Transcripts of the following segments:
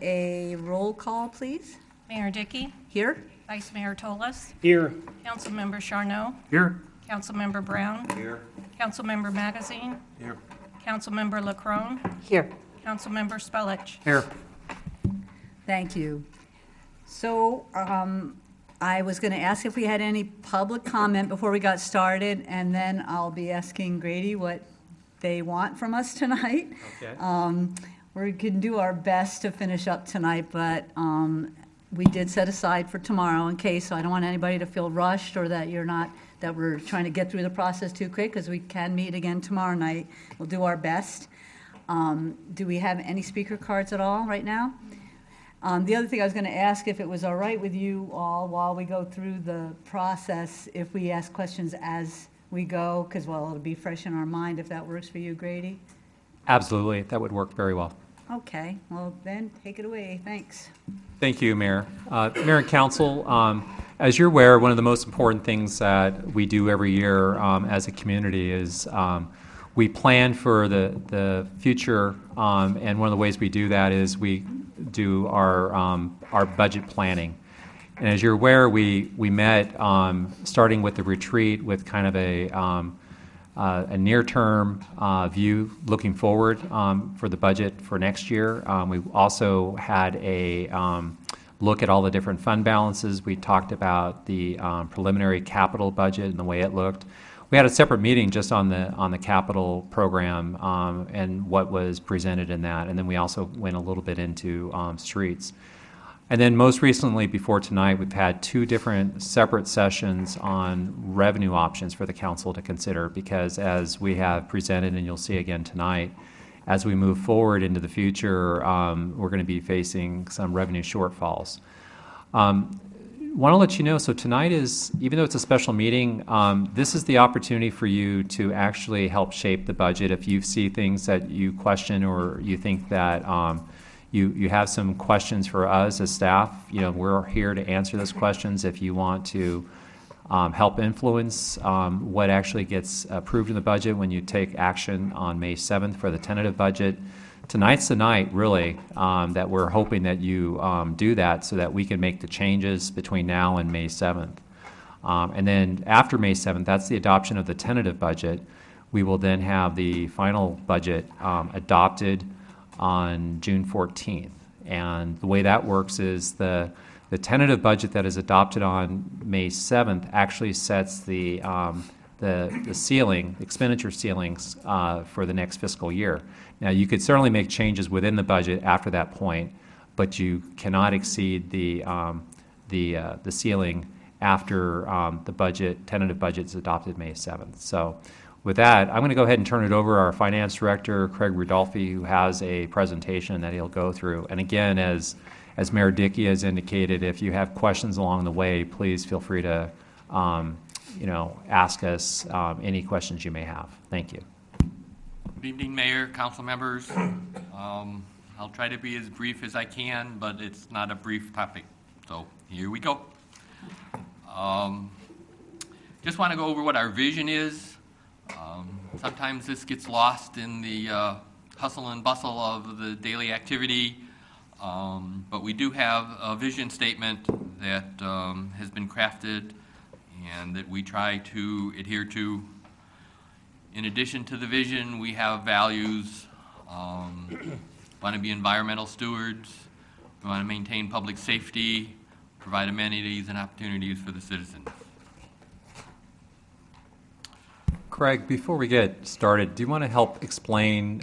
a roll call, please? Mayor Dickey, Here? Vice Mayor Toles, Here. Councilmember Charno, Here. Councilmember Brown, Here. Councilmember Magazine, Here. Councilmember LaCrone, Here. Councilmember Spellich. Here. Thank you. So I was going to ask if we had any public comment before we got started, and then I'll be asking Grady what they want from us tonight. Okay. We can do our best to finish up tonight, but we did set aside for tomorrow in case, so I don't want anybody to feel rushed or that that we're trying to get through the process too quick, because we can meet again tomorrow night. We'll do our best. Do we have any speaker cards at all right now? The other thing I was going to ask, if it was all right with you all while we go through the process, if we ask questions as we go, because, well, it'll be fresh in our mind, if that works for you, Grady? Absolutely, that would work very well. Okay, well, then, take it away. Thanks. Thank you, Mayor. Mayor and Council, as you're aware, one of the most important things that we do every year as a community is we plan for the future, and one of the ways we do that is we do our budget planning. And as you're aware, we met starting with the retreat with kind of a near-term view looking forward for the budget for next year. We also had a look at all the different fund balances. We talked about the preliminary capital budget and the way it looked. We had a separate meeting just on the capital program and what was presented in that, and then we also went a little bit into streets. And then most recently, before tonight, we've had two different separate sessions on revenue options for the council to consider, because as we have presented, and you'll see again tonight, as we move forward into the future, we're going to be facing some revenue shortfalls. Want to let you know, so tonight is, even though it's a special meeting, this is the opportunity for you to actually help shape the budget. If you see things that you question or you think that you have some questions for us as staff, we're here to answer those questions. If you want to help influence what actually gets approved in the budget when you take action on May 7th for the tentative budget, tonight's the night, really, that we're hoping that you do that so that we can make the changes between now and May 7th. And then after May 7th, that's the adoption of the tentative budget. We will then have the final budget adopted on June 14th. And the way that works is the tentative budget that is adopted on May 7th actually sets the ceiling, expenditure ceilings for the next fiscal year. Now, you could certainly make changes within the budget after that point, but you cannot exceed the ceiling after the tentative budget is adopted May 7th. So with that, I'm going to go ahead and turn it over to our Finance Director, Craig Rudolphi, who has a presentation that he'll go through. And again, as Mayor Dickey has indicated, if you have questions along the way, please feel free to ask us any questions you may have. Thank you. Good evening, Mayor, council members. I'll try to be as brief as I can, but it's not a brief topic. So here we go. Just want to go over what our vision is. Sometimes this gets lost in the hustle and bustle of the daily activity, but we do have a vision statement that has been crafted and that we try to adhere to. In addition to the vision, we have values. Want to be environmental stewards. We want to maintain public safety, provide amenities and opportunities for the citizens. Craig, before we get started, do you want to help explain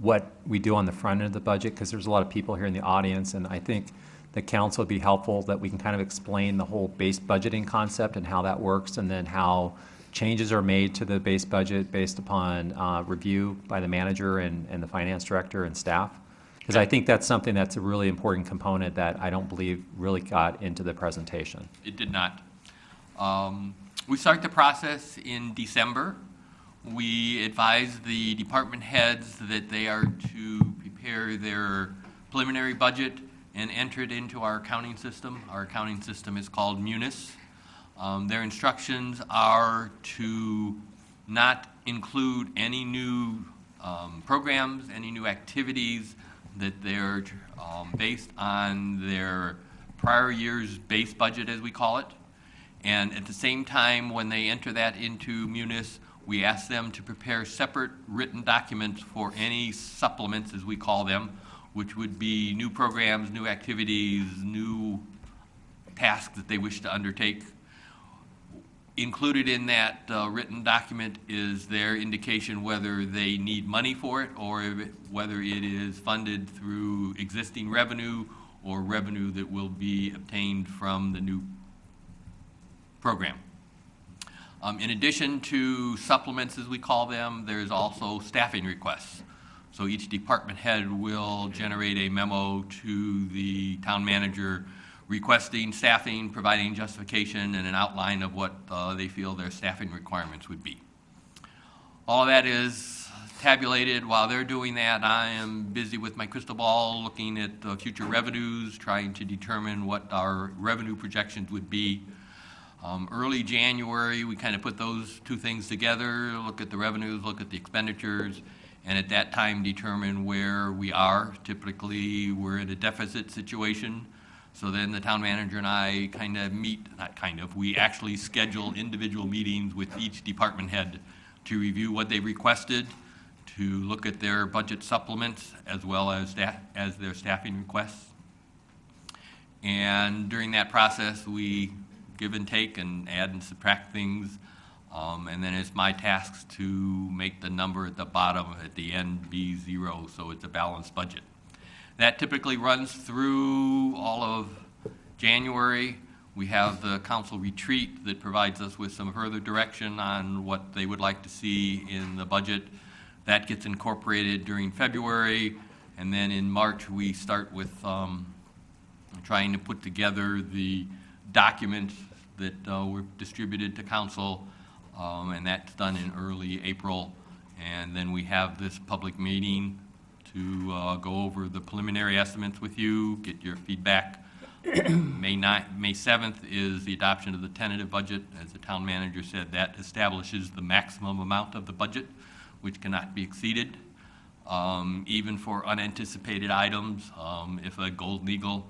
what we do on the front end of the budget? Because there's a lot of people here in the audience, and I think the council would be helpful that we can kind of explain the whole base budgeting concept and how that works, and then how changes are made to the base budget based upon review by the manager and the finance director and staff. Because I think that's something that's a really important component that I don't believe really got into the presentation. It did not. We start the process in December. We advise the department heads that they are to prepare their preliminary budget and enter it into our accounting system. Our accounting system is called Munis. Their instructions are to not include any new programs, any new activities that they're based on their prior year's base budget, as we call it. And at the same time, when they enter that into Munis, we ask them to prepare separate written documents for any supplements, as we call them, which would be new programs, new activities, new tasks that they wish to undertake. Included in that written document is their indication whether they need money for it or whether it is funded through existing revenue or revenue that will be obtained from the new program. In addition to supplements, as we call them, there's also staffing requests. So each department head will generate a memo to the town manager requesting staffing, providing justification, and an outline of what they feel their staffing requirements would be. All of that is tabulated. While they're doing that, I am busy with my crystal ball, looking at future revenues, trying to determine what our revenue projections would be. Early January, we kind of put those two things together, look at the revenues, look at the expenditures, and at that time determine where we are. Typically, we're in a deficit situation. So then the town manager and I kind of meet, we actually schedule individual meetings with each department head to review what they requested, to look at their budget supplements as well as their staffing requests. And during that process, we give and take and add and subtract things. And then it's my task to make the number at the bottom at the end be zero, so it's a balanced budget. That typically runs through all of January. We have the council retreat that provides us with some further direction on what they would like to see in the budget. That gets incorporated during February, and then in March we start with trying to put together the documents that were distributed to council, and that's done in early April. And then we have this public meeting to go over the preliminary estimates with you, get your feedback. May 7th is the adoption of the tentative budget. As the town manager said, that establishes the maximum amount of the budget, which cannot be exceeded, even for unanticipated items. If a Golden Eagle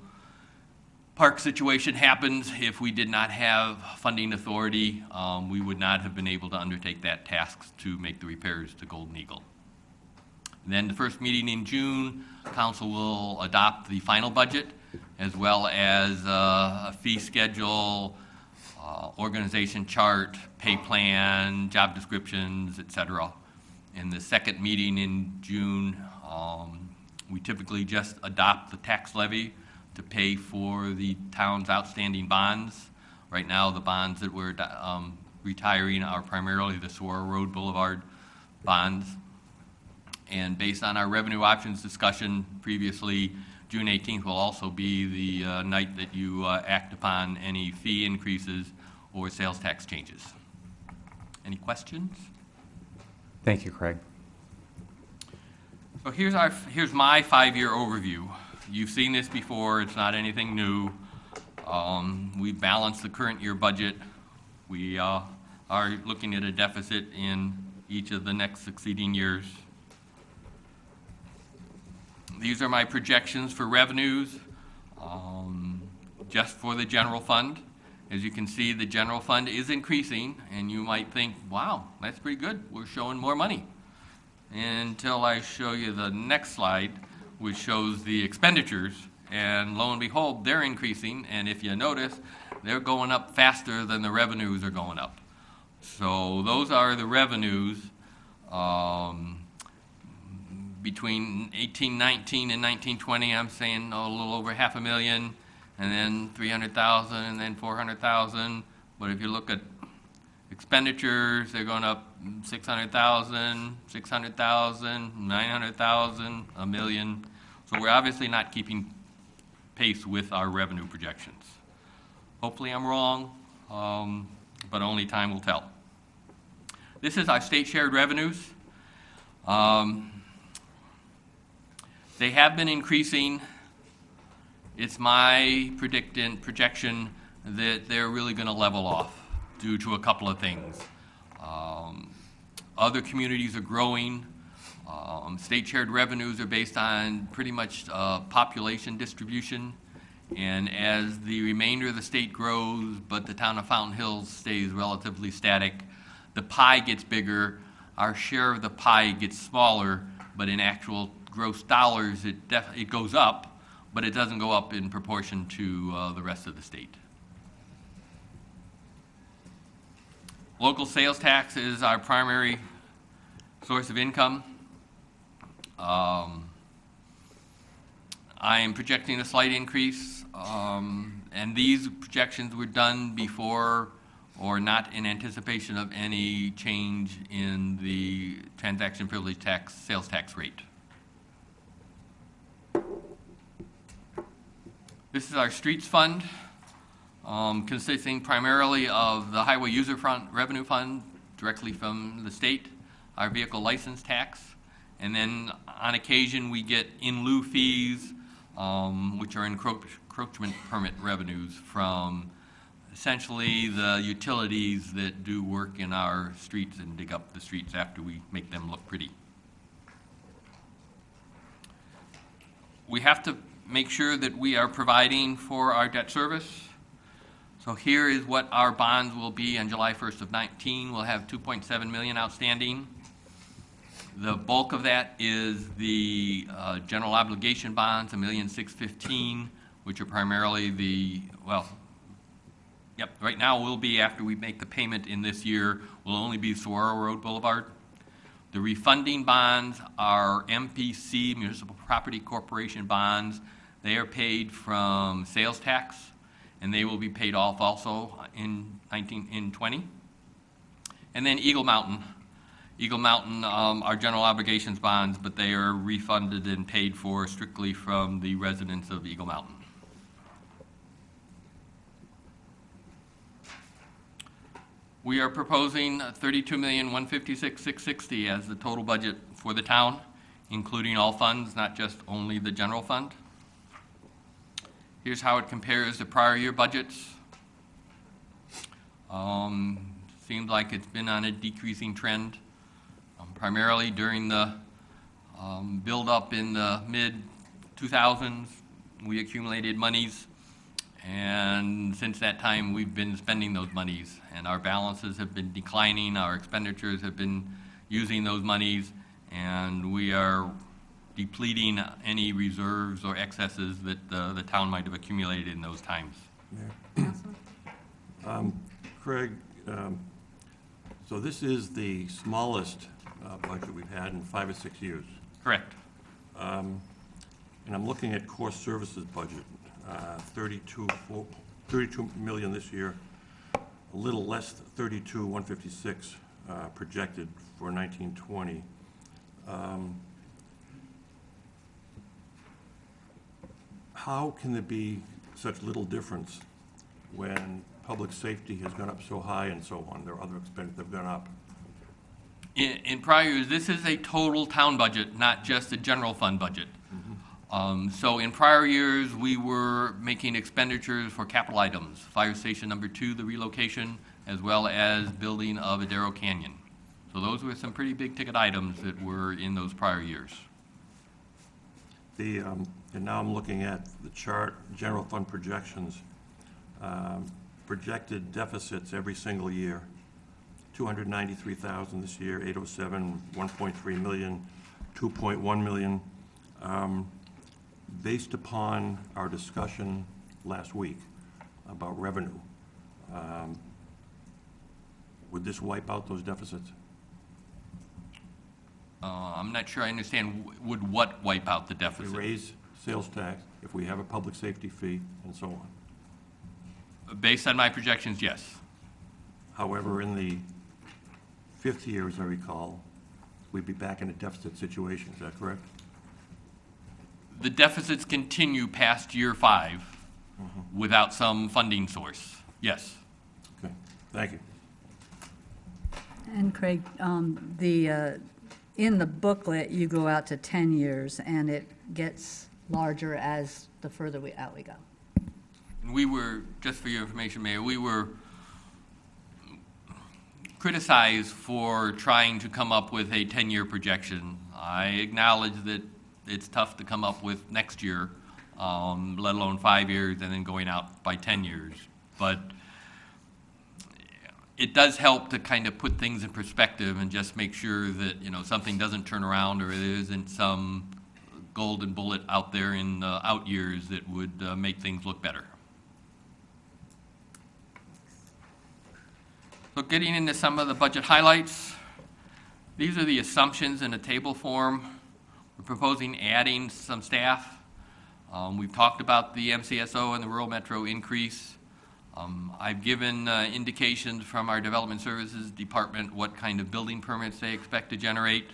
Park situation happens, if we did not have funding authority, we would not have been able to undertake that task to make the repairs to Golden Eagle. And then the first meeting in June, council will adopt the final budget as well as a fee schedule, organization chart, pay plan, job descriptions, etc. In the second meeting in June, we typically just adopt the tax levy to pay for the town's outstanding bonds. Right now, the bonds that we're retiring are primarily the Saguaro Road Boulevard bonds. And based on our revenue options discussion previously, June 18th will also be the night that you act upon any fee increases or sales tax changes. Any questions? Thank you, Craig. So here's my 5-year overview. You've seen this before. It's not anything new. We balanced the current year budget. We are looking at a deficit in each of the next succeeding years. These are my projections for revenues, just for the general fund. As you can see, the general fund is increasing, and you might think, wow, that's pretty good. We're showing more money. Until I show you the next slide, which shows the expenditures, and lo and behold, they're increasing, and if you notice, they're going up faster than the revenues are going up. So those are the revenues between 1819 and 1920, I'm saying a little over $500,000, and then 300,000, and then 400,000. But if you look at expenditures, they're going up 600,000, 600,000, 900,000, $1 million. So we're obviously not keeping pace with our revenue projections. Hopefully I'm wrong, but only time will tell. This is our state shared revenues. They have been increasing. It's my projection that they're really going to level off due to a couple of things. Other communities are growing. State shared revenues are based on pretty much population distribution. And as the remainder of the state grows, but the town of Fountain Hills stays relatively static, the pie gets bigger. Our share of the pie gets smaller, but in actual gross dollars, it goes up, but it doesn't go up in proportion to the rest of the state. Local sales tax is our primary source of income. I am projecting a slight increase, and these projections were done before or not in anticipation of any change in the transaction privilege tax, sales tax rate. This is our streets fund, consisting primarily of the highway user revenue fund directly from the state, our vehicle license tax, and then on occasion we get in lieu fees, which are encroachment permit revenues from essentially the utilities that do work in our streets and dig up the streets after we make them look pretty. We have to make sure that we are providing for our debt service. So here is what our bonds will be on July 1st of 19. We'll have 2.7 million outstanding. The bulk of that is the general obligation bonds, $1,615,000, which are primarily right now will be, after we make the payment in this year, will only be Saguaro Road Boulevard. The refunding bonds are MPC, Municipal Property Corporation bonds. They are paid from sales tax, and they will be paid off also in 20. And then Eagle Mountain. Eagle Mountain are general obligations bonds, but they are refunded and paid for strictly from the residents of Eagle Mountain. We are proposing $32,156,660 as the total budget for the town, including all funds, not just only the general fund. Here's how it compares to prior year budgets. Seems like it's been on a decreasing trend. Primarily during the build-up in the mid-2000s, we accumulated monies, and since that time we've been spending those monies, and our balances have been declining, our expenditures have been using those monies, and we are depleting any reserves or excesses that the town might have accumulated in those times. Craig, so this is the smallest budget we've had in 5 or 6 years. Correct. And I'm looking at core services budget, 32 million this year, a little less, 32,156 projected for 1920. How can there be such little difference when public safety has gone up so high and so on? There are other expenses that have gone up. In prior years, this is a total town budget, not just a general fund budget. So in prior years, we were making expenditures for capital items, Fire Station Number 2, the relocation, as well as building of Adero Canyon. So those were some pretty big ticket items that were in those prior years. And now I'm looking at the chart, general fund projections, projected deficits every single year. 293,000 this year, 807, 1.3 million, 2.1 million. Based upon our discussion last week about revenue, would this wipe out those deficits? I'm not sure I understand, would what wipe out the If deficit? we raise sales tax, if we have a public safety fee, and so on. Based on my projections, yes. However, in the 5th year, as I recall, we'd be back in a deficit situation. Is that correct? The deficits continue past year 5 without some funding source, yes. Okay, thank you. And Craig, in the booklet, you go out to 10 years, and it gets larger as the further out we go. We were, just for your information, Mayor, we were criticized for trying to come up with a 10-year projection. I acknowledge that it's tough to come up with next year, let alone 5 years and then going out by 10 years. But it does help to kind of put things in perspective and just make sure that, something doesn't turn around or there isn't some golden bullet out there in out years that would make things look better. So getting into some of the budget highlights, these are the assumptions in a table form. We're proposing adding some staff. We've talked about the MCSO and the rural metro increase. I've given indications from our Development Services Department what kind of building permits they expect to generate.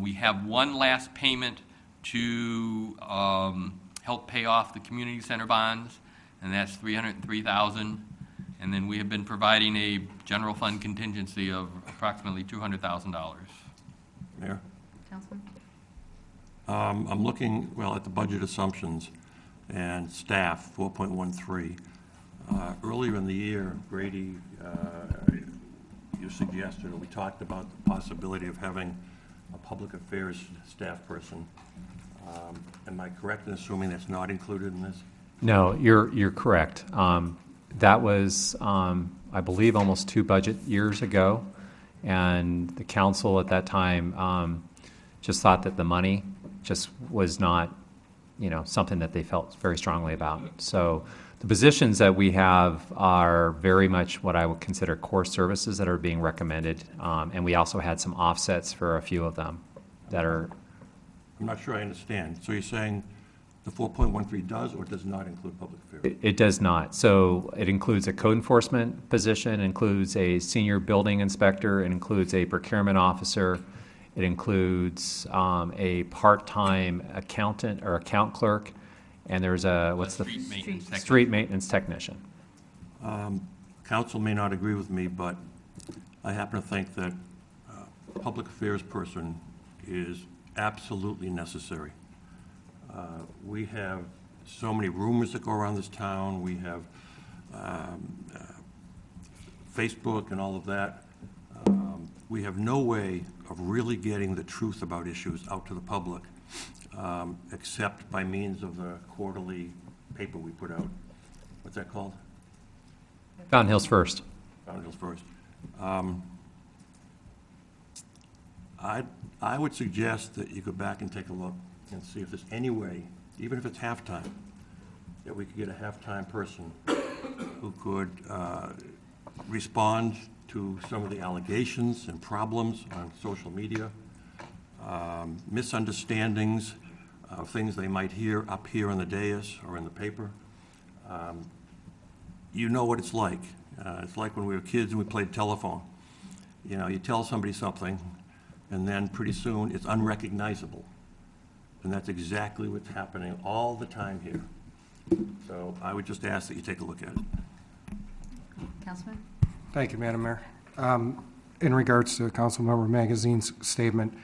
We have one last payment to help pay off the community center bonds, and that's $303,000. And then we have been providing a general fund contingency of approximately $200,000. Mayor? Councilman? I'm looking, at the budget assumptions and staff, 4.13. Earlier in the year, Grady, you suggested, or we talked about the possibility of having a public affairs staff person. Am I correct in assuming that's not included in this? No, you're correct. That was, I believe, almost 2 budget years ago, and the council at that time just thought that the money just was not, something that they felt very strongly about. So the positions that we have are very much what I would consider core services that are being recommended, and we also had some offsets for a few of them that are. I'm not sure I understand. So you're saying the 4.13 does or does not include public affairs? It does not. So it includes a code enforcement position, includes a senior building inspector, it includes a procurement officer, it includes a part-time accountant or account clerk, and there's a, street maintenance technician. Council may not agree with me, but I happen to think that a public affairs person is absolutely necessary. We have so many rumors that go around this town. We have Facebook and all of that. We have no way of really getting the truth about issues out to the public, except by means of the quarterly paper we put out. What's that called? Fountain Hills First. Fountain Hills First. I would suggest that you go back and take a look and see if there's any way, even if it's halftime, that we could get a halftime person who could respond to some of the allegations and problems on social media, misunderstandings of things they might hear up here on the dais or in the paper. You know what it's like. It's like when we were kids and we played telephone. You tell somebody something, and then pretty soon it's unrecognizable. And that's exactly what's happening all the time here. So I would just ask that you take a look at it. Councilman? Thank you, Madam Mayor. In regards to Councilmember Magazine's statement,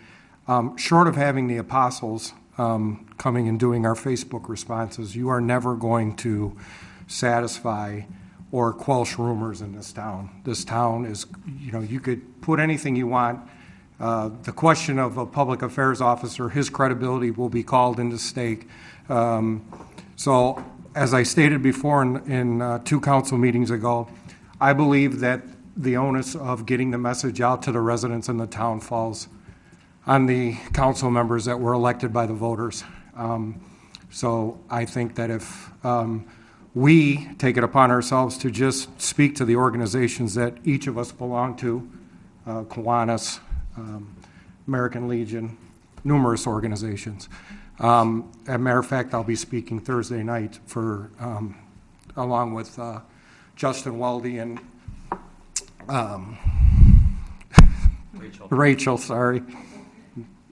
short of having the apostles coming and doing our Facebook responses, you are never going to satisfy or quelch rumors in this town. This town is, you could put anything you want. The question of a public affairs officer, his credibility will be called into stake. So, as I stated before in 2 council meetings ago, I believe that the onus of getting the message out to the residents in the town falls on the council members that were elected by the voters. So I think that if we take it upon ourselves to just speak to the organizations that each of us belong to, Kiwanis, American Legion, numerous organizations. As a matter of fact, I'll be speaking Thursday night for, along with Justin Weldy and Rachel, sorry,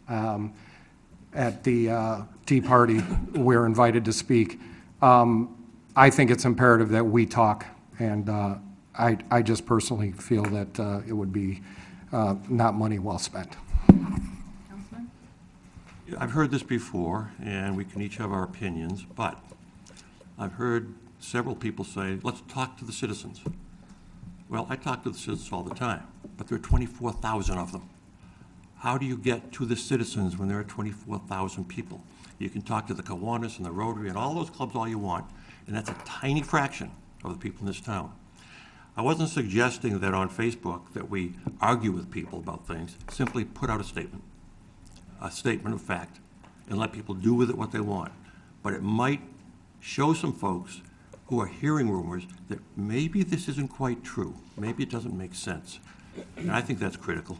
at the Tea Party. We're invited to speak. I think it's imperative that we talk, and I just personally feel that it would be not money well spent. Councilman? I've heard this before, and we can each have our opinions, but I've heard several people say, let's talk to the citizens. Well, I talk to the citizens all the time, but there are 24,000 of them. How do you get to the citizens when there are 24,000 people? You can talk to the Kiwanis and the Rotary and all those clubs all you want, and that's a tiny fraction of the people in this town. I wasn't suggesting that on Facebook that we argue with people about things, simply put out a statement of fact, and let people do with it what they want. But it might show some folks who are hearing rumors that maybe this isn't quite true, maybe it doesn't make sense. And I think that's critical.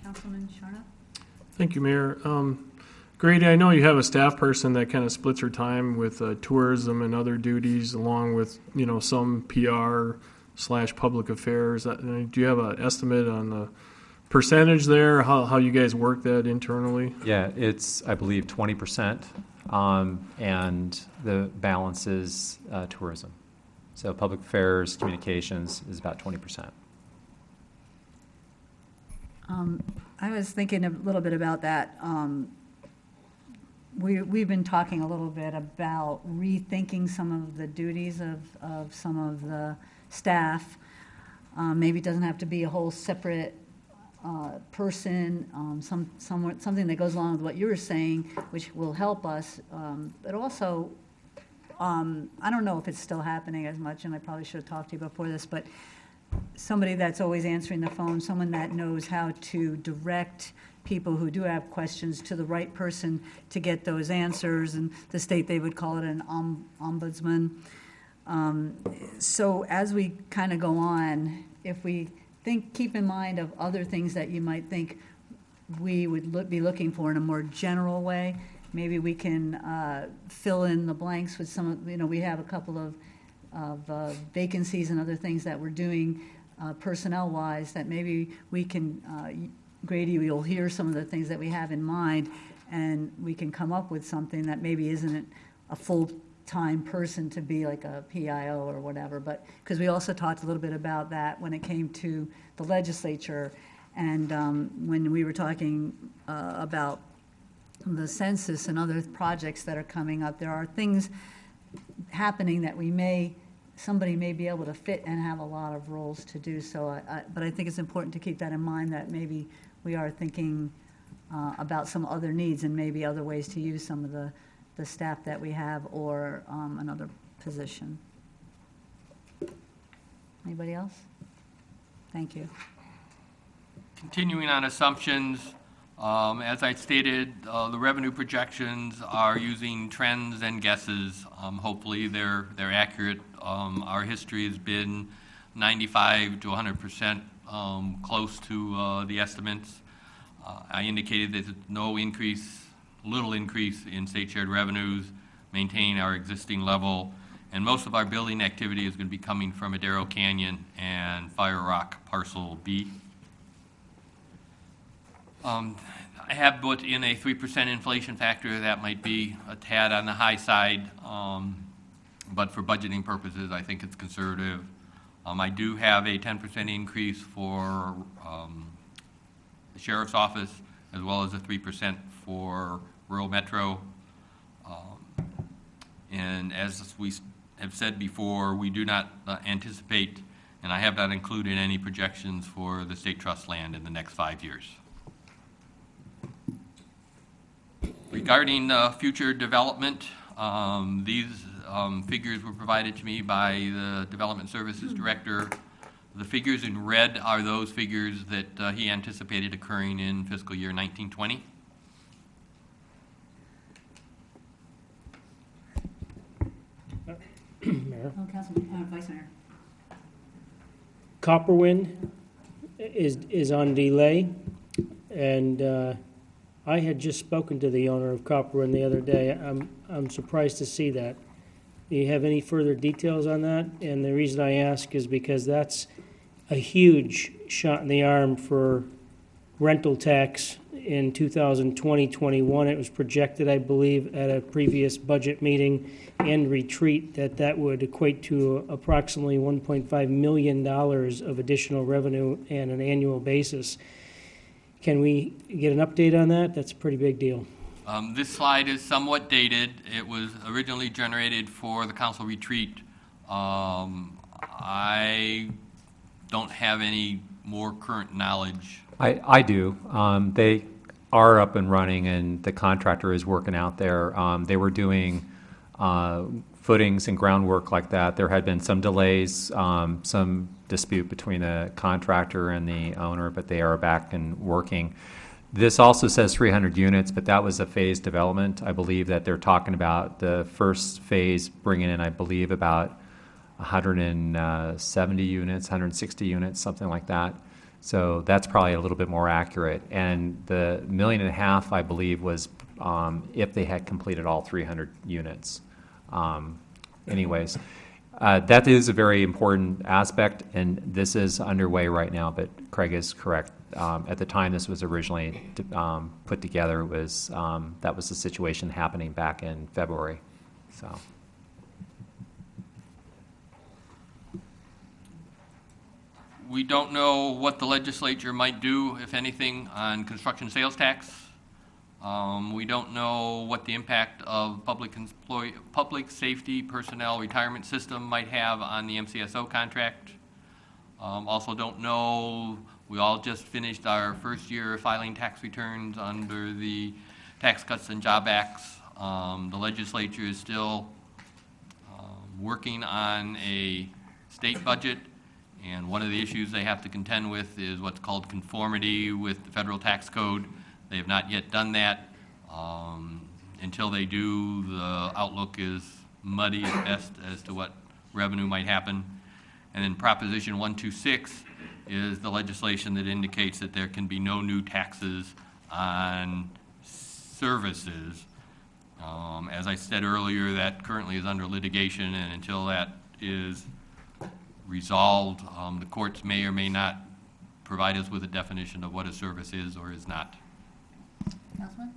Councilman Sharna? Thank you, Mayor. Grady, I know you have a staff person that kind of splits her time with tourism and other duties, along with, some PR/public affairs. Do you have an estimate on the percentage there, how you guys work that internally? Yeah, it's, I believe, 20%, and the balance is tourism. So public affairs, communications is about 20%. I was thinking a little bit about that. We've been talking a little bit about rethinking some of the duties of some of the staff. Maybe it doesn't have to be a whole separate person, something that goes along with what you were saying, which will help us. But also, I don't know if it's still happening as much, and I probably should have talked to you before this, but somebody that's always answering the phone, someone that knows how to direct people who do have questions to the right person to get those answers. In the state, they would call it an ombudsman. So as we kind of go on, if we keep in mind of other things that you might think we would be looking for in a more general way, maybe we can fill in the blanks with some of, we have a couple of vacancies and other things that we're doing personnel-wise that maybe we can, Grady, you'll hear some of the things that we have in mind, and we can come up with something that maybe isn't a full-time person to be like a PIO or whatever, but, because we also talked a little bit about that when it came to the legislature, and when we were talking about the census and other projects that are coming up, there are things happening that somebody may be able to fit and have a lot of roles to do. So, but I think it's important to keep that in mind, that maybe we are thinking about some other needs and maybe other ways to use some of the staff that we have, or another position. Anybody else? Thank you. Continuing on assumptions, as I stated, the revenue projections are using trends and guesses. Hopefully they're accurate. Our history has been 95 to 100% close to the estimates. I indicated that little increase in state shared revenues, maintain our existing level, and most of our building activity is going to be coming from Madero Canyon and Fire Rock Parcel B. I have put in a 3% inflation factor. That might be a tad on the high side, but for budgeting purposes, I think it's conservative. I do have a 10% increase for the sheriff's office, as well as a 3% for rural metro. And as we have said before, we do not anticipate, and I have not included any projections for the state trust land in the next 5 years. Regarding future development, these figures were provided to me by the Development Services Director. The figures in red are those figures that he anticipated occurring in fiscal year 1920. Mayor. Oh, Councilman, Vice Mayor. Copperwind is on delay, and I had just spoken to the owner of Copperwind the other day. I'm surprised to see that. Do you have any further details on that? And the reason I ask is because that's a huge shot in the arm for rental tax in 2020-21. It was projected, I believe, at a previous budget meeting and retreat that would equate to approximately $1.5 million of additional revenue on an annual basis. Can we get an update on that? That's a pretty big deal. This slide is somewhat dated. It was originally generated for the council retreat. I don't have any more current knowledge I do. They are up and running, and the contractor is working out there. They were doing footings and groundwork like that. There had been some delays, some dispute between the contractor and the owner, but they are back and working. This also says 300 units, but that was a phased development. I believe that they're talking about the first phase bringing in, I believe, about 170 units, 160 units, something like that. So that's probably a little bit more accurate. And the $1.5 million, I believe, was if they had completed all 300 units. Anyways, that is a very important aspect, and this is underway right now, but Craig is correct. At the time this was originally put together, it was, that was the situation happening back in February. So. We don't know what the legislature might do, if anything, on construction sales tax. We don't know what the impact of public safety personnel retirement system might have on the MCSO contract. Also don't know, we all just finished our first year of filing tax returns under the Tax Cuts and Job Acts. The legislature is still working on a state budget, and one of the issues they have to contend with is what's called conformity with the federal tax code. They have not yet done that. Until they do, the outlook is muddy at best as to what revenue might happen. And then Proposition 126 is the legislation that indicates that there can be no new taxes on services. As I said earlier, that currently is under litigation, and until that is resolved, the courts may or may not provide us with a definition of what a service is or is not. Councilman?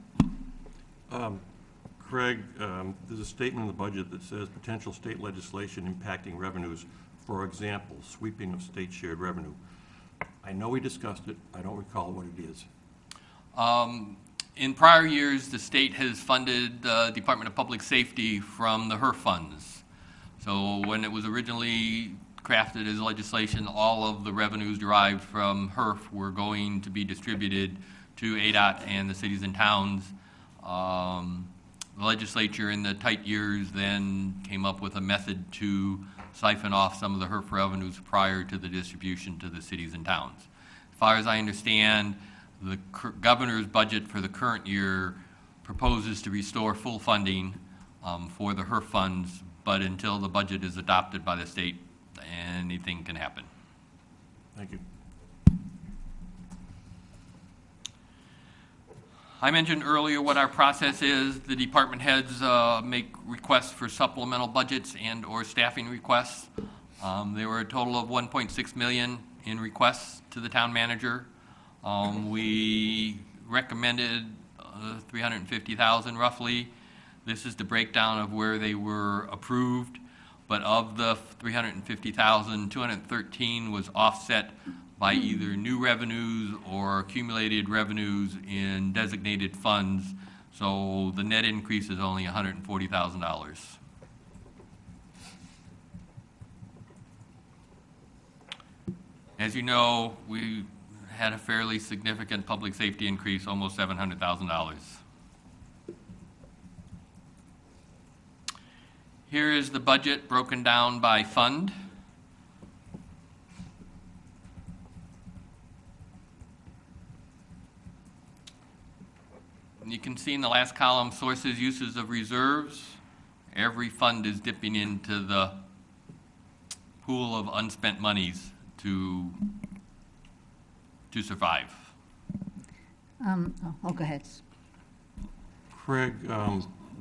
Craig, there's a statement in the budget that says potential state legislation impacting revenues, for example, sweeping of state shared revenue. I know we discussed it. I don't recall what it is. In prior years, the state has funded the Department of Public Safety from the HERF funds. So when it was originally crafted as legislation, all of the revenues derived from HERF were going to be distributed to ADOT and the cities and towns. The legislature in the tight years then came up with a method to siphon off some of the HERF revenues prior to the distribution to the cities and towns. As far as I understand, the governor's budget for the current year proposes to restore full funding for the HERF funds, but until the budget is adopted by the state, anything can happen. Thank you. I mentioned earlier what our process is. The department heads make requests for supplemental budgets and or staffing requests. There were a total of 1.6 million in requests to the town manager. We recommended 350,000 roughly. This is the breakdown of where they were approved, but of the 350,000, 213 was offset by either new revenues or accumulated revenues in designated funds. So the net increase is only $140,000. As you know, we had a fairly significant public safety increase, almost $700,000. Here is the budget broken down by fund. You can see in the last column, sources, uses of reserves. Every fund is dipping into the pool of unspent monies to survive. Go ahead. Craig,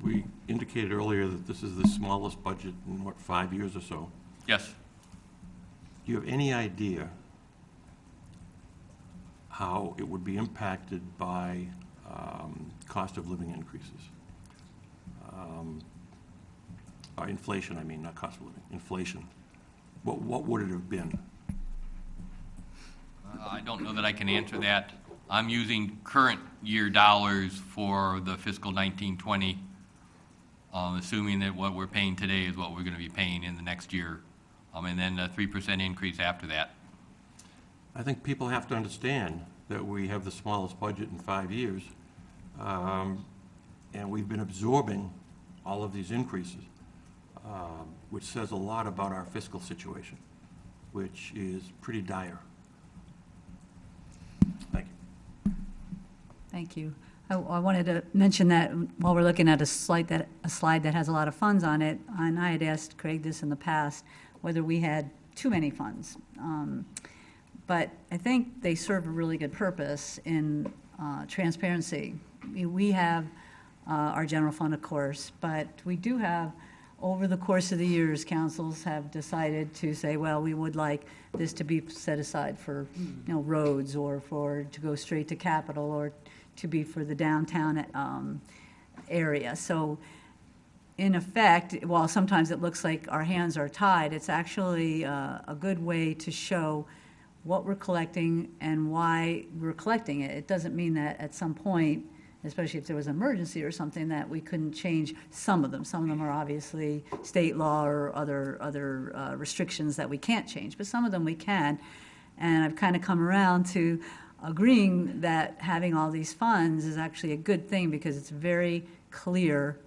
we indicated earlier that this is the smallest budget in, 5 years or so? Yes. Do you have any idea how it would be impacted by cost of living increases? Inflation, I mean, not cost of living, inflation. What would it have been? I don't know that I can answer that. I'm using current year dollars for the fiscal 1920, assuming that what we're paying today is what we're going to be paying in the next year, and then a 3% increase after that. I think people have to understand that we have the smallest budget in 5 years, and we've been absorbing all of these increases, which says a lot about our fiscal situation, which is pretty dire. Thank you. Thank you. I wanted to mention that while we're looking at a slide that has a lot of funds on it, and I had asked Craig this in the past, whether we had too many funds. But I think they serve a really good purpose in transparency. We have our general fund, of course, but we do have, over the course of the years, councils have decided to say, well, we would like this to be set aside for, roads, or to go straight to capital, or to be for the downtown area. So in effect, while sometimes it looks like our hands are tied, it's actually a good way to show what we're collecting and why we're collecting it. It doesn't mean that at some point, especially if there was an emergency or something, that we couldn't change some of them. Some of them are obviously state law or other restrictions that we can't change, but some of them we can. And I've kind of come around to agreeing that having all these funds is actually a good thing, because it's very clear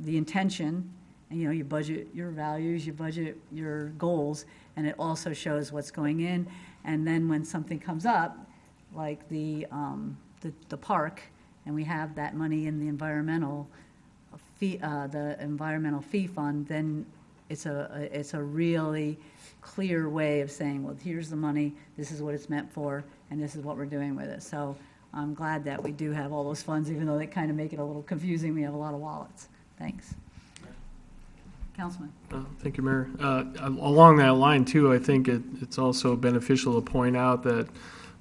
the intention, and you budget your values, you budget your goals, and it also shows what's going in. And then when something comes up, like the park, and we have that money in the environmental fee fund, then it's a really clear way of saying, well, here's the money, this is what it's meant for, and this is what we're doing with it. So I'm glad that we do have all those funds, even though they kind of make it a little confusing. We have a lot of wallets. Thanks. Councilman. Thank you, Mayor. Along that line, too, I think it's also beneficial to point out that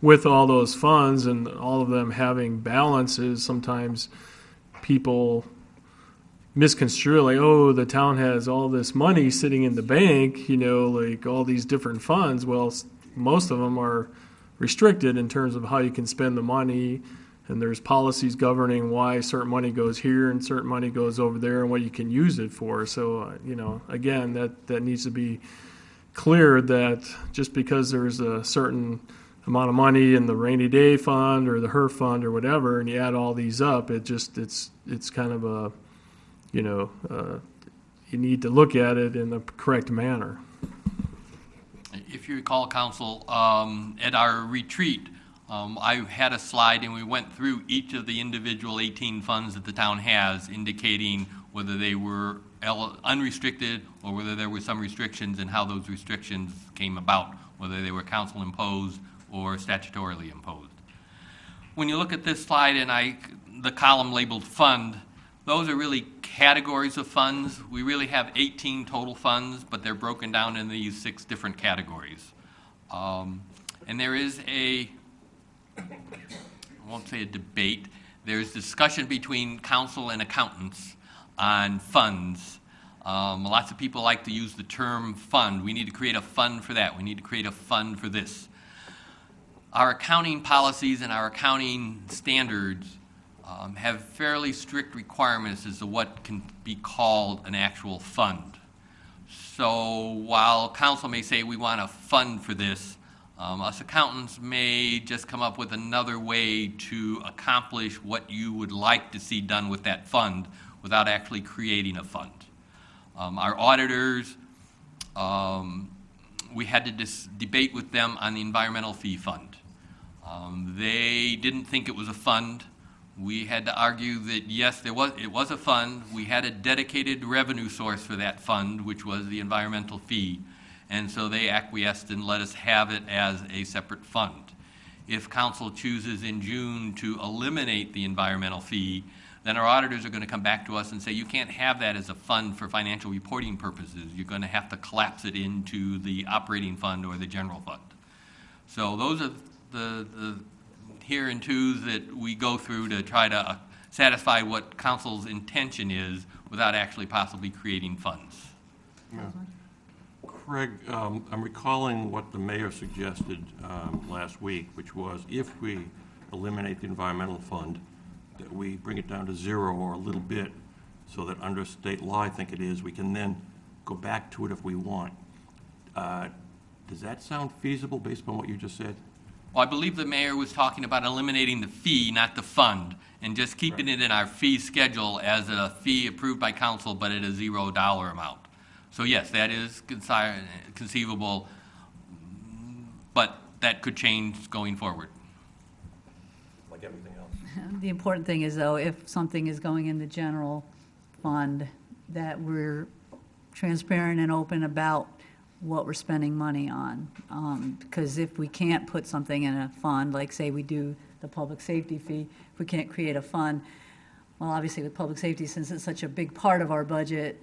with all those funds and all of them having balances, sometimes people misconstrue, like, oh, the town has all this money sitting in the bank, like all these different funds. Well, most of them are restricted in terms of how you can spend the money, and there's policies governing why certain money goes here and certain money goes over there and what you can use it for. So, again, that needs to be clear, that just because there's a certain amount of money in the rainy day fund or the HERF fund or whatever, and you add all these up, it's kind of a, you need to look at it in the correct manner. If you recall, Council, at our retreat, I had a slide and we went through each of the individual 18 funds that the town has, indicating whether they were unrestricted or whether there were some restrictions, and how those restrictions came about, whether they were council imposed or statutorily imposed. When you look at this slide and the column labeled fund, those are really categories of funds. We really have 18 total funds, but they're broken down in these 6 different categories. And there is I won't say a debate, there's discussion between council and accountants on funds. Lots of people like to use the term fund. We need to create a fund for that. We need to create a fund for this. Our accounting policies and our accounting standards have fairly strict requirements as to what can be called an actual fund. So while council may say we want a fund for this, us accountants may just come up with another way to accomplish what you would like to see done with that fund without actually creating a fund. Our auditors, we had to debate with them on the environmental fee fund. They didn't think it was a fund. We had to argue that yes, it was a fund. We had a dedicated revenue source for that fund, which was the environmental fee. And so they acquiesced and let us have it as a separate fund. If council chooses in June to eliminate the environmental fee, then our auditors are going to come back to us and say, you can't have that as a fund for financial reporting purposes. You're going to have to collapse it into the operating fund or the general fund. So those are the here and twos that we go through to try to satisfy what council's intention is without actually possibly creating funds. Yeah. Craig, I'm recalling what the mayor suggested last week, which was if we eliminate the environmental fund, that we bring it down to 0 or a little bit, so that under state law, I think it is, we can then go back to it if we want. Does that sound feasible based on what you just said? Well, I believe the mayor was talking about eliminating the fee, not the fund, and just keeping it in our fee schedule as a fee approved by council, but at a $0 amount. So yes, that is conceivable, but that could change going forward. Like everything else. The important thing is, though, if something is going in the general fund, that we're transparent and open about what we're spending money on. Because if we can't put something in a fund, like say we do the public safety fee, if we can't create a fund, well, obviously with public safety, since it's such a big part of our budget,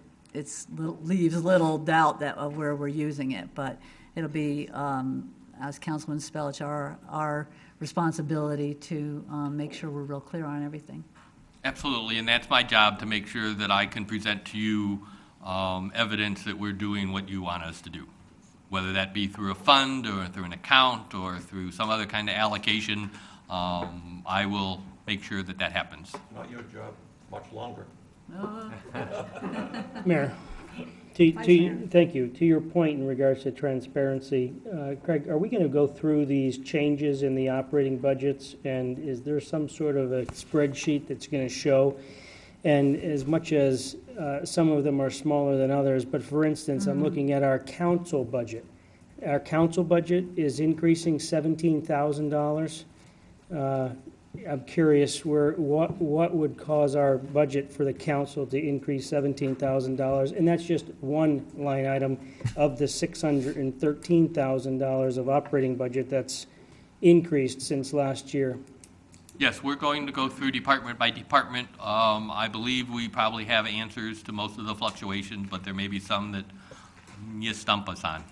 leaves little doubt of where we're using it. But it'll be, as Councilman Spellich, our responsibility to make sure we're real clear on everything. Absolutely, and that's my job, to make sure that I can present to you evidence that we're doing what you want us to do, whether that be through a fund or through an account or through some other kind of allocation. I will make sure that that happens. Not your job much longer. Mayor, thank you. To your point in regards to transparency, Craig, are we going to go through these changes in the operating budgets, and is there some sort of a spreadsheet that's going to show? And as much as some of them are smaller than others, but for instance, I'm looking at our council budget. Our council budget is increasing $17,000. I'm curious what would cause our budget for the council to increase $17,000, and that's just one line item of the $613,000 of operating budget that's increased since last year. Yes, we're going to go through department by department. I believe we probably have answers to most of the fluctuations, but there may be some that you stump us on.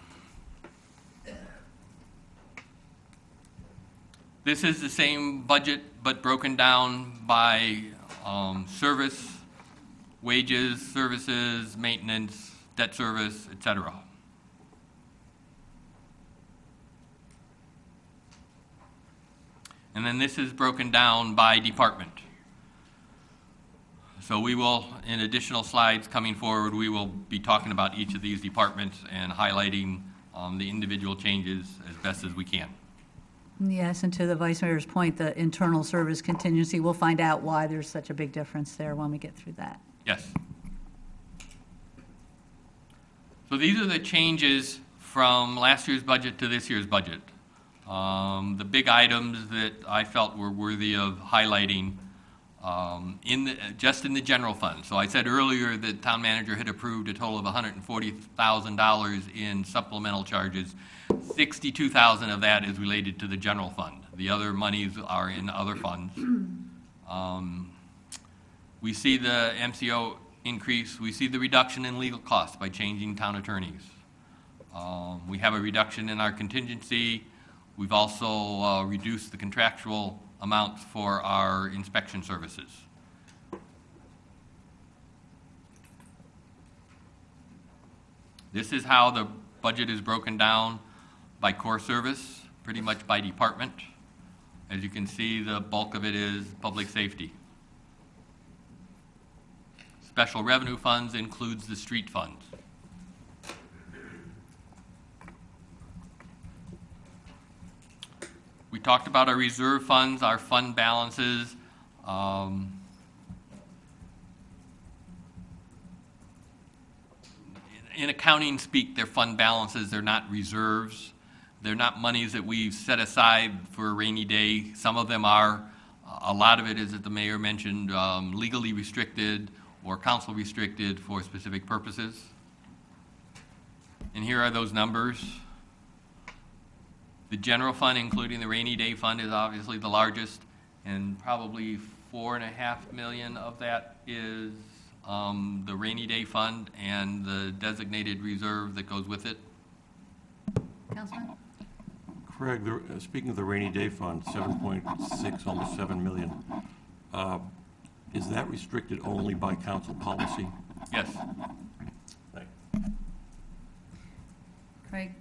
This is the same budget, but broken down by service, wages, services, maintenance, debt service, etc. And then this is broken down by department. So we will, in additional slides coming forward, we will be talking about each of these departments and highlighting the individual changes as best as we can. Yes, and to the Vice Mayor's point, the internal service contingency, we'll find out why there's such a big difference there when we get through that. Yes. So these are the changes from last year's budget to this year's budget. The big items that I felt were worthy of highlighting just in the general fund. So I said earlier that town manager had approved a total of $140,000 in supplemental charges. $62,000 of that is related to the general fund. The other monies are in other funds. We see the MCO increase. We see the reduction in legal costs by changing town attorneys. We have a reduction in our contingency. We've also reduced the contractual amounts for our inspection services. This is how the budget is broken down by core service, pretty much by department. As you can see, the bulk of it is public safety. Special revenue funds includes the street funds. We talked about our reserve funds, our fund balances. In accounting speak, they're fund balances, they're not reserves. They're not monies that we've set aside for a rainy day. Some of them are. A lot of it is, as the mayor mentioned, legally restricted or council restricted for specific purposes. And here are those numbers. The general fund, including the rainy day fund, is obviously the largest, and probably $4.5 million of that is the rainy day fund and the designated reserve that goes with it. Councilman? Craig, speaking of the rainy day fund, 7.6, almost 7 million, is that restricted only by council policy? Yes. Thank Craig,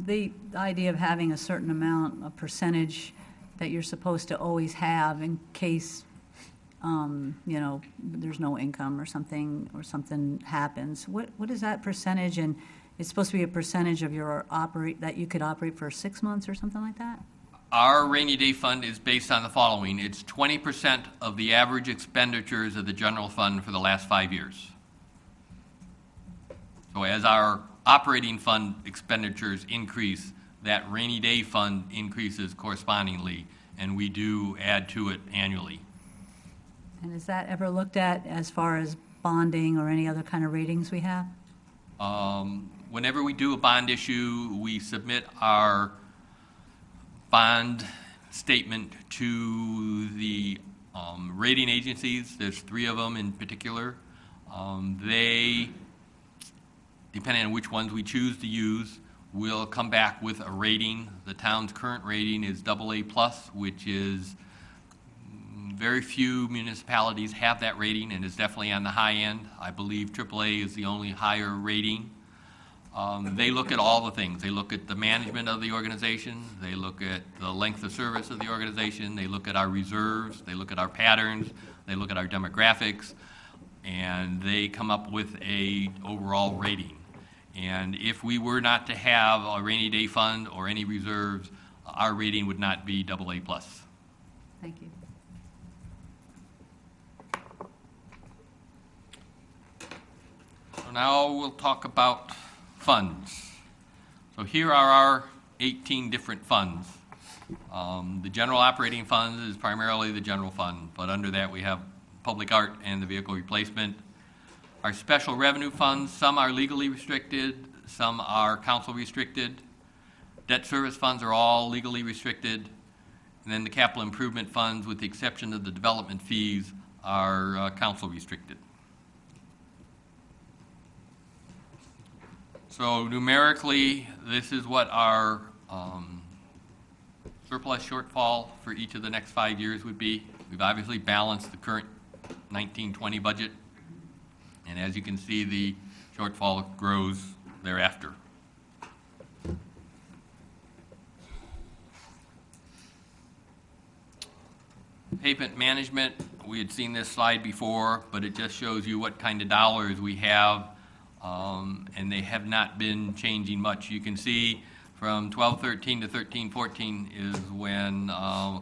the idea of having a certain amount, a percentage that you're supposed to always have in case, there's no income or something happens. What is that percentage? And it's supposed to be a percentage of your that you could operate for 6 months or something like that? Our rainy day fund is based on the following. It's 20% of the average expenditures of the general fund for the last 5 years. So as our operating fund expenditures increase, that rainy day fund increases correspondingly, and we do add to it annually. And is that ever looked at as far as bonding or any other kind of ratings we have? Whenever we do a bond issue, we submit our bond statement to the rating agencies. There's 3 of them in particular. They, depending on which ones we choose to use, will come back with a rating. The town's current rating is AA+, which is very few municipalities have that rating and is definitely on the high end. I believe AAA is the only higher rating. They look at all the things. They look at the management of the organization. They look at the length of service of the organization. They look at our reserves. They look at our patterns. They look at our demographics. And they come up with a overall rating. And if we were not to have a rainy day fund or any reserves, our rating would not be AA+. Thank you. So now we'll talk about funds. So here are our 18 different funds. The general operating funds is primarily the general fund, but under that we have public art and the vehicle replacement. Our special revenue funds, some are legally restricted, some are council restricted. Debt service funds are all legally restricted. And then the capital improvement funds, with the exception of the development fees, are council restricted. So numerically, this is what our surplus shortfall for each of the next 5 years would be. We've obviously balanced the current 1920 budget, and as you can see, the shortfall grows thereafter. Pavement management, we had seen this slide before, but it just shows you what kind of dollars we have, and they have not been changing much. You can see from 12-13 to 13-14 is when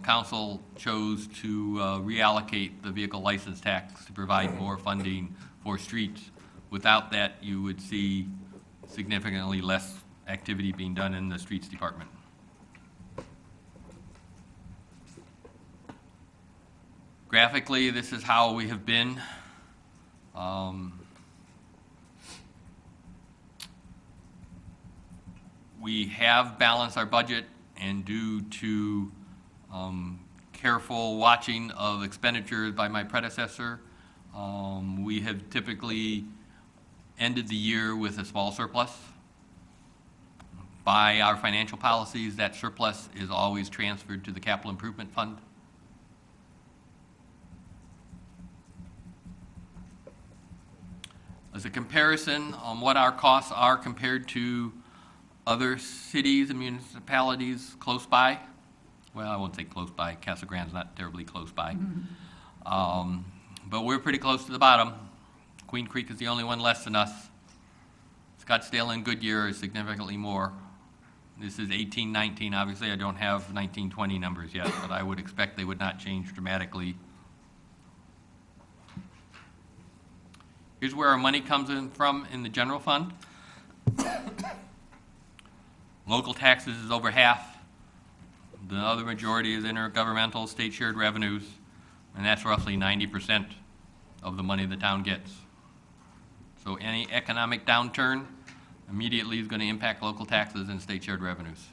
council chose to reallocate the vehicle license tax to provide more funding for streets. Without that, you would see significantly less activity being done in the streets department. Graphically, this is how we have been. We have balanced our budget, and due to careful watching of expenditures by my predecessor, we have typically ended the year with a small surplus. By our financial policies, that surplus is always transferred to the capital improvement fund. As a comparison on what our costs are compared to other cities and municipalities close by, well, I won't say close by, Casa Grande's not terribly close by, but we're pretty close to the bottom. Queen Creek is the only one less than us. Scottsdale and Goodyear is significantly more. This is 18-19. Obviously, I don't have 19-20 numbers yet, but I would expect they would not change dramatically. Here's where our money comes in from in the general fund. Local taxes is over half. The other majority is intergovernmental state shared revenues, and that's roughly 90% of the money the town gets. So any economic downturn immediately is going to impact local taxes and state shared revenues.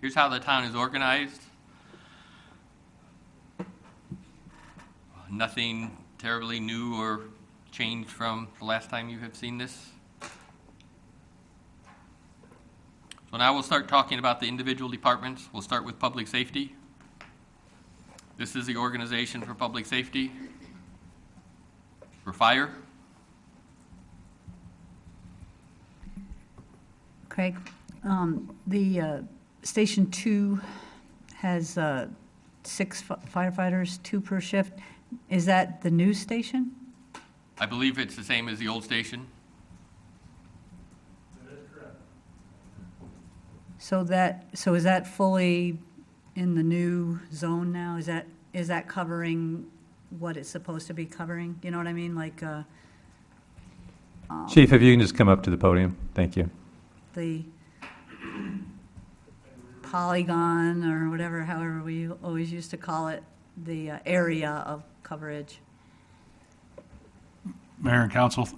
Here's how the town is organized. Nothing terribly new or changed from the last time you have seen this. So now we'll start talking about the individual departments. We'll start with public safety. This is the organization for public safety. For fire. Craig, the Station 2 has 6 firefighters, 2 per shift. Is that the new station? I believe it's the same as the old station. That is correct. So is that fully in the new zone now? Is that covering what it's supposed to be covering? You know what I mean? Like, Chief, if you can just come up to the podium, thank you. the polygon or whatever, however we always used to call it, the area of coverage. Mayor and council,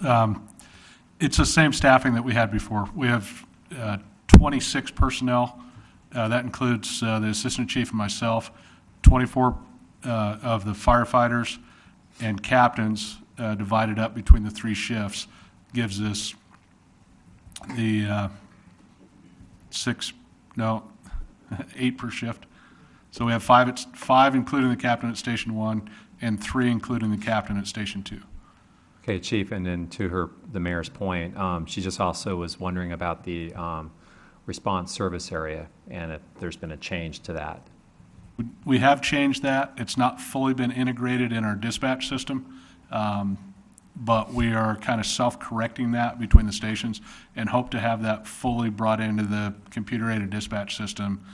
it's the same staffing that we had before. We have 26 personnel. That includes the assistant chief and myself, 24 of the firefighters and captains divided up between the 3 shifts gives us the 8 per shift. So we have 5 including the captain at Station 1 and 3 including the captain at Station 2. Okay, Chief, and then to the mayor's point, she just also was wondering about the response service area and if there's been a change to that. We have changed that. It's not fully been integrated in our dispatch system, but we are kind of self-correcting that between the stations and hope to have that fully brought into the computer-aided dispatch system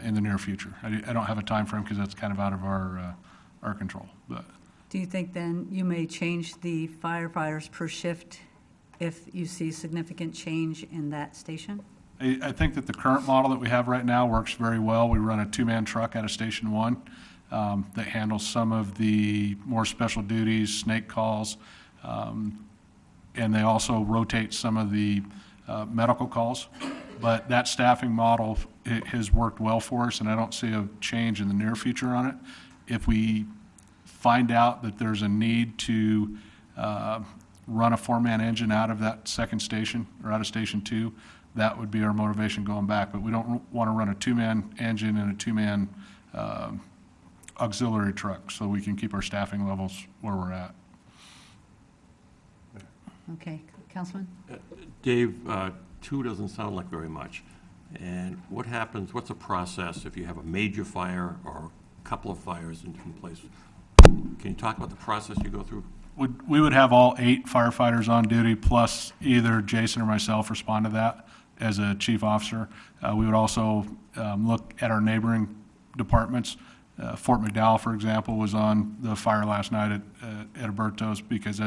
in the near future. I don't have a time frame because that's kind of out of our control. But Do you think then you may change the firefighters per shift if you see significant change in that station? I think that the current model that we have right now works very well. We run a 2-man truck out of Station 1 that handles some of the more special duties, snake calls, and they also rotate some of the medical calls. But that staffing model has worked well for us, and I don't see a change in the near future on it. If we find out that there's a need to run a 4-man engine out of that second station or out of Station 2, that would be our motivation going back. But we don't want to run a 2-man engine and a 2-man auxiliary truck, so we can keep our staffing levels where we're at. Okay, Councilman? Dave, 2 doesn't sound like very much. And what happens, what's the process if you have a major fire or a couple of fires in different places? Can you talk about the process you go through? We would have all 8 firefighters on duty, plus either Jason or myself respond to that as a chief officer. We would also look at our neighboring departments. Fort McDowell, for example, was on the fire last night at Alberto's because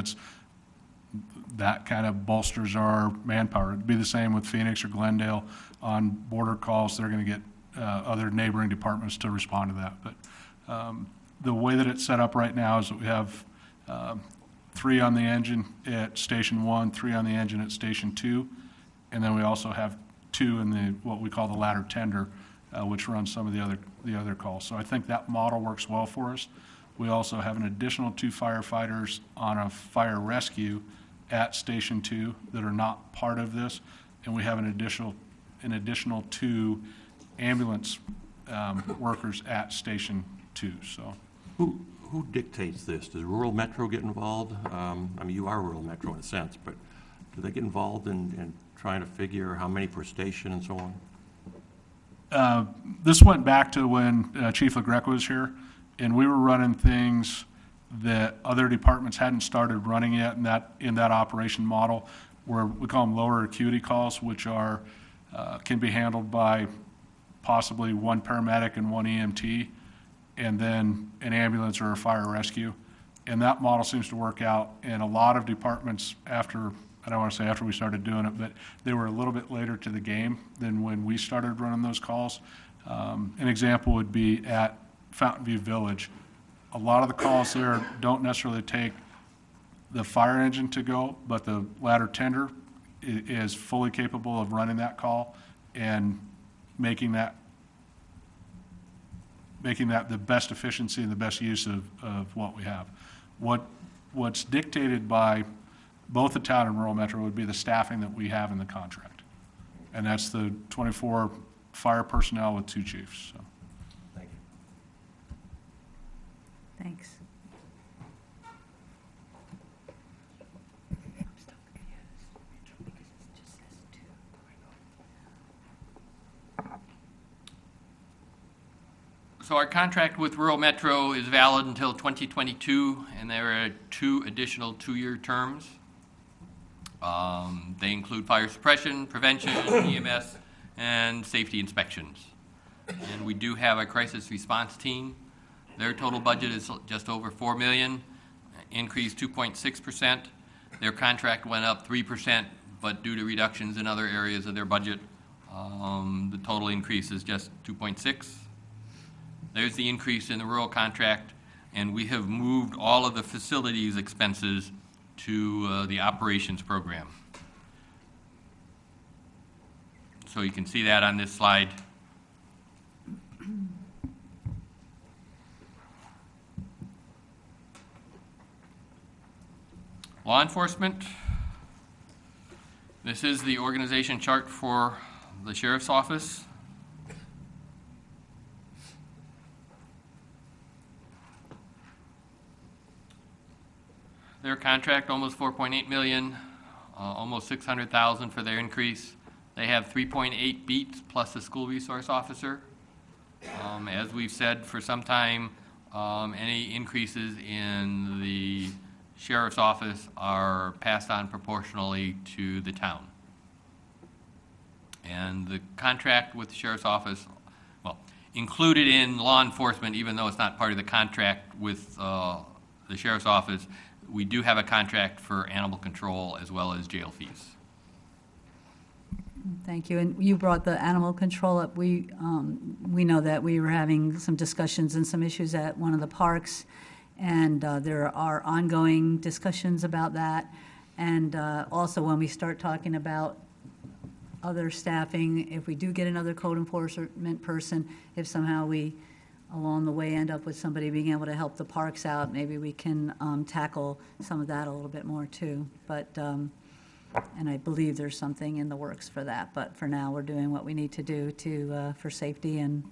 that kind of bolsters our manpower. It'd be the same with Phoenix or Glendale on border calls. They're going to get other neighboring departments to respond to that. But the way that it's set up right now is that we have 3 on the engine at Station 1, 3 on the engine at Station 2, and then we also have 2 in the what we call the ladder tender, which runs some of the other calls. So I think that model works well for us. We also have an additional 2 firefighters on a fire rescue at Station 2 that are not part of this, and we have an additional 2 ambulance workers at Station 2. So. Who dictates this? Does Rural Metro get involved? I mean, you are Rural Metro in a sense, but do they get involved in trying to figure how many per station and so on? This went back to when Chief LaGreca was here, and we were running things that other departments hadn't started running yet in that operation model, where we call them lower acuity calls, which are can be handled by possibly 1 paramedic and 1 EMT, and then an ambulance or a fire rescue. And that model seems to work out in a lot of departments after, I don't want to say after we started doing it, but they were a little bit later to the game than when we started running those calls. An example would be at Fountain View Village. A lot of the calls there don't necessarily take the fire engine to go, but the ladder tender is fully capable of running that call and making that the best efficiency and the best use of what we have. What's dictated by both the town and Rural Metro would be the staffing that we have in the contract. And that's the 24 fire personnel with 2 chiefs. So. Thank you. Thanks. So our contract with Rural Metro is valid until 2022, and there are 2 additional 2-year terms. They include fire suppression, prevention, EMS, and safety inspections. And we do have a crisis response team. Their total budget is just over $4 million, increased 2.6%. Their contract went up 3%, but due to reductions in other areas of their budget, the total increase is just 2.6. There's the increase in the rural contract, and we have moved all of the facilities expenses to the operations program. So you can see that on this slide. Law enforcement. This is the organization chart for the sheriff's office. Their contract, almost $4.8 million, almost $600,000 for their increase. They have 3.8 beats plus a school resource officer. As we've said for some time, any increases in the sheriff's office are passed on proportionally to the town. And the contract with the sheriff's office, well, included in law enforcement, even though it's not part of the contract with the sheriff's office, we do have a contract for animal control as well as jail fees. Thank you. And you brought the animal control up. We know that we were having some discussions and some issues at one of the parks, and there are ongoing discussions about that. And also when we start talking about other staffing, if we do get another code enforcement person, if somehow we along the way end up with somebody being able to help the parks out, maybe we can tackle some of that a little bit more too. But and I believe there's something in the works for that. But for now, we're doing what we need to do to for safety and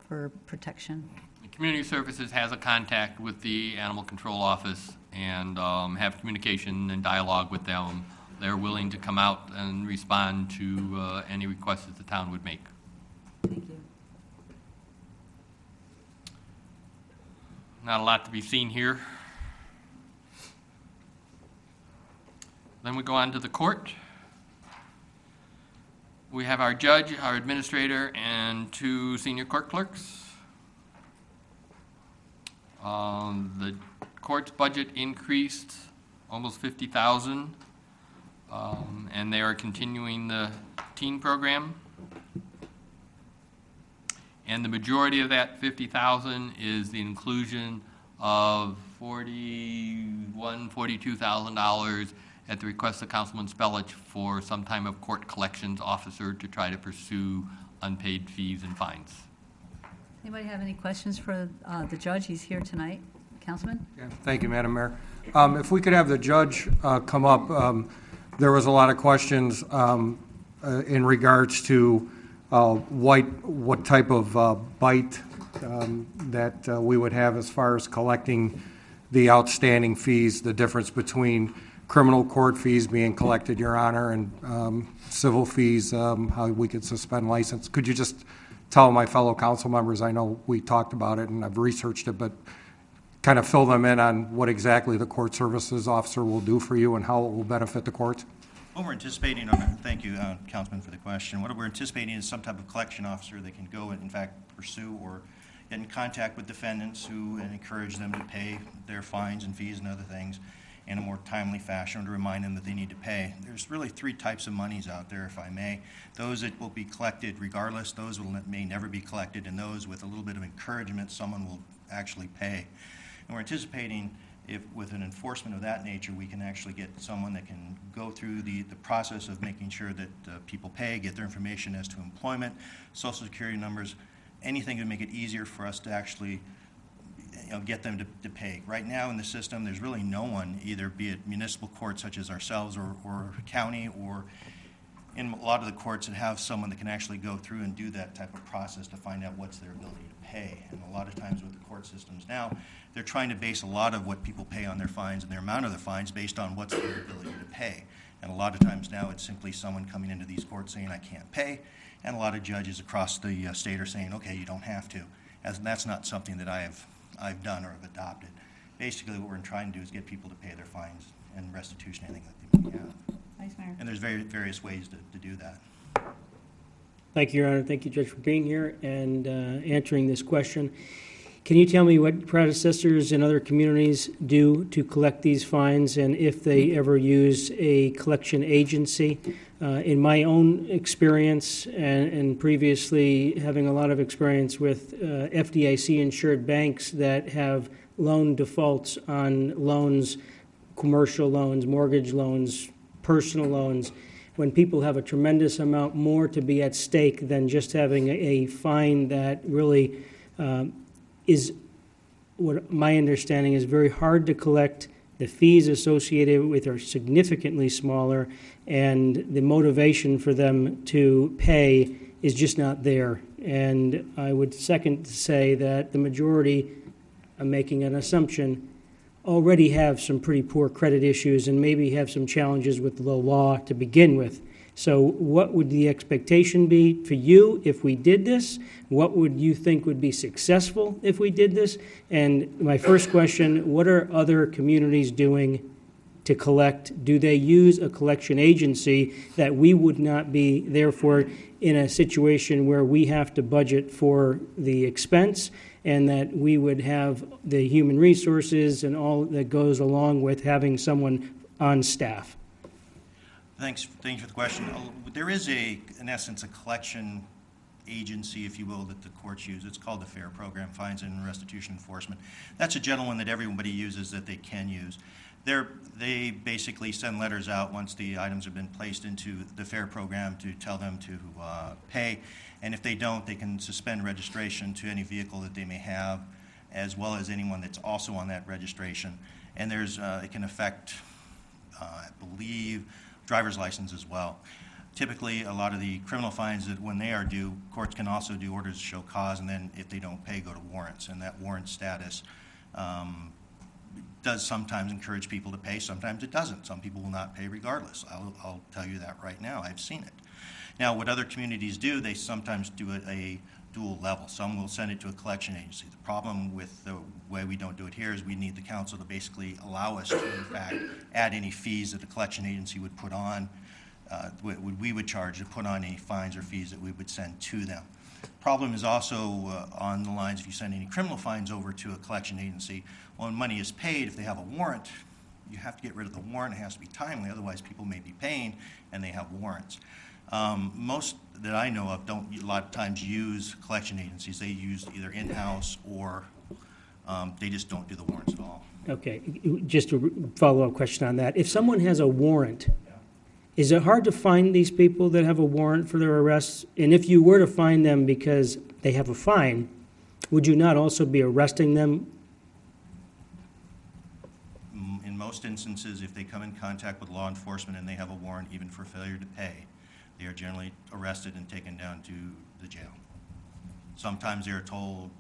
for protection. Community Services has a contact with the Animal Control Office and have communication and dialogue with them. They're willing to come out and respond to any requests that the town would make. Thank you. Not a lot to be seen here. Then we go on to the court. We have our judge, our administrator, and 2 senior court clerks. The court's budget increased almost $50,000, and they are continuing the teen program. And the majority of that $50,000 is the inclusion of $42,000 at the request of Councilman Spellich for some type of court collections officer to try to pursue unpaid fees and fines. Anybody have any questions for the judge? He's here tonight. Councilman? Yeah, thank you, Madam Mayor. If we could have the judge come up, there was a lot of questions in regards to what type of bite that we would have as far as collecting the outstanding fees, the difference between criminal court fees being collected, Your Honor, and civil fees, how we could suspend license. Could you just tell my fellow council members, I know we talked about it and I've researched it, but kind of fill them in on what exactly the court services officer will do for you and how it will benefit the courts? What we're anticipating, thank you, Councilman, for the question. What we're anticipating is some type of collection officer that can go and, in fact, pursue or get in contact with defendants and encourage them to pay their fines and fees and other things in a more timely fashion, to remind them that they need to pay. There's really 3 types of monies out there, if I may. Those that will be collected regardless, those may never be collected, and those with a little bit of encouragement, someone will actually pay. And we're anticipating if with an enforcement of that nature, we can actually get someone that can go through the process of making sure that people pay, get their information as to employment, social security numbers, anything to make it easier for us to actually get them to pay. Right now in the system, there's really no one, either be it municipal courts such as ourselves or county, or in a lot of the courts that have someone that can actually go through and do that type of process to find out what's their ability to pay. And a lot of times with the court systems now, they're trying to base a lot of what people pay on their fines and their amount of the fines based on what's their ability to pay. And a lot of times now it's simply someone coming into these courts saying, I can't pay, and a lot of judges across the state are saying, okay, you don't have to. And that's not something that I've done or have adopted. Basically what we're trying to do is get people to pay their fines and restitution, anything that they may have. Vice Mayor. And there's various ways to do that. Thank you, Your Honor. Thank you, Judge, for being here and answering this question. Can you tell me what predecessors in other communities do to collect these fines, and if they ever use a collection agency? In my own experience, and previously having a lot of experience with FDIC-insured banks that have loan defaults on loans, commercial loans, mortgage loans, personal loans, when people have a tremendous amount more to be at stake than just having a fine that really is, what my understanding is, very hard to collect. The fees associated with are significantly smaller, and the motivation for them to pay is just not there. And I would second say that the majority, I'm making an assumption, already have some pretty poor credit issues and maybe have some challenges with the law to begin with. So what would the expectation be for you if we did this? What would you think would be successful if we did this? And my first question, what are other communities doing to collect? Do they use a collection agency that we would not be, therefore, in a situation where we have to budget for the expense and that we would have the human resources and all that goes along with having someone on staff? Thank you for the question. There is in essence, a collection agency, if you will, that the courts use. It's called the FAIR Program, Fines and Restitution Enforcement. That's a general one that everybody uses that they can use. They basically send letters out once the items have been placed into the FAIR Program to tell them to pay, and if they don't, they can suspend registration to any vehicle that they may have, as well as anyone that's also on that registration. And it can affect, I believe, driver's license as well. Typically, a lot of the criminal fines that when they are due, courts can also do orders to show cause, and then if they don't pay, go to warrants. And that warrant status does sometimes encourage people to pay, sometimes it doesn't. Some people will not pay regardless. I'll tell you that right now. I've seen it. Now, what other communities do, they sometimes do a dual level. Some will send it to a collection agency. The problem with the way we don't do it here is we need the council to basically allow us to, in fact, add any fees that the collection agency would put on, we would charge to put on any fines or fees that we would send to them. Problem is also on the lines, if you send any criminal fines over to a collection agency, when money is paid, if they have a warrant, you have to get rid of the warrant. It has to be timely, otherwise people may be paying and they have warrants. Most that I know of don't a lot of times use collection agencies. They use either in-house or they just don't do the warrants at all. Okay, just a follow-up question on that. If someone has a warrant, is it hard to find these people that have a warrant for their arrests? And if you were to find them because they have a fine, would you not also be arresting them? In most instances, if they come in contact with law enforcement and they have a warrant, even for failure to pay, they are generally arrested and taken down to the jail. Sometimes they're told,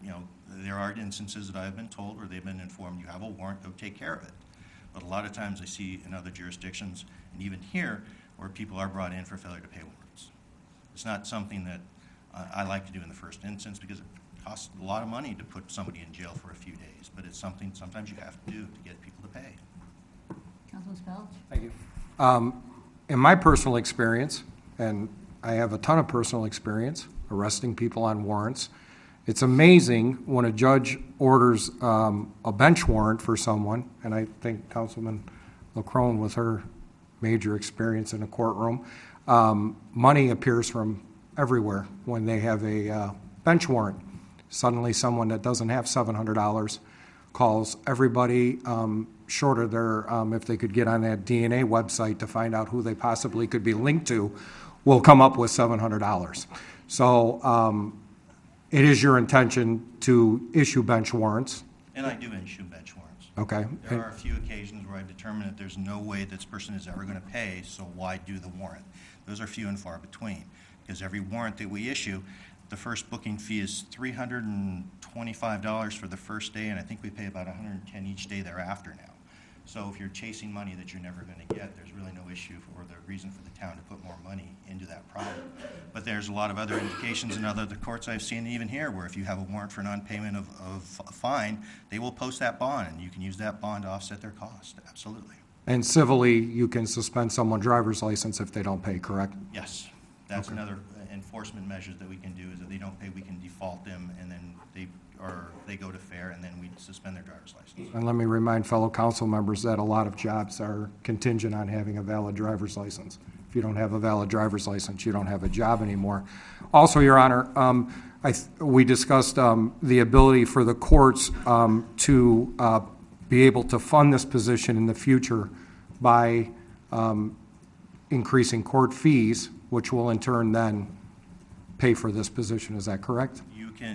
there are instances that I've been told where they've been informed, you have a warrant, go take care of it. But a lot of times I see in other jurisdictions, and even here, where people are brought in for failure to pay warrants. It's not something that I like to do in the first instance because it costs a lot of money to put somebody in jail for a few days, but it's something sometimes you have to do to get people to pay. Councilman Spelch? Thank you. In my personal experience, and I have a ton of personal experience arresting people on warrants, it's amazing when a judge orders a bench warrant for someone, and I think Councilman LaCrone, with her major experience in a courtroom, money appears from everywhere when they have a bench warrant. Suddenly someone that doesn't have $700 calls everybody short of their, if they could get on that DNA website to find out who they possibly could be linked to, will come up with $700. So it is your intention to issue bench warrants? And I do issue bench warrants. Okay. There are a few occasions where I've determined that there's no way this person is ever going to pay, so why do the warrant? Those are few and far between, because every warrant that we issue, the first booking fee is $325 for the first day, and I think we pay about $110 each day thereafter now. So if you're chasing money that you're never going to get, there's really no issue or the reason for the town to put more money into that problem. But there's a lot of other indications in other courts I've seen, even here, where if you have a warrant for non-payment of a fine, they will post that bond, and you can use that bond to offset their cost, absolutely. And civilly, you can suspend someone's driver's license if they don't pay, correct? Yes, that's Okay. another, enforcement measures that we can do is if they don't pay, we can default them, and then they go to fair, and then we suspend their driver's license. And let me remind fellow council members that a lot of jobs are contingent on having a valid driver's license. If you don't have a valid driver's license, you don't have a job anymore. Also, Your Honor, we discussed the ability for the courts to be able to fund this position in the future by increasing court fees, which will in turn then pay for this position. Is that correct?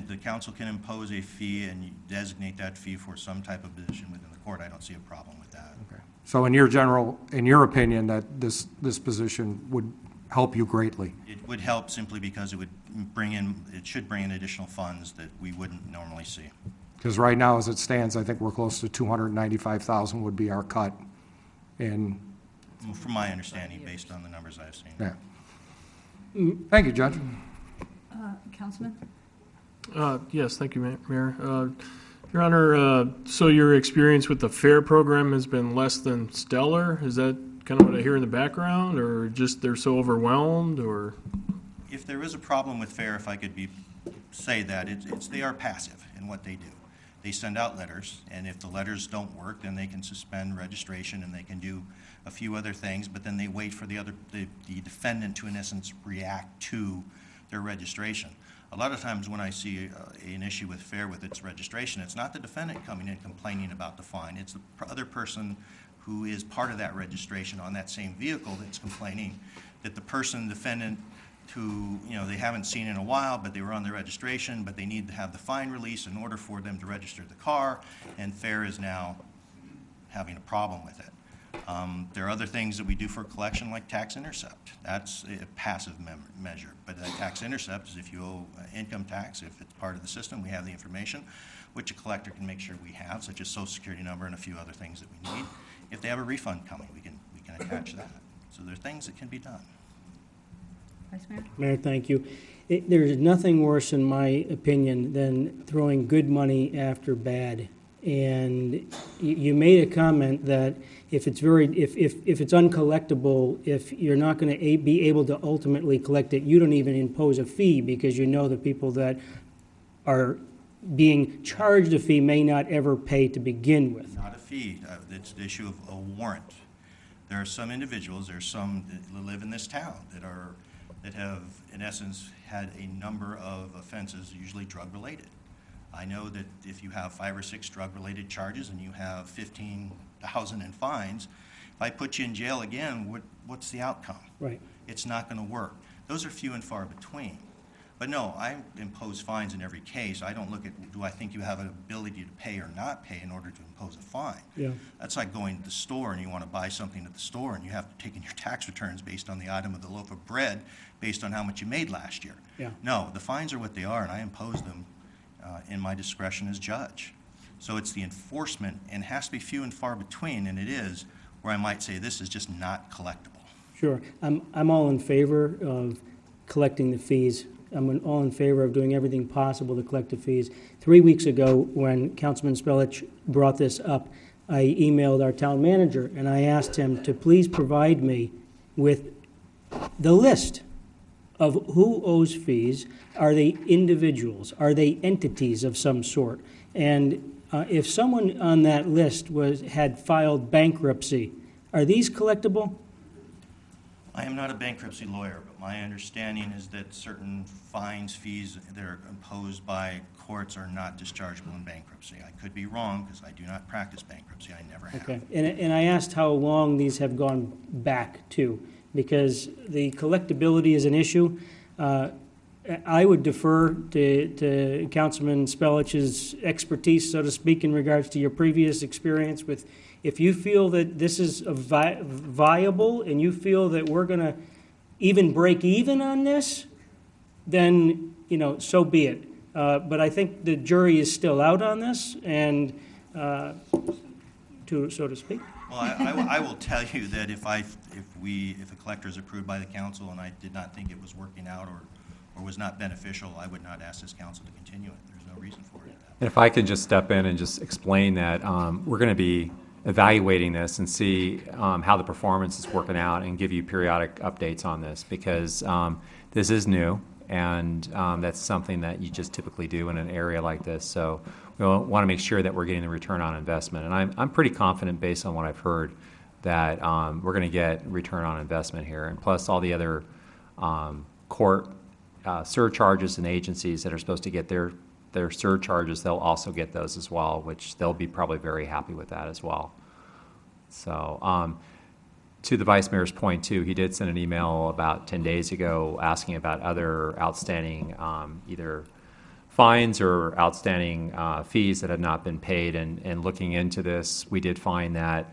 The council can impose a fee and you designate that fee for some type of position within the court. I don't see a problem with that. Okay. So in your opinion, that this position would help you greatly? It would help simply because it should bring in additional funds that we wouldn't normally see. Because right now, as it stands, I think we're close to $295,000 would be our cut. And From my understanding, based on the numbers I've seen. yeah. Thank you, Judge. Councilman? Yes, thank you, Mayor. Your Honor, so your experience with the FAIR program has been less than stellar? Is that kind of what I hear in the background, or just they're so overwhelmed, or? If there is a problem with FAIR, if I could say that, they are passive in what they do. They send out letters, and if the letters don't work, then they can suspend registration and they can do a few other things, but then they wait for the defendant to, in essence, react to their registration. A lot of times when I see an issue with FAIR with its registration, it's not the defendant coming in complaining about the fine. It's the other person who is part of that registration on that same vehicle that's complaining that the defendant who, they haven't seen in a while, but they were on their registration, but they need to have the fine release in order for them to register the car, and FAIR is now having a problem with it. There are other things that we do for collection, like tax intercept. That's a passive measure, but a tax intercept is if you owe income tax, if it's part of the system, we have the information, which a collector can make sure we have, such as social security number and a few other things that we need. If they have a refund coming, we can attach that. So there are things that can be done. Vice Mayor? Mayor, thank you. There's nothing worse, in my opinion, than throwing good money after bad. And you made a comment that if it's uncollectible, if you're not going to be able to ultimately collect it, you don't even impose a fee because you know the people that are being charged a fee may not ever pay to begin with. Not a fee. It's the issue of a warrant. There are some individuals, there's some that live in this town that have, in essence, had a number of offenses, usually drug-related. I know that if you have 5 or 6 drug-related charges and you have $15,000 in fines, if I put you in jail again, what's the outcome? Right. It's not going to work. Those are few and far between. But no, I impose fines in every case. I don't look at, do I think you have an ability to pay or not pay in order to impose a fine? Yeah. That's like going to the store and you want to buy something at the store and you have to take in your tax returns based on the item of the loaf of bread based on how much you made last year. Yeah. No, the fines are what they are, and I impose them in my discretion as judge. So it's the enforcement, and it has to be few and far between, and it is, where I might say this is just not collectible. Sure. I'm all in favor of collecting the fees. I'm all in favor of doing everything possible to collect the fees. 3 weeks ago, when Councilman Spellich brought this up, I emailed our town manager, and I asked him to please provide me with the list of who owes fees. Are they individuals? Are they entities of some sort? And if someone on that list had filed bankruptcy, are these collectible? I am not a bankruptcy lawyer, but my understanding is that certain fines, fees that are imposed by courts are not dischargeable in bankruptcy. I could be wrong because I do not practice bankruptcy. I never have. Okay. And I asked how long these have gone back to, because the collectability is an issue. I would defer to Councilman Spellich's expertise, so to speak, in regards to your previous experience with, if you feel that this is viable and you feel that we're going to even break even on this, then, so be it. But I think the jury is still out on this, and so to speak. Well, I will tell you that if a collector is approved by the council and I did not think it was working out or was not beneficial, I would not ask this council to continue it. There's no reason for it. And if I could just step in and just explain that, we're going to be evaluating this and see how the performance is working out and give you periodic updates on this, because this is new, and that's something that you just typically do in an area like this. So we want to make sure that we're getting the return on investment. And I'm pretty confident, based on what I've heard, that we're going to get return on investment here. And plus all the other court surcharges and agencies that are supposed to get their surcharges, they'll also get those as well, which they'll be probably very happy with that as well. So to the Vice Mayor's point too, he did send an email about 10 days ago asking about other outstanding either fines or outstanding fees that had not been paid. And looking into this, we did find that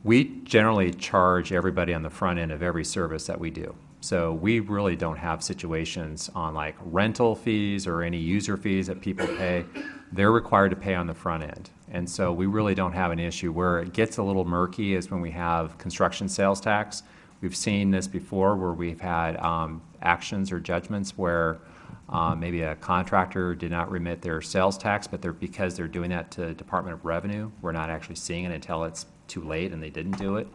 we generally charge everybody on the front end of every service that we do. So we really don't have situations on like rental fees or any user fees that people pay. They're required to pay on the front end. And so we really don't have an issue. Where it gets a little murky is when we have construction sales tax. We've seen this before where we've had actions or judgments where maybe a contractor did not remit their sales tax, but because they're doing that to Department of Revenue, we're not actually seeing it until it's too late and they didn't do it.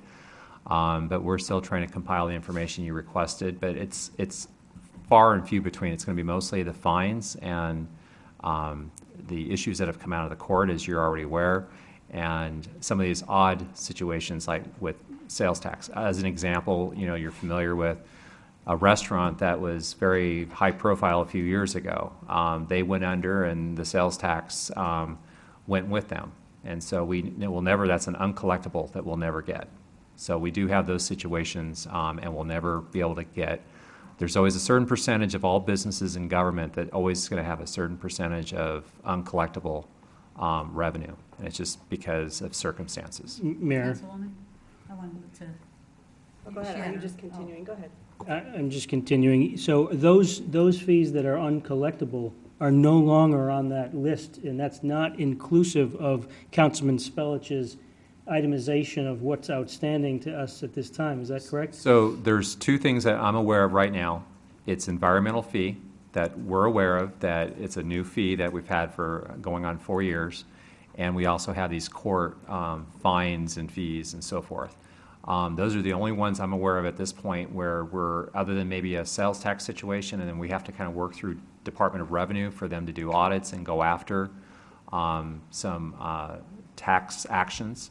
But we're still trying to compile the information you requested, but it's far and few between. It's going to be mostly the fines and the issues that have come out of the court, as you're already aware, and some of these odd situations like with sales tax. As an example, you're familiar with a restaurant that was very high profile a few years ago. They went under and the sales tax went with them. And so that's an uncollectible that we'll never get. So we do have those situations, and we'll never be able to get. There's always a certain percentage of all businesses in government that always is going to have a certain percentage of uncollectible revenue. And it's just because of circumstances. Mayor, Councilwoman, I wanted to. Go ahead, are you just continuing? Go ahead. I'm just continuing. So those fees that are uncollectible are no longer on that list, and that's not inclusive of Councilman Spellich's itemization of what's outstanding to us at this time. Is that correct? So there's two things that I'm aware of right now. It's environmental fee that we're aware of, that it's a new fee that we've had for going on 4 years. And we also have these court fines and fees and so forth. Those are the only ones I'm aware of at this point where we're, other than maybe a sales tax situation, and then we have to kind of work through Department of Revenue for them to do audits and go after some tax actions.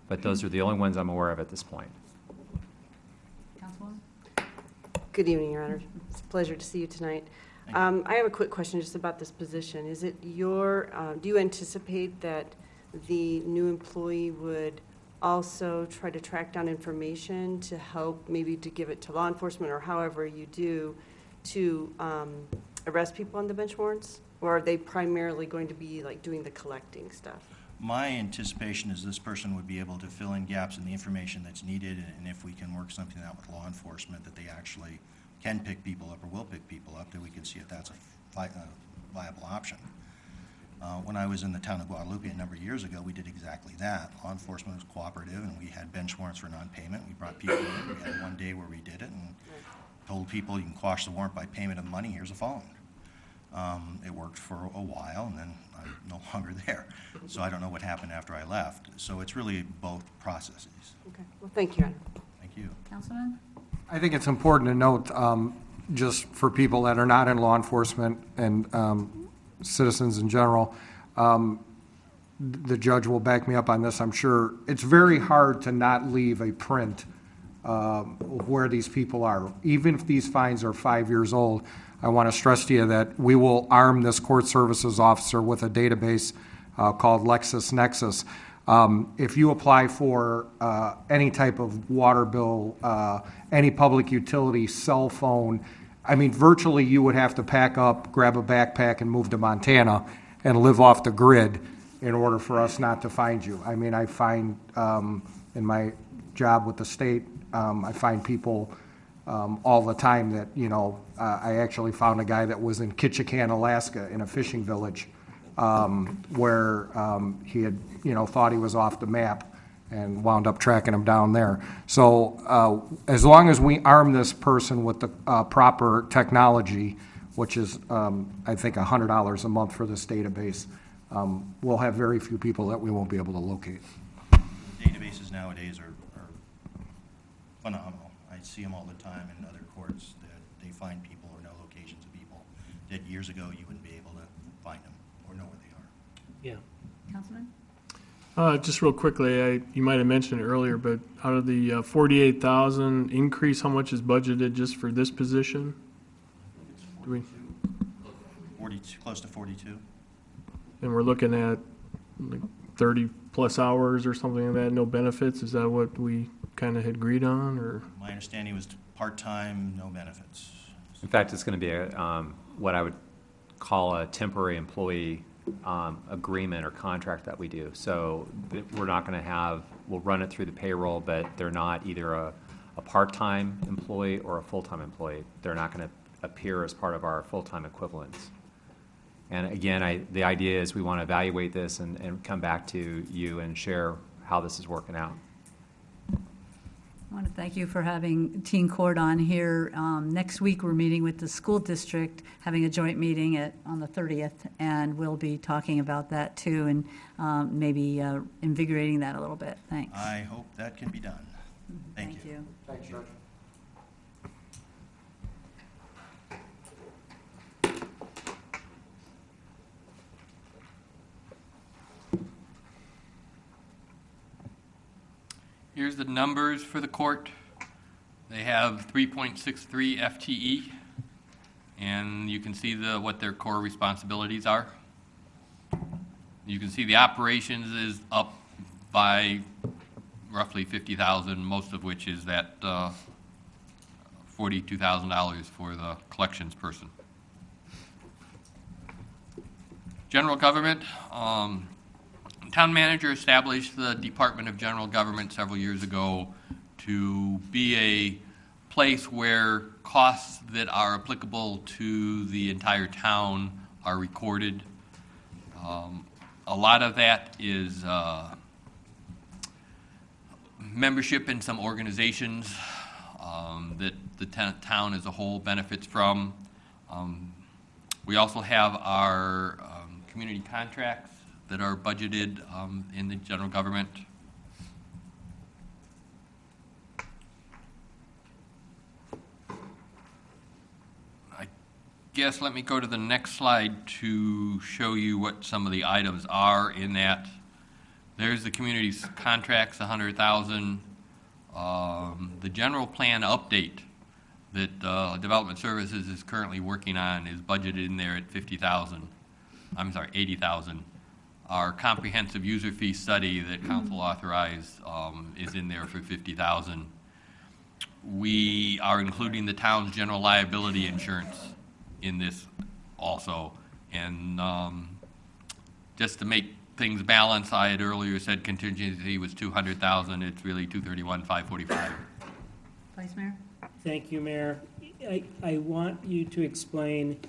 But those are the only ones I'm aware of at this point. Councilwoman? Good evening, Your Honor. It's a pleasure to see you tonight. I have a quick question just about this position. Is it do you anticipate that the new employee would also try to track down information to help, maybe to give it to law enforcement or however you do, to arrest people on the bench warrants? Or are they primarily going to be like doing the collecting stuff? My anticipation is this person would be able to fill in gaps in the information that's needed, and if we can work something out with law enforcement that they actually can pick people up or will pick people up, then we can see if that's a viable option. When I was in the town of Guadalupe a number of years ago, we did exactly that. Law enforcement was cooperative, and we had bench warrants for non-payment. We brought people in. We had one day where we did it and told people you can quash the warrant by payment of money. Here's a phone. It worked for a while, and then I'm no longer there. So I don't know what happened after I left. So it's really both processes. Okay. Well, thank you, Your Honor. Thank you. Councilman? I think it's important to note, just for people that are not in law enforcement and citizens in general, the judge will back me up on this, I'm sure. It's very hard to not leave a print of where these people are. Even if these fines are 5 years old, I want to stress to you that we will arm this court services officer with a database called LexisNexis. If you apply for any type of water bill, any public utility, cell phone, I mean, virtually you would have to pack up, grab a backpack, and move to Montana and live off the grid in order for us not to find you. I mean, I find in my job with the state, I find people all the time that, I actually found a guy that was in Ketchikan, Alaska, in a fishing village, where he had, thought he was off the map and wound up tracking him down there. So as long as we arm this person with the proper technology, which is, I think, $100 a month for this database, we'll have very few people that we won't be able to locate. The databases nowadays are phenomenal. I see them all the time in other courts, that they find people or know locations of people that years ago you wouldn't be able to find them or know where they are. Yeah. Councilman? Just real quickly, you might have mentioned it earlier, but out of the 48,000 increase, how much is budgeted just for this position? Do we, 42, close to 42. and we're looking at like 30-plus hours or something like that, no benefits? Is that what we kind of had agreed on, or? My understanding was part-time, no benefits. In fact, it's going to be what I would call a temporary employee agreement or contract that we do. So we're not going to have, we'll run it through the payroll, but they're not either a part-time employee or a full-time employee. They're not going to appear as part of our full-time equivalents. And again, the idea is we want to evaluate this and come back to you and share how this is working out. I want to thank you for having Teen Court on here. Next week, we're meeting with the school district, having a joint meeting on the 30th, and we'll be talking about that too, and maybe invigorating that a little bit. Thanks. I hope that can be done. Thank you. Thanks, Judge. Here's the numbers for the court. They have 3.63 FTE, and you can see what their core responsibilities are. You can see the operations is up by roughly 50,000, most of which is that $42,000 for the collections person. General government. Town manager established the Department of General Government several years ago to be a place where costs that are applicable to the entire town are recorded. A lot of that is membership in some organizations that the town as a whole benefits from. We also have our community contracts that are budgeted in the general government. I guess let me go to the next slide to show you what some of the items are in that. There's the community contracts, 100,000. The general plan update that Development Services is currently working on is budgeted in there at 50,000. I'm sorry, 80,000. Our comprehensive user fee study that council authorized is in there for 50,000. We are including the town's general liability insurance in this also. And just to make things balance, I had earlier said contingency was 200,000. It's really 231,545. Vice Mayor? Thank you, Mayor. I want you to explain,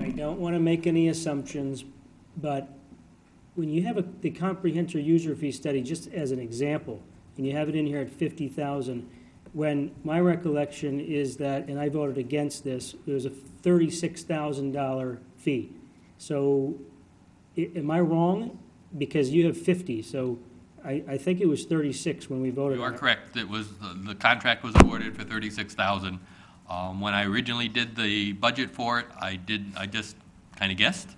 I don't want to make any assumptions, but when you have the comprehensive user fee study, just as an example, and you have it in here at 50,000, when my recollection is that, and I voted against this, it was a $36,000 fee. So am I wrong? Because you have 50, so I think it was 36 when we voted on it. You are correct. It was, the contract was awarded for 36,000. When I originally did the budget for it, I just kind of guessed.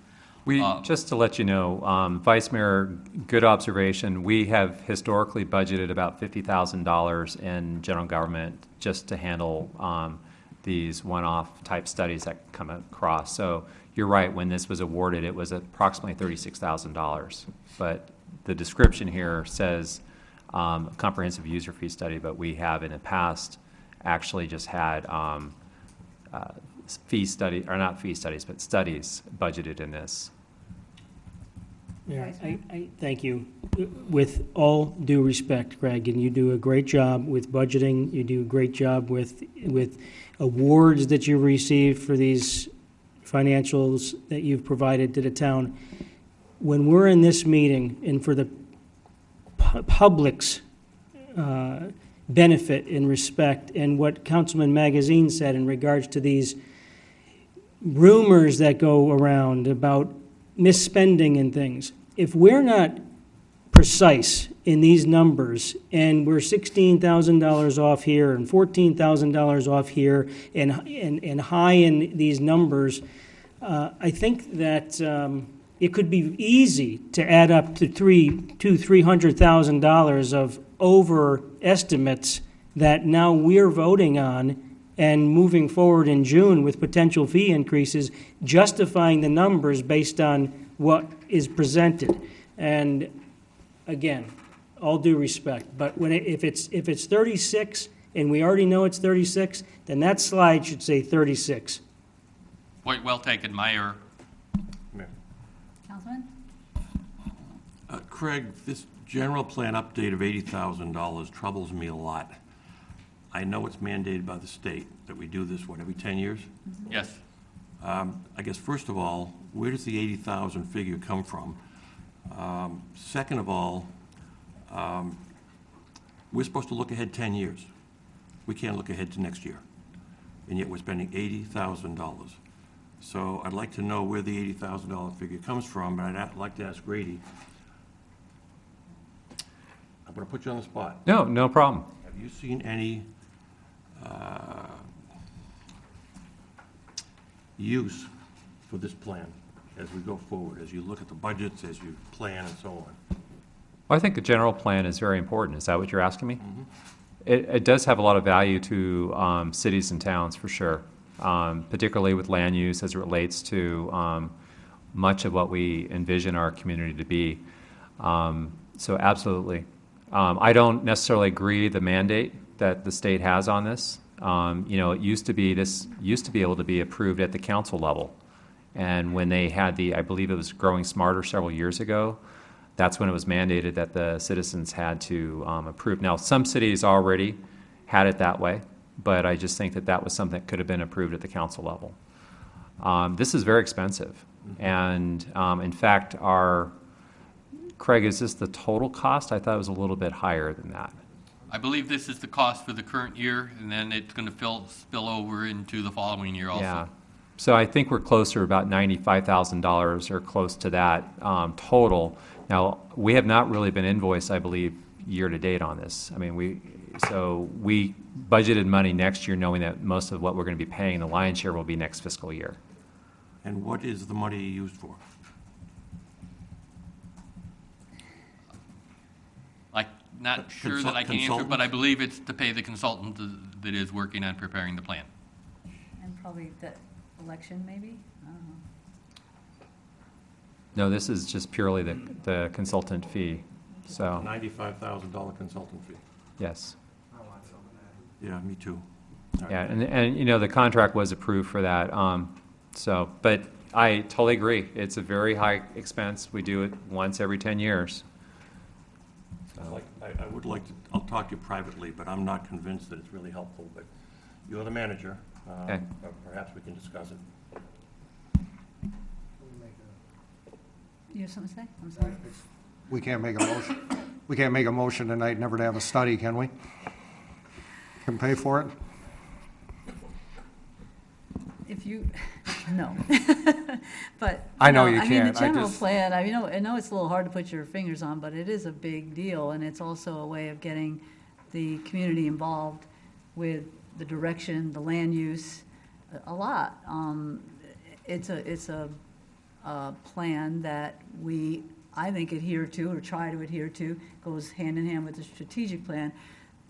Just to let you know, Vice Mayor, good observation. We have historically budgeted about $50,000 in general government just to handle these one-off type studies that come across. So you're right, when this was awarded, it was approximately $36,000. But the description here says comprehensive user fee study, but we have in the past actually just had fee study, or not fee studies, but studies budgeted in this. Yeah, I thank you. With all due respect, Greg, and you do a great job with budgeting, you do a great job with awards that you've received for these financials that you've provided to the town. When we're in this meeting, and for the public's benefit and respect, and what Councilman Magazine said in regards to these rumors that go around about misspending and things, if we're not precise in these numbers, and we're $16,000 off here and $14,000 off here, and high in these numbers, I think that it could be easy to add up to $300,000 of overestimates that now we're voting on and moving forward in June with potential fee increases, justifying the numbers based on what is presented. And again, all due respect, but if it's 36 and we already know it's 36, then that slide should say 36. Point well taken, Mayor. Councilman? Craig, this general plan update of $80,000 troubles me a lot. I know it's mandated by the state that we do this, every 10 years? Yes. I guess, first of all, where does the 80,000 figure come from? Second of all, we're supposed to look ahead 10 years. We can't look ahead to next year, and yet we're spending $80,000. So I'd like to know where the $80,000 figure comes from, and I'd like to ask Grady. I'm going to put you on the spot. No problem. Have you seen any use for this plan as we go forward, as you look at the budgets, as you plan and so on? Well, I think the general plan is very important. Is that what you're asking me? It does have a lot of value to cities and towns, for sure, particularly with land use as it relates to much of what we envision our community to be. So absolutely. I don't necessarily agree the mandate that the state has on this. It used to be able to be approved at the council level. And when they had I believe it was Growing Smarter several years ago, that's when it was mandated that the citizens had to approve. Now, some cities already had it that way, but I just think that was something that could have been approved at the council level. This is very expensive. And in fact, Craig, is this the total cost? I thought it was a little bit higher than that. I believe this is the cost for the current year, and then it's going to spill over into the following year also. Yeah. So I think we're closer to about $95,000 or close to that total. Now, we have not really been invoiced, I believe, year to date on this. I mean, we budgeted money next year knowing that most of what we're going to be paying, the lion's share, will be next fiscal year. And what is the money used for? Not sure that I can answer, but I believe it's to pay the consultant that is working on preparing the plan. And probably the election, maybe? I don't know. No, this is just purely the consultant fee. So, $95,000 consultant fee. yes. Yeah, me too. Yeah, and the contract was approved for that. But I totally agree. It's a very high expense. We do it once every 10 years. I would like to, I'll talk to you privately, but I'm not convinced that it's really helpful. But you're the manager. Okay. Perhaps we can discuss it. You have something to say? I'm sorry. We can't make a motion. We can't make a motion tonight never to have a study, can we? Can pay for it? If you, no. But. I know you I mean, can't. the general plan, I know it's a little hard to put your fingers on, but it is a big deal, and it's also a way of getting the community involved with the direction, the land use, a lot. It's a plan that I think, adhere to or try to adhere to, goes hand in hand with the strategic plan.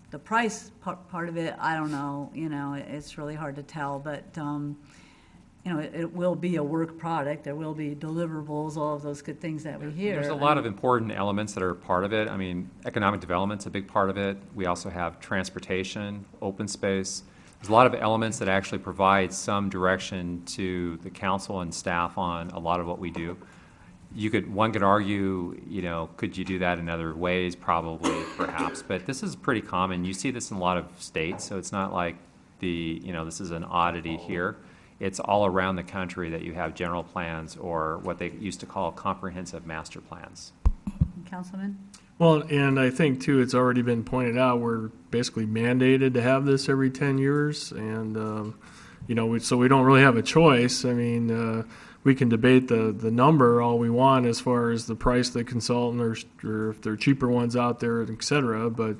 The price part of it, I don't know, it's really hard to tell, but, it will be a work product. There will be deliverables, all of those good things that we hear. There's a lot of important elements that are part of it. I mean, economic development's a big part of it. We also have transportation, open space. There's a lot of elements that actually provide some direction to the council and staff on a lot of what we do. One could argue, could you do that in other ways? Probably, perhaps, but this is pretty common. You see this in a lot of states, so it's not like this is an oddity here. It's all around the country that you have general plans or what they used to call comprehensive master plans. Councilman? Well, and I think too, it's already been pointed out, we're basically mandated to have this every 10 years. And, so we don't really have a choice. I mean, we can debate the number all we want as far as the price of the consultant or if there are cheaper ones out there, et cetera. But,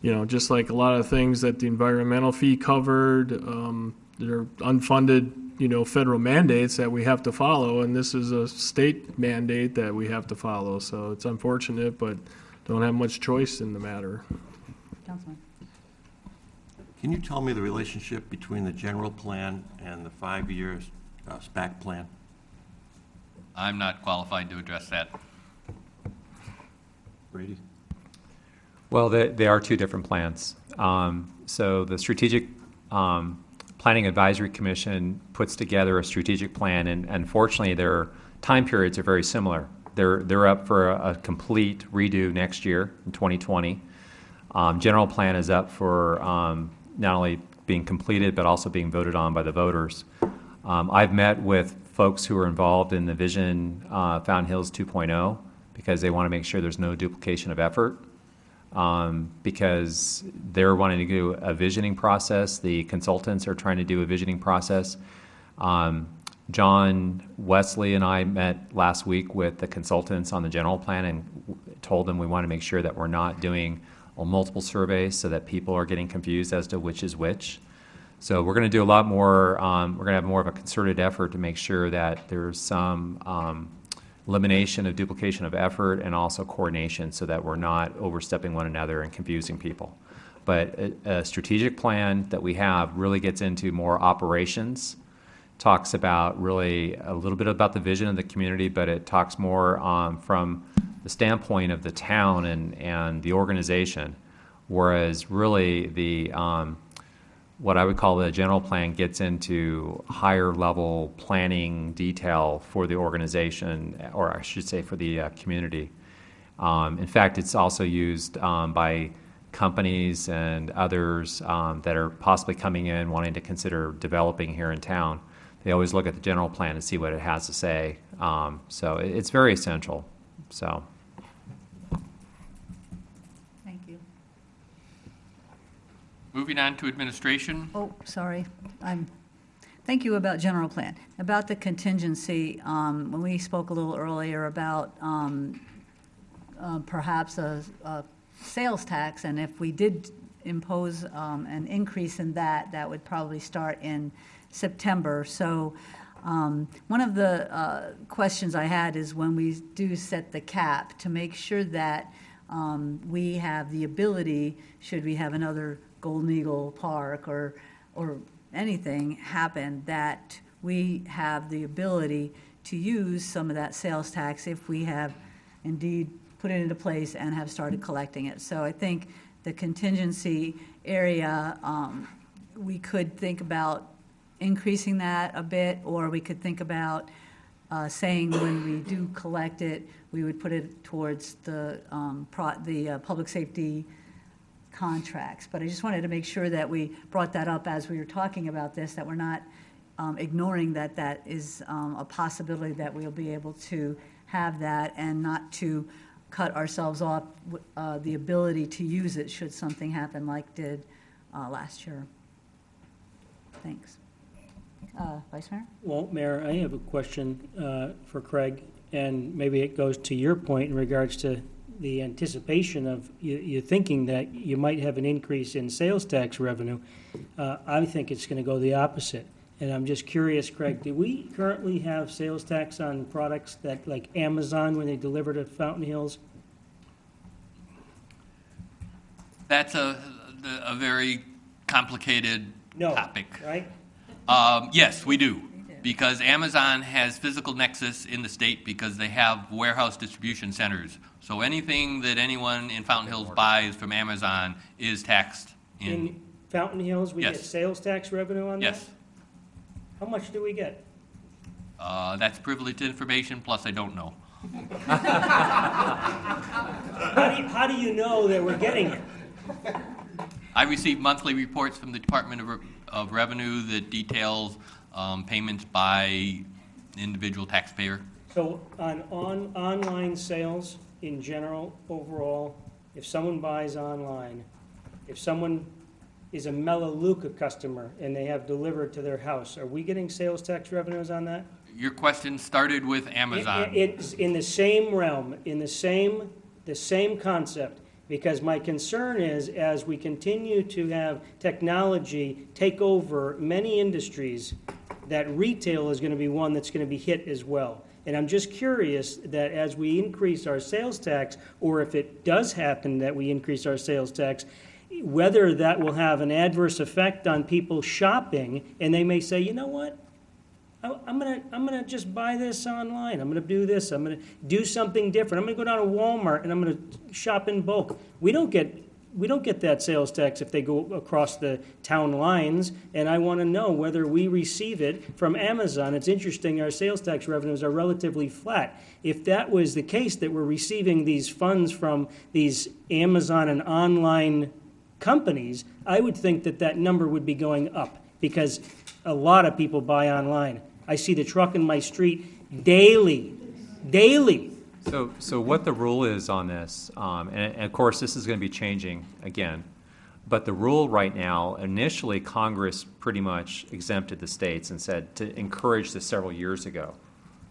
just like a lot of things that the environmental fee covered, there are unfunded, federal mandates that we have to follow, and this is a state mandate that we have to follow. So it's unfortunate, but don't have much choice in the matter. Councilman. Can you tell me the relationship between the general plan and the 5-year SPAC plan? I'm not qualified to address that. Brady? Well, they are two different plans. So the Strategic Planning Advisory Commission puts together a strategic plan, and unfortunately, their time periods are very similar. They're up for a complete redo next year in 2020. General plan is up for not only being completed, but also being voted on by the voters. I've met with folks who are involved in the Vision Fountain Hills 2.0 because they want to make sure there's no duplication of effort. Because they're wanting to do a visioning process. The consultants are trying to do a visioning process. John Wesley and I met last week with the consultants on the general plan and told them we want to make sure that we're not doing multiple surveys so that people are getting confused as to which is which. So we're going to do a lot more, we're going to have more of a concerted effort to make sure that there's some elimination of duplication of effort and also coordination so that we're not overstepping one another and confusing people. But a strategic plan that we have really gets into more operations, talks about really a little bit about the vision of the community, but it talks more from the standpoint of the town and the organization, whereas really the what I would call the general plan gets into higher level planning detail for the organization, or I should say for the community. In fact, it's also used by companies and others that are possibly coming in wanting to consider developing here in town. They always look at the general plan and see what it has to say. So it's very essential. So. Thank you. Moving on to administration. Oh, sorry. Thank you about general plan. About the contingency, when we spoke a little earlier about perhaps a sales tax, and if we did impose an increase in that, that would probably start in September. So one of the questions I had is when we do set the cap to make sure that we have the ability, should we have another Golden Eagle Park or anything happen, that we have the ability to use some of that sales tax if we have indeed put it into place and have started collecting it. So I think the contingency area, we could think about increasing that a bit, or we could think about saying when we do collect it, we would put it towards the public safety contracts. But I just wanted to make sure that we brought that up as we were talking about this, that we're not ignoring that that is a possibility that we'll be able to have that and not to cut ourselves off the ability to use it should something happen like did last year. Thanks. Vice Mayor? Well, Mayor, I have a question for Craig, and maybe it goes to your point in regards to the anticipation of you thinking that you might have an increase in sales tax revenue. I think it's going to go the opposite. And I'm just curious, Craig, do we currently have sales tax on products that, like Amazon, when they deliver to Fountain Hills? That's a very complicated topic. Right? Yes, we do. Because Amazon has physical nexus in the state because they have warehouse distribution centers. So anything that anyone in Fountain Hills buys from Amazon is taxed In Fountain Hills, we get Yes. sales tax revenue on that? Yes. How much do we get? That's privileged information, plus I don't know. How do you know that we're getting it? I receive monthly reports from the Department of Revenue that details payments by individual taxpayer. So on online sales in general, overall, if someone buys online, if someone is a Melaleuca customer and they have delivered to their house, are we getting sales tax revenues on that? Your question started with Amazon. It's in the same realm, in the same concept, because my concern is, as we continue to have technology take over many industries, that retail is going to be one that's going to be hit as well. And I'm just curious that as we increase our sales tax, or if it does happen that we increase our sales tax, whether that will have an adverse effect on people shopping, and they may say, you know what? I'm gonna just buy this online. I'm gonna do this. I'm gonna do something different. I'm gonna go down to Walmart and I'm gonna shop in bulk. We don't get that sales tax if they go across the town lines, and I want to know whether we receive it from Amazon. It's interesting, our sales tax revenues are relatively flat. If that was the case, that we're receiving these funds from these Amazon and online companies, I would think that that number would be going up, because a lot of people buy online. I see the truck in my street daily. So what the rule is on this, and of course this is going to be changing again, but the rule right now, initially Congress pretty much exempted the states and said to encourage this several years ago,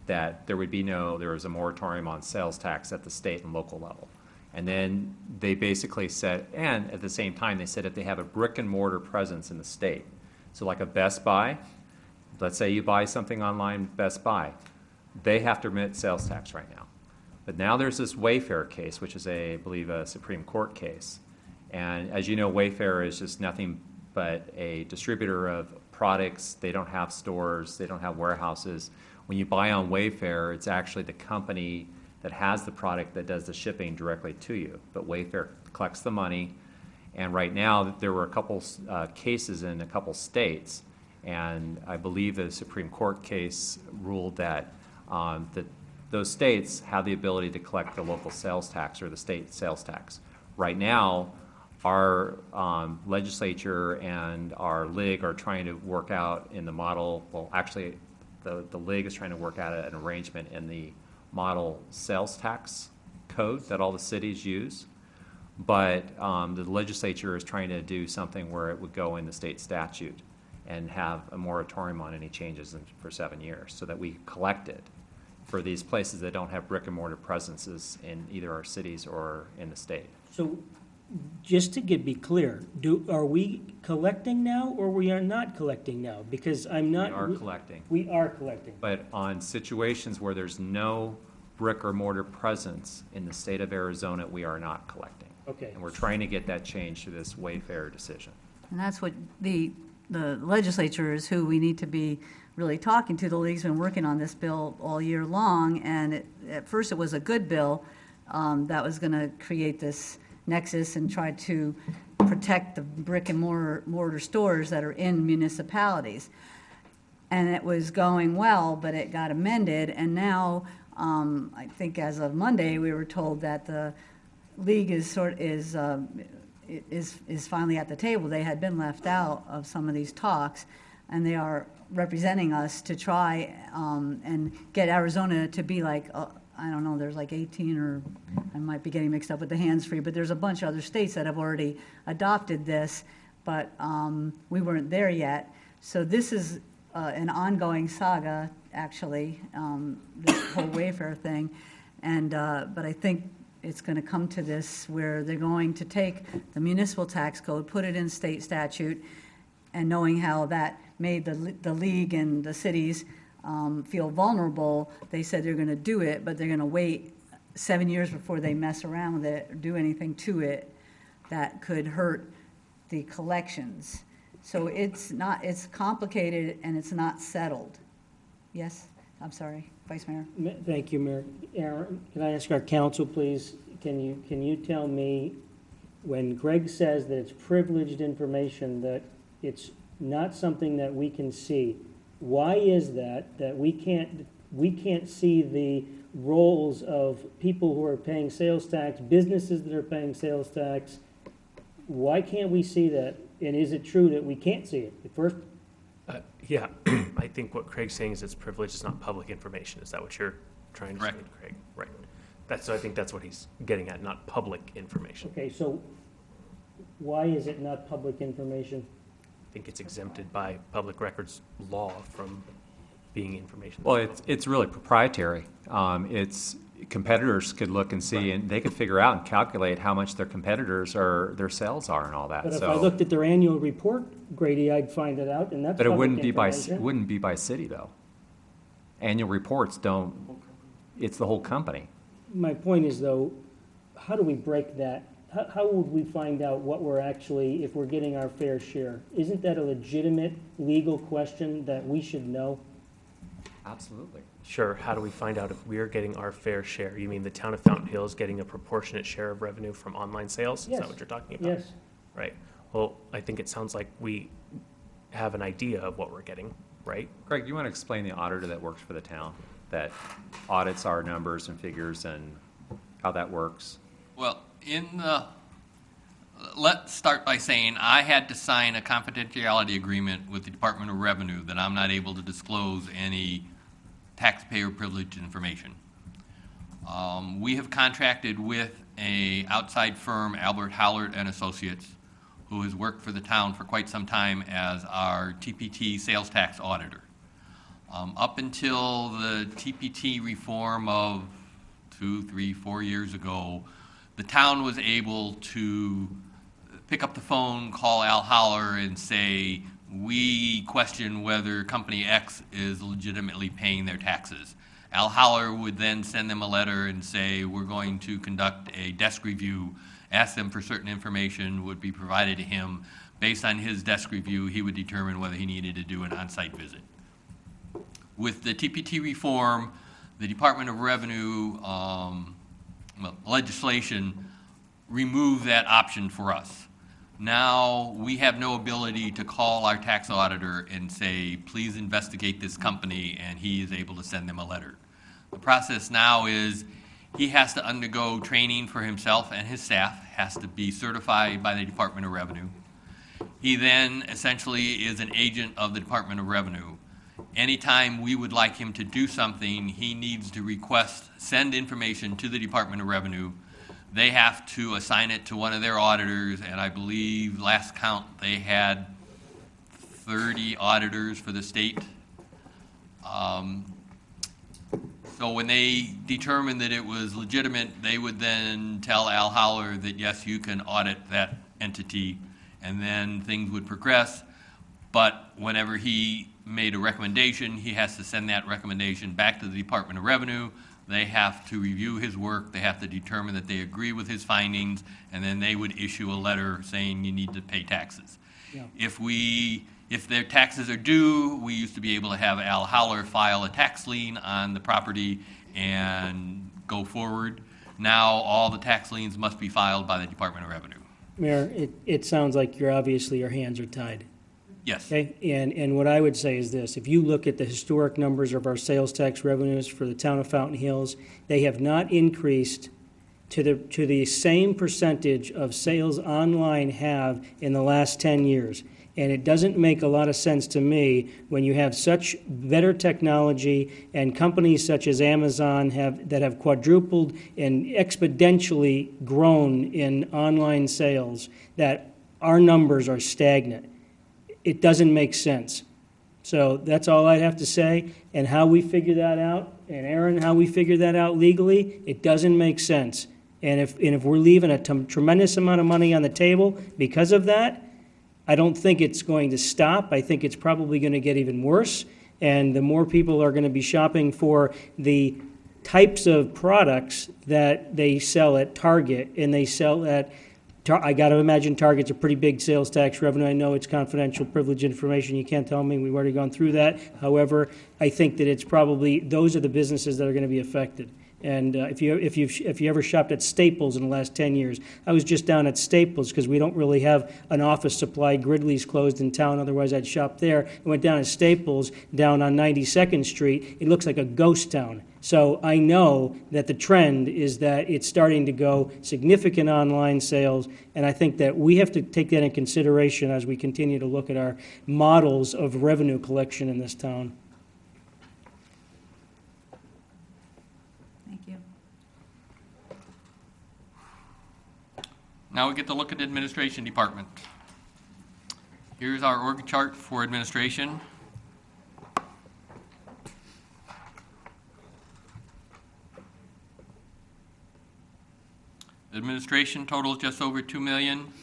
that there was a moratorium on sales tax at the state and local level. And then they basically said, and at the same time they said if they have a brick and mortar presence in the state, so like a Best Buy, let's say you buy something online, Best Buy, they have to remit sales tax right now. But now there's this Wayfair case, which is I believe a Supreme Court case. And as you know, Wayfair is just nothing but a distributor of products. They don't have stores, they don't have warehouses. When you buy on Wayfair, it's actually the company that has the product that does the shipping directly to you. But Wayfair collects the money. And right now, there were a couple cases in a couple states, and I believe the Supreme Court case ruled that those states have the ability to collect the local sales tax or the state sales tax. Right now, our legislature and our LIG are trying to work out in the model, well, actually, the LIG is trying to work out an arrangement in the model sales tax code that all the cities use. But the legislature is trying to do something where it would go in the state statute and have a moratorium on any changes for 7 years, so that we collect it for these places that don't have brick and mortar presences in either our cities or in the state. So just to be clear, are we collecting now or we are not collecting now? Because I'm not. We are collecting. We are collecting. But on situations where there's no brick or mortar presence in the state of Arizona, we are not collecting. Okay. And we're trying to get that changed through this Wayfair decision. And that's what the legislature is who we need to be really talking to. The league's been working on this bill all year long, and at first it was a good bill that was going to create this nexus and try to protect the brick and mortar stores that are in municipalities. And it was going well, but it got amended, and now I think as of Monday we were told that the league is finally at the table. They had been left out of some of these talks, and they are representing us to try and get Arizona to be like, I don't know, there's like 18, or I might be getting mixed up with the hands-free, but there's a bunch of other states that have already adopted this, but we weren't there yet. So this is an ongoing saga, actually, this whole Wayfair thing. And but I think it's going to come to this where they're going to take the municipal tax code, put it in state statute, and knowing how that made the league and the cities feel vulnerable, they said they're going to do it, but they're going to wait 7 years before they mess around with it or do anything to it that could hurt the collections. So it's complicated and it's not settled. Yes? I'm sorry, Vice Mayor. Thank you, Mayor. Aaron, can I ask our counsel, please, can you tell me, when Greg says that it's privileged information, that it's not something that we can see, why is that we can't see the roles of people who are paying sales tax, businesses that are paying sales tax? Why can't we see that? And is it true that we can't see it? First, yeah, I think what Craig's saying is it's privileged, it's not public information. Is that what you're trying to say, Craig? Right. I think that's what he's getting at, not public information. okay, so why is it not public information? I think it's exempted by public records law from being information. Well, it's really proprietary. Competitors could look and see, and they could figure out and calculate how much their competitors are, their sales are and all that. But if So, I looked at their annual report, Grady, I'd find it out, and that's but it public wouldn't be by, information. it wouldn't be by city, though. Annual reports don't, it's the whole company. My point is, though, how do we break that? How would we find out what we're actually, if we're getting our fair share? Isn't that a legitimate legal question that we should know? Absolutely. Sure, how do we find out if we're getting our fair share? You mean the town of Fountain Hills getting a proportionate share of revenue from online sales? Is Yes. that what you're talking about? Yes. Right. Well, I think it sounds like we have an idea of what we're getting, right? Greg, you want to explain the auditor that works for the town, that audits our numbers and figures and how that works? Well, let's start by saying I had to sign a confidentiality agreement with the Department of Revenue that I'm not able to disclose any taxpayer privileged information. We have contracted with a outside firm, Albert Howlert and Associates, who has worked for the town for quite some time as our TPT sales tax auditor. Up until the TPT reform of 2, 3, 4 years ago, the town was able to pick up the phone, call Al Howler and say, we question whether Company X is legitimately paying their taxes. Al Howler would then send them a letter and say, we're going to conduct a desk review, ask them for certain information, would be provided to him. Based on his desk review, he would determine whether he needed to do an on-site visit. With the TPT reform, the Department of Revenue legislation removed that option for us. Now, we have no ability to call our tax auditor and say, please investigate this company, and he is able to send them a letter. The process now is he has to undergo training for himself and his staff, has to be certified by the Department of Revenue. He then essentially is an agent of the Department of Revenue. Anytime we would like him to do something, he needs to send information to the Department of Revenue. They have to assign it to one of their auditors, and I believe last count they had 30 auditors for the state. So when they determined that it was legitimate, they would then tell Al Howler that, yes, you can audit that entity, and then things would progress. But whenever he made a recommendation, he has to send that recommendation back to the Department of Revenue. They have to review his work, they have to determine that they agree with his findings, and then they would issue a letter saying you need to pay taxes. Yeah. If their taxes are due, we used to be able to have Al Howler file a tax lien on the property and go forward. Now, all the tax liens must be filed by the Department of Revenue. Mayor, it sounds like your hands are tied. Yes. Okay, and what I would say is this: if you look at the historic numbers of our sales tax revenues for the town of Fountain Hills, they have not increased to the same percentage of sales online have in the last 10 years. And it doesn't make a lot of sense to me when you have such better technology and companies such as Amazon that have quadrupled and exponentially grown in online sales, that our numbers are stagnant. It doesn't make sense. So that's all I have to say. And how we figure that out, and Aaron, how we figure that out legally, it doesn't make sense. And if we're leaving a tremendous amount of money on the table because of that, I don't think it's going to stop. I think it's probably going to get even worse. And the more people are going to be shopping for the types of products that they sell at Target and they sell at, I got to imagine Target's a pretty big sales tax revenue. I know it's confidential, privileged information. You can't tell me. We've already gone through that. However, I think that it's probably, those are the businesses that are going to be affected. And if you ever shopped at Staples in the last 10 years, I was just down at Staples because we don't really have an office supply. Gridley's closed in town, otherwise I'd shop there. I went down to Staples down on 92nd Street. It looks like a ghost town. So I know that the trend is that it's starting to go significant online sales, and I think that we have to take that in consideration as we continue to look at our models of revenue collection in this town. Thank you. Now we get to look at the administration department. Here's our org chart for administration. Administration totals just over $2 million.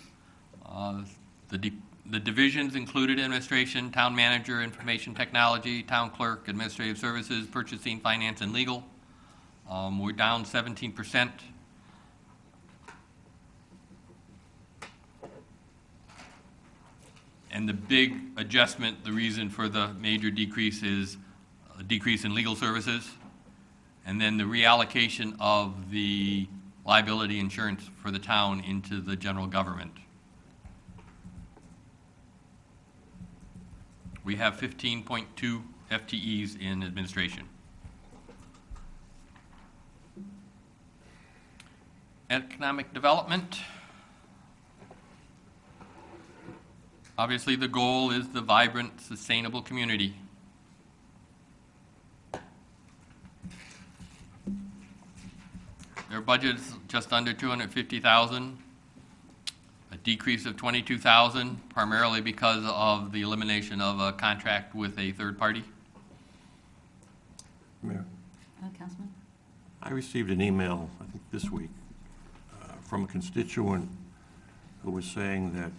The divisions included administration, town manager, information technology, town clerk, administrative services, purchasing, finance, and legal. We're down 17%. And the big adjustment, the reason for the major decrease is a decrease in legal services, and then the reallocation of the liability insurance for the town into the general government. We have 15.2 FTEs in administration. Economic development. Obviously, the goal is the vibrant, sustainable community. Their budget is just under $250,000, a decrease of $22,000, primarily because of the elimination of a contract with a third party. Mayor, Councilman? I received an email, I think this week, from a constituent who was saying that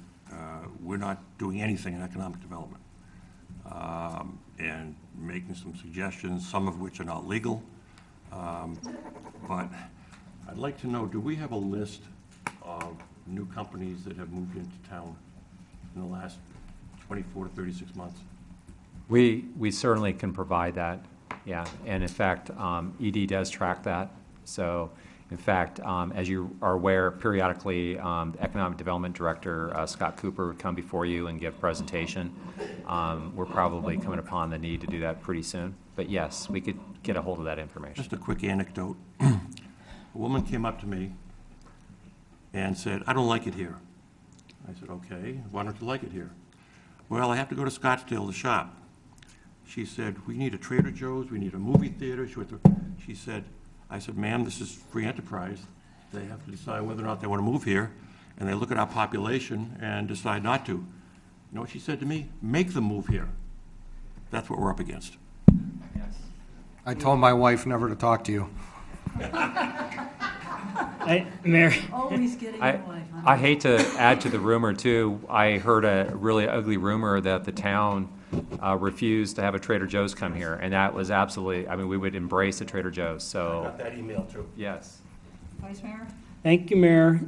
we're not doing anything in economic development, and making some suggestions, some of which are not legal. But I'd like to know, do we have a list of new companies that have moved into town in the last 24 to 36 months? We certainly can provide that, yeah. And in fact, ED does track that. So in fact, as you are aware, periodically, the Economic Development Director, Scott Cooper, would come before you and give a presentation. We're probably coming upon the need to do that pretty soon. But yes, we could get a hold of that information. Just a quick anecdote. A woman came up to me and said, I don't like it here. I said, okay, why don't you like it here? Well, I have to go to Scottsdale to shop. She said, we need a Trader Joe's, we need a movie theater. She said, I said, ma'am, this is free enterprise. They have to decide whether or not they want to move here, and they look at our population and decide not to. You know what she said to me? Make them move here. That's what we're up against. I told my wife never to talk to you. Mayor, Always getting your wife. I hate to add to the rumor, too. I heard a really ugly rumor that the town refused to have a Trader Joe's come here, and that was absolutely, I mean, we would embrace a Trader Joe's, so. Got that email, too. Yes. Vice Mayor? thank you, Mayor.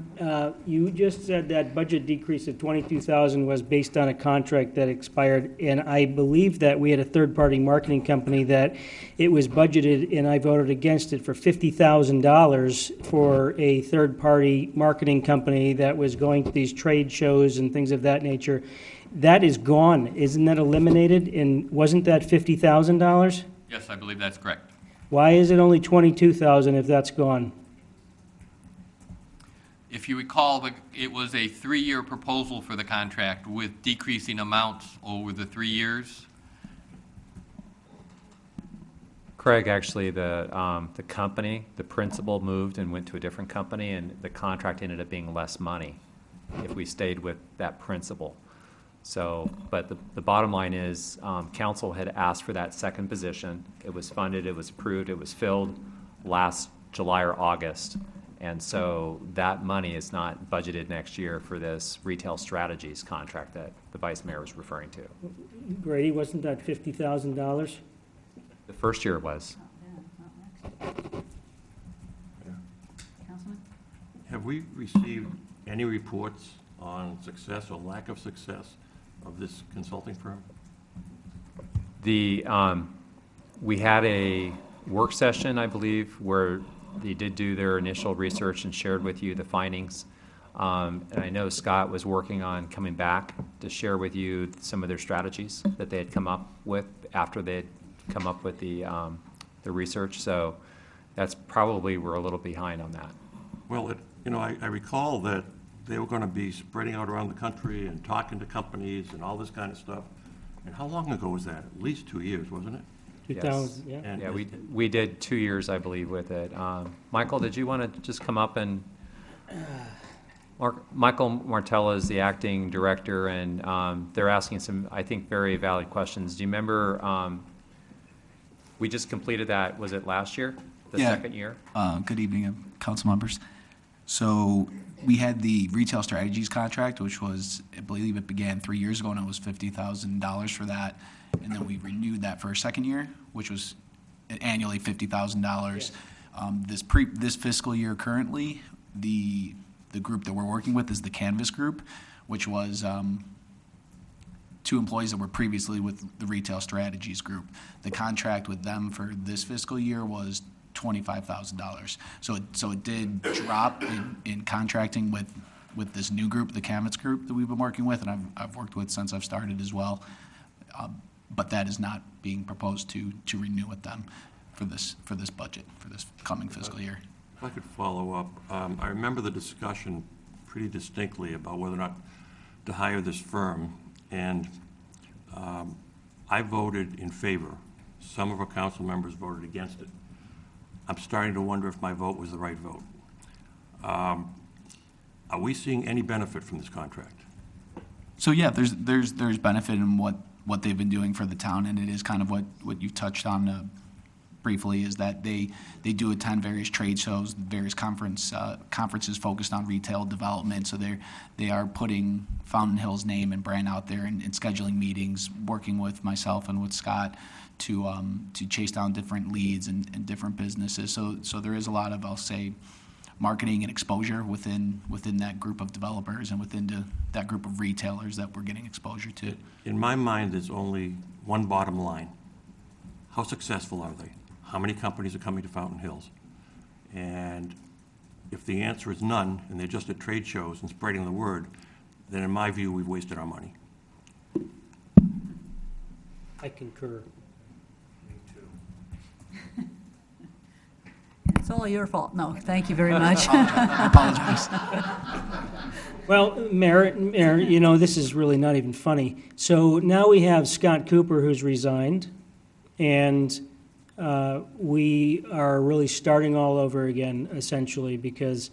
You just said that budget decrease of $22,000 was based on a contract that expired, and I believe that we had a third-party marketing company that it was budgeted, and I voted against it, for $50,000 for a third-party marketing company that was going to these trade shows and things of that nature. That is gone. Isn't that eliminated? And wasn't that $50,000? Yes, I believe that's correct. Why is it only $22,000 if that's gone? If you recall, it was a 3-year proposal for the contract with decreasing amounts over the 3 years. Craig, actually, the company, the principal moved and went to a different company, and the contract ended up being less money if we stayed with that principal. So, but the bottom line is, council had asked for that second position. It was funded, it was approved, it was filled last July or August. And so that money is not budgeted next year for this retail strategies contract that the vice mayor was referring to. Grady, wasn't that $50,000? The first year was. Councilman? Have we received any reports on success or lack of success of this consulting firm? We had a work session, I believe, where they did do their initial research and shared with you the findings. And I know Scott was working on coming back to share with you some of their strategies that they had come up with after they had come up with the research. So that's probably, we're a little behind on that. Well, I recall that they were going to be spreading out around the country and talking to companies and all this kind of stuff. And how long ago was that? At least 2 years, wasn't it? 2000, yeah. And Yeah, we did 2 years, I believe, with it. Michael, did you want to just come up and, Michael Martella is the acting director, and they're asking some, I think, very valid questions. Do you remember, we just completed that, was it last year? The Yeah. second year? Good evening, council members. So we had the retail strategies contract, which was, I believe it began 3 years ago, and it was $50,000 for that. And then we renewed that for a second year, which was annually $50,000. This fiscal year currently, the group that we're working with is the Canvas Group, which was 2 employees that were previously with the Retail Strategies Group. The contract with them for this fiscal year was $25,000. So it did drop in contracting with this new group, the Canvas Group that we've been working with, and I've worked with since I've started as well. But that is not being proposed to renew with them for this budget, for this coming fiscal year. If I could follow up, I remember the discussion pretty distinctly about whether or not to hire this firm, and I voted in favor. Some of our council members voted against it. I'm starting to wonder if my vote was the right vote. Are we seeing any benefit from this contract? So yeah, there's benefit in what they've been doing for the town, and it is kind of what you've touched on briefly, is that they do attend various trade shows, various conferences focused on retail development. So they are putting Fountain Hill's name and brand out there and scheduling meetings, working with myself and with Scott to chase down different leads and different businesses. So there is a lot of, I'll say, marketing and exposure within that group of developers and within that group of retailers that we're getting exposure to. In my mind, there's only one bottom line. How successful are they? How many companies are coming to Fountain Hills? And if the answer is none, and they're just at trade shows and spreading the word, then in my view, we've wasted our money. I concur. It's all your fault. No, thank you very much. I apologize. Well, Mayor, you know, this is really not even funny. So now we have Scott Cooper, who's resigned, and we are really starting all over again, essentially, because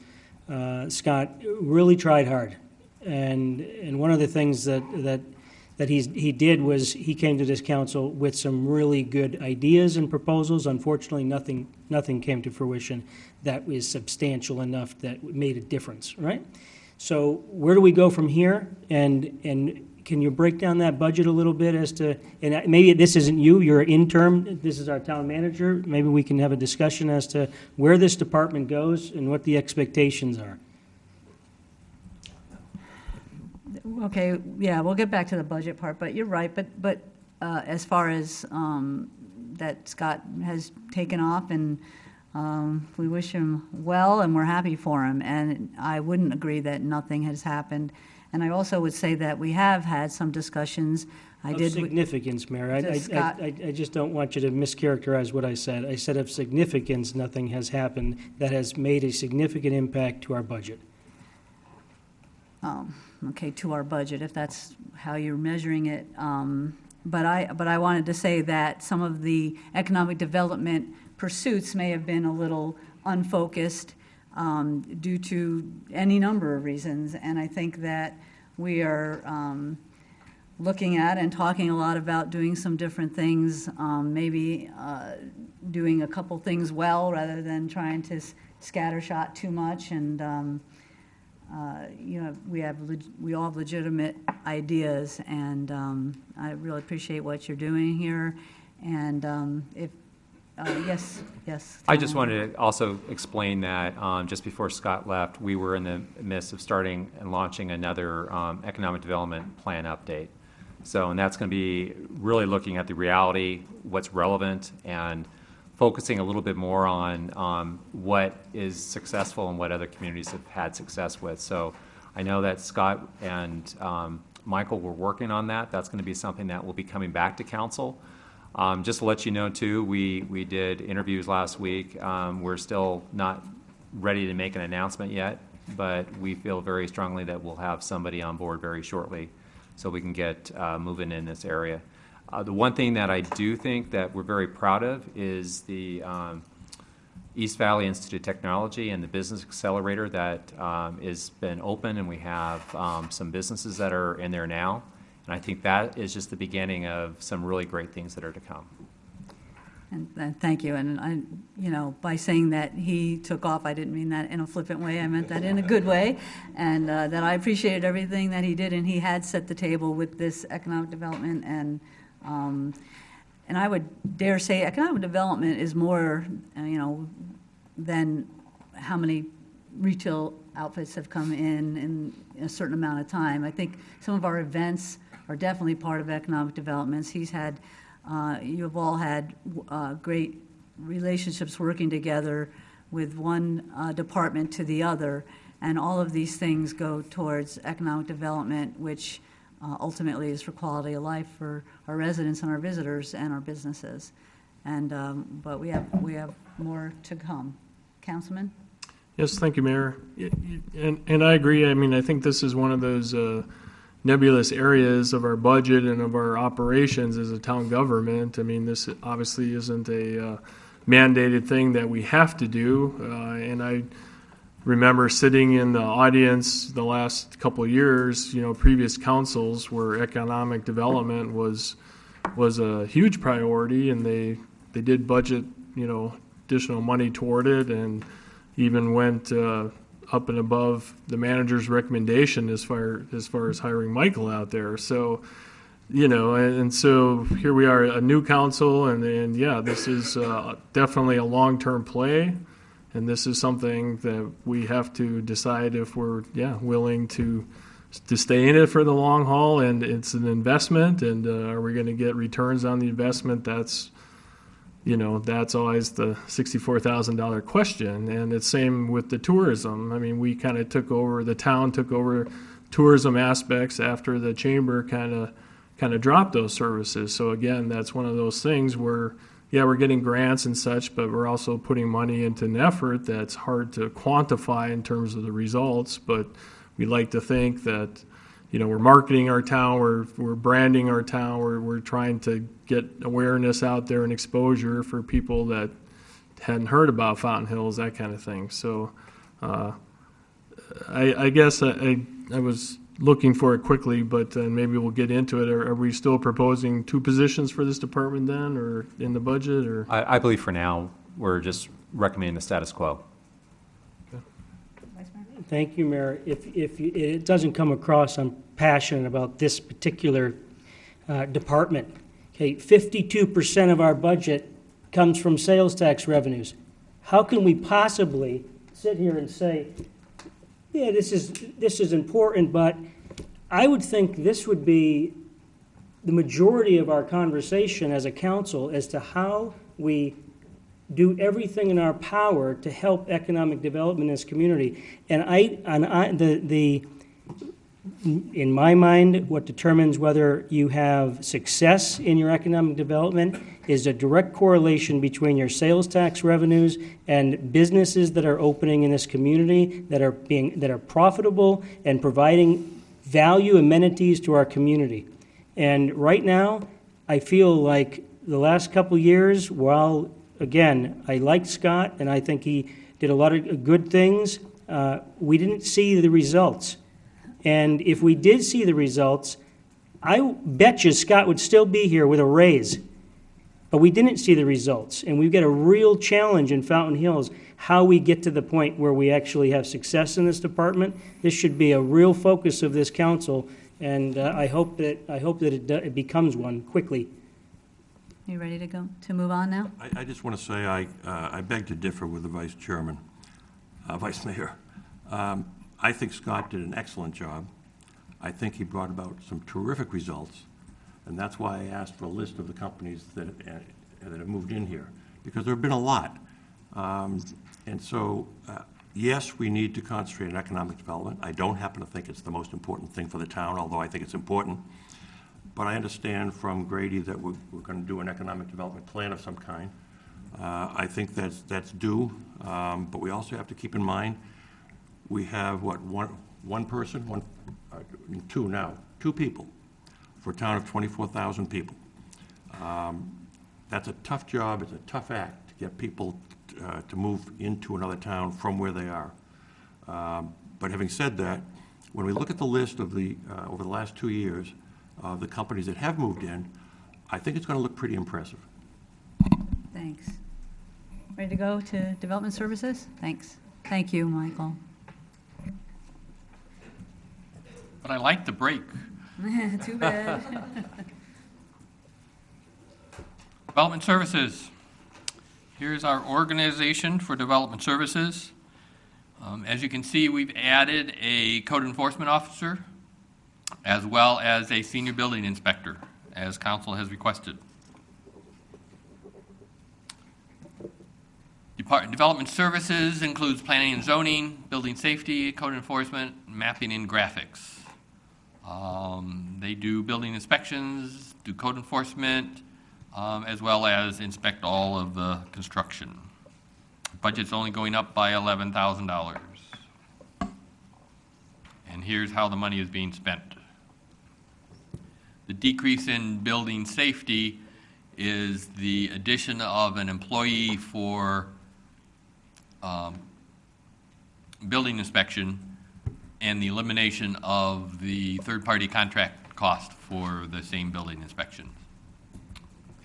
Scott really tried hard. And one of the things that he did was he came to this council with some really good ideas and proposals. Unfortunately, nothing came to fruition that was substantial enough that made a difference, right? So where do we go from here? And can you break down that budget a little bit as to, and maybe this isn't you, you're an interim, this is our town manager. Maybe we can have a discussion as to where this department goes and what the expectations are. Okay, yeah, we'll get back to the budget part, but you're right, but as far as that Scott has taken off, and we wish him well, and we're happy for him, and I wouldn't agree that nothing has happened. And I also would say that we have had some discussions. Of significance, Mayor. I just don't want you to mischaracterize what I said. I said of significance, nothing has happened that has made a significant impact to our budget. Okay, to our budget, if that's how you're measuring it. But I wanted to say that some of the economic development pursuits may have been a little unfocused due to any number of reasons. And I think that we are looking at and talking a lot about doing some different things, maybe doing a couple things well rather than trying to scattershot too much. And you know, we all have legitimate ideas, and I really appreciate what you're doing here. And yes. I just wanted to also explain that just before Scott left, we were in the midst of starting and launching another economic development plan update. So, and that's going to be really looking at the reality, what's relevant, and focusing a little bit more on what is successful and what other communities have had success with. So I know that Scott and Michael were working on that. That's going to be something that will be coming back to council. Just to let you know, too, we did interviews last week. We're still not ready to make an announcement yet, but we feel very strongly that we'll have somebody on board very shortly so we can get moving in this area. The one thing that I do think that we're very proud of is the East Valley Institute of Technology and the Business Accelerator that has been open, and we have some businesses that are in there now. And I think that is just the beginning of some really great things that are to come. And thank you. And I, by saying that he took off, I didn't mean that in a flippant way. I meant that in a good way. And that I appreciated everything that he did, and he had set the table with this economic development. And I would dare say economic development is more, than how many retail outfits have come in a certain amount of time. I think some of our events are definitely part of economic developments. He's had, you've all had great relationships working together with one department to the other, and all of these things go towards economic development, which ultimately is for quality of life for our residents and our visitors and our businesses. And but we have more to come. Councilman? Yes, thank you, Mayor. And I agree. I mean, I think this is one of those nebulous areas of our budget and of our operations as a town government. I mean, this obviously isn't a mandated thing that we have to do. And I remember sitting in the audience the last couple of years, previous councils where economic development was a huge priority, and they did budget, additional money toward it, and even went up and above the manager's recommendation as far as hiring Michael out there. So, and so here we are, a new council, and yeah, this is definitely a long-term play, and this is something that we have to decide if we're willing to stay in it for the long haul, and it's an investment, and are we going to get returns on the investment? That's always the $64,000 question. And it's same with the tourism. I mean, we kind of the town took over tourism aspects after the chamber kind of dropped those services. So again, that's one of those things where, we're getting grants and such, but we're also putting money into an effort that's hard to quantify in terms of the results. But we like to think that, we're marketing our town, we're branding our town, we're trying to get awareness out there and exposure for people that hadn't heard about Fountain Hills, that kind of thing. So I guess I was looking for it quickly, but maybe we'll get into it. Are we still proposing 2 positions for this department then, or in the budget? Or I believe for now, we're just recommending the status quo. Thank you, Mayor. If it doesn't come across, I'm passionate about this particular department. Okay, 52% of our budget comes from sales tax revenues. How can we possibly sit here and say, this is important, but I would think this would be the majority of our conversation as a council as to how we do everything in our power to help economic development in this community. And in my mind, what determines whether you have success in your economic development is a direct correlation between your sales tax revenues and businesses that are opening in this community that are profitable and providing value amenities to our community. And right now, I feel like the last couple years, while again, I liked Scott, and I think he did a lot of good things. We didn't see the results. And if we did see the results, I bet you Scott would still be here with a raise. But we didn't see the results. And we've got a real challenge in Fountain Hills, how we get to the point where we actually have success in this department. This should be a real focus of this council, and I hope that it becomes one quickly. You ready to go, to move on now? I just want to say I beg to differ with the vice chairman, vice mayor. I think Scott did an excellent job. I think he brought about some terrific results, and that's why I asked for a list of the companies that have moved in here, because there have been a lot. And so, yes, we need to concentrate on economic development. I don't happen to think it's the most important thing for the town, although I think it's important. But I understand from Grady that we're going to do an economic development plan of some kind. I think that's due, but we also have to keep in mind, we have, two people for a town of 24,000 people. That's a tough job, it's a tough act to get people to move into another town from where they are. But having said that, when we look at the list of over the last 2 years, the companies that have moved in, I think it's going to look pretty impressive. Thanks. Ready to go to Development Services? Thanks. Thank you, Michael. But I like the break. Too bad. Development Services. Here's our organization for Development Services. As you can see, we've added a code enforcement officer as well as a senior building inspector, as council has requested. Development Services includes planning and zoning, building safety, code enforcement, mapping, and graphics. They do building inspections, do code enforcement, as well as inspect all of the construction. Budget's only going up by $11,000. And here's how the money is being spent. The decrease in building safety is the addition of an employee for building inspection and the elimination of the third-party contract cost for the same building inspections.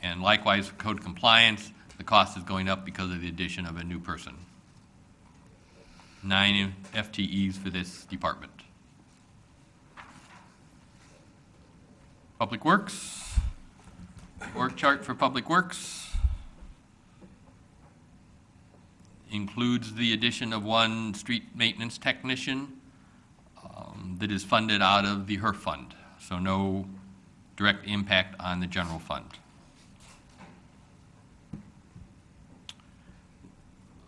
And likewise, for code compliance, the cost is going up because of the addition of a new person. 9 FTEs for this department. Public Works, org chart for Public Works includes the addition of 1 street maintenance technician that is funded out of the HERF fund, so no direct impact on the general fund.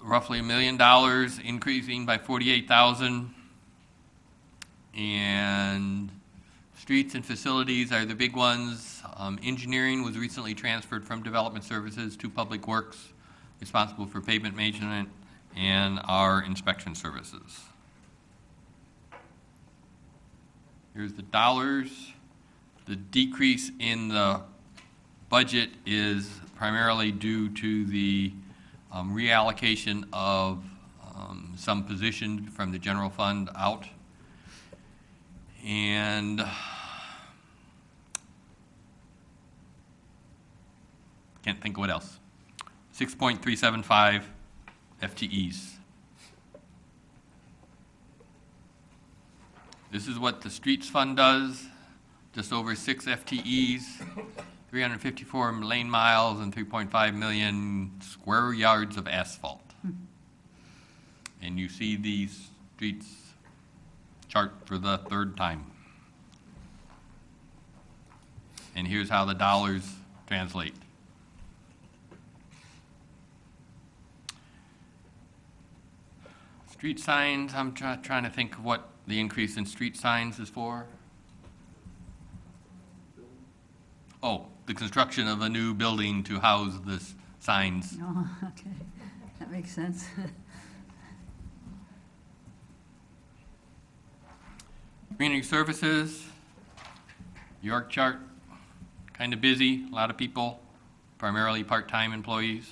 Roughly $1 million, increasing by $48,000. And streets and facilities are the big ones. Engineering was recently transferred from Development Services to Public Works, responsible for pavement maintenance and our inspection services. Here's the dollars. The decrease in the budget is primarily due to the reallocation of some positions from the general fund out. And can't think of what else. 6.375 FTEs. This is what the streets fund does, just over 6 FTEs, 354 lane miles, and 3.5 million square yards of asphalt. And you see these streets chart for the 3rd time. And here's how the dollars translate. Street signs, I'm trying to think of what the increase in street signs is for. Oh, the construction of a new building to house the signs. Oh, okay. That makes sense. Community services, York chart, kind of busy, a lot of people, primarily part-time employees.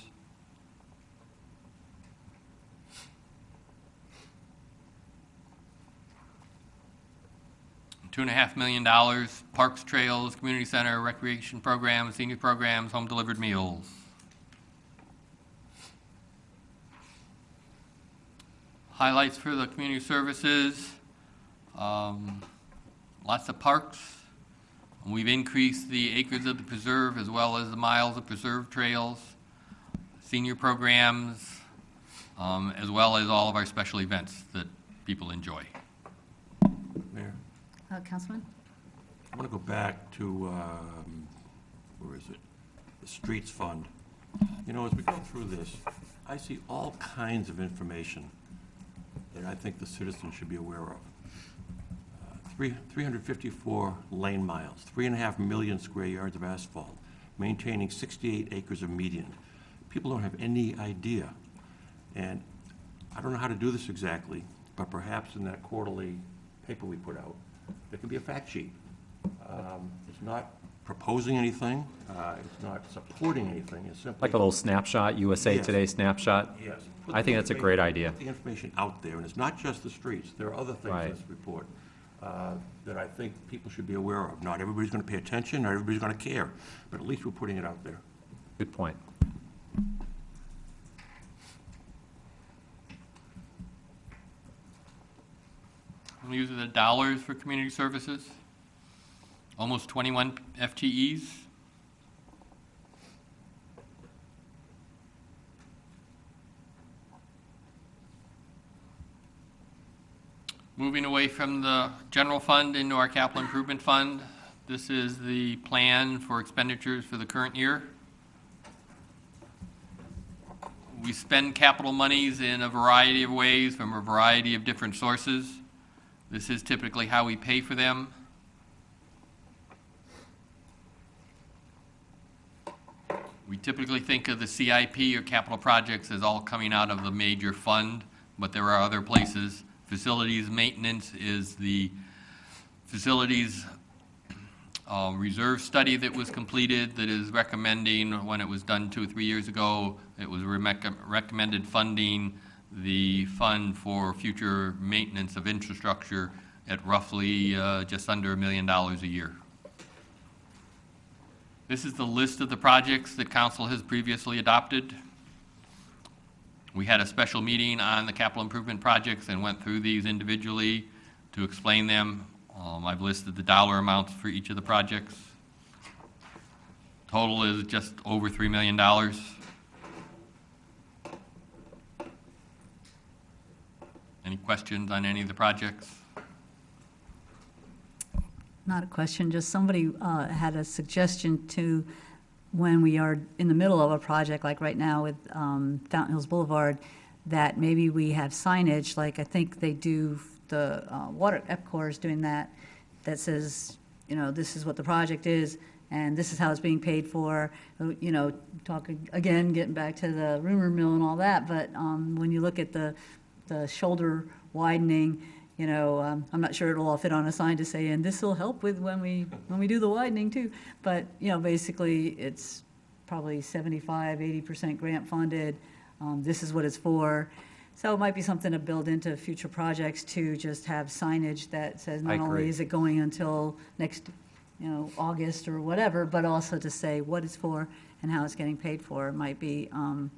$2.5 million, parks, trails, community center, recreation programs, senior programs, home delivered meals. Highlights for the community services, lots of parks. We've increased the acres of the preserve as well as the miles of preserve trails, senior programs, as well as all of our special events that people enjoy. Mayor, Councilman? I want to go back to, where is it? The Streets Fund. You know, as we go through this, I see all kinds of information that I think the citizens should be aware of. 354 lane miles, 3.5 million square yards of asphalt, maintaining 68 acres of median. People don't have any idea. And I don't know how to do this exactly, but perhaps in that quarterly paper we put out, there could be a fact sheet. It's not proposing anything, it's not supporting anything, it's simply... Like a little snapshot, USA Yes. Today snapshot? Yes. I think that's a great idea. Put the information out there, and it's not just the streets. There are other things Right. in this report that I think people should be aware of. Not everybody's going to pay attention, not everybody's going to care, but at least we're putting it out there. Good point. These are the dollars for community services. Almost 21 FTEs. Moving away from the general fund into our capital improvement fund, this is the plan for expenditures for the current year. We spend capital monies in a variety of ways from a variety of different sources. This is typically how we pay for them. We typically think of the CIP or capital projects as all coming out of the major fund, but there are other places. Facilities maintenance is the facilities reserve study that was completed that is recommending, when it was done 2 or 3 years ago, it was recommended funding the fund for future maintenance of infrastructure at roughly just under $1 million a year. This is the list of the projects that council has previously adopted. We had a special meeting on the capital improvement projects and went through these individually to explain them. I've listed the dollar amounts for each of the projects. Total is just over $3 million. Any questions on any of the projects? Not a question, just somebody had a suggestion to, when we are in the middle of a project, like right now with Fountain Hills Boulevard, that maybe we have signage, like I think they do, the water, EPCOR is doing that, that says, you know, this is what the project is, and this is how it's being paid for, you know, talking, again, getting back to the rumor mill and all that, but when you look at the shoulder widening, you know, I'm not sure it'll all fit on a sign to say, and this will help with when we do the widening too. But, you know, basically it's probably 75–80% grant funded. This is what it's for. So it might be something to build into future projects to just have signage that says not only is it going until next, you know, August or whatever, but also to say what it's for and how it's getting paid for. It might be I've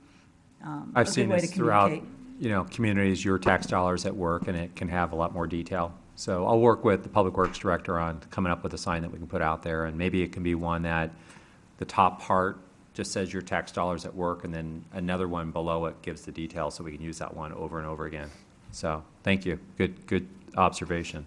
a seen good way to this throughout, communicate. you know, communities, your tax dollars at work, and it can have a lot more detail. So I'll work with the Public Works Director on coming up with a sign that we can put out there, and maybe it can be one that the top part just says your tax dollars at work, and then another one below it gives the details, so we can use that one over and over again. So, thank you. Good observation.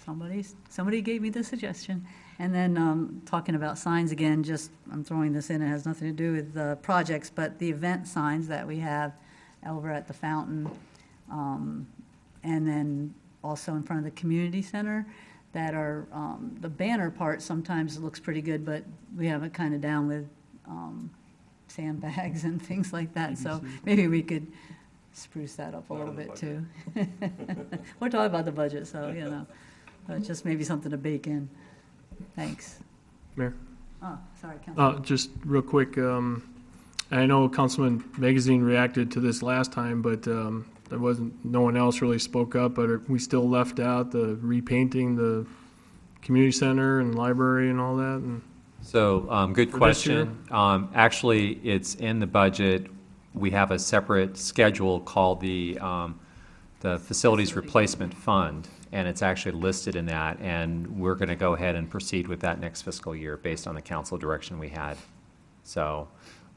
Somebody gave me the suggestion. And then talking about signs again, just, I'm throwing this in, it has nothing to do with projects, but the event signs that we have over at the fountain, and then also in front of the community center, that are, the banner part sometimes looks pretty good, but we have it kind of down with sandbags and things like that, so maybe we could spruce that up a little bit too. We're talking about the budget, so, you know, but just maybe something to bake in. Thanks. Mayor? Oh, sorry, Councilman. Just real quick, I know Councilman Magazine reacted to this last time, but there wasn't, no one else really spoke up, but we still left out the repainting the community center and library and all that, and So, good For this year? question. Actually, it's in the budget. We have a separate schedule called the Facilities Replacement Fund, and it's actually listed in that, and we're going to go ahead and proceed with that next fiscal year based on the council direction we had. So,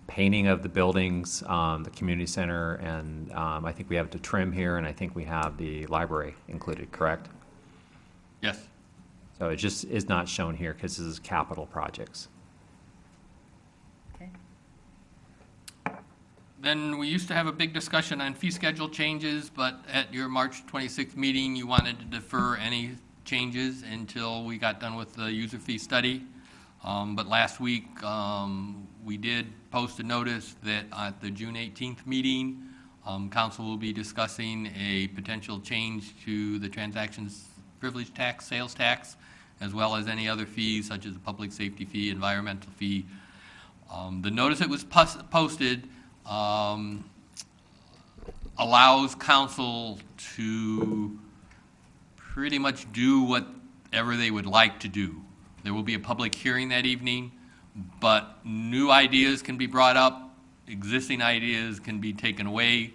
painting of the buildings, the community center, and I think we have the trim here, and I think we have the library included, correct? Yes. So it just is not shown here because this is capital projects. Okay. Then we used to have a big discussion on fee schedule changes, but at your March 26th meeting, you wanted to defer any changes until we got done with the user fee study. But last week, we did post a notice that at the June 18th meeting, council will be discussing a potential change to the transactions privilege tax, sales tax, as well as any other fees such as the public safety fee, environmental fee. The notice that was posted allows council to pretty much do whatever they would like to do. There will be a public hearing that evening, but new ideas can be brought up, existing ideas can be taken away.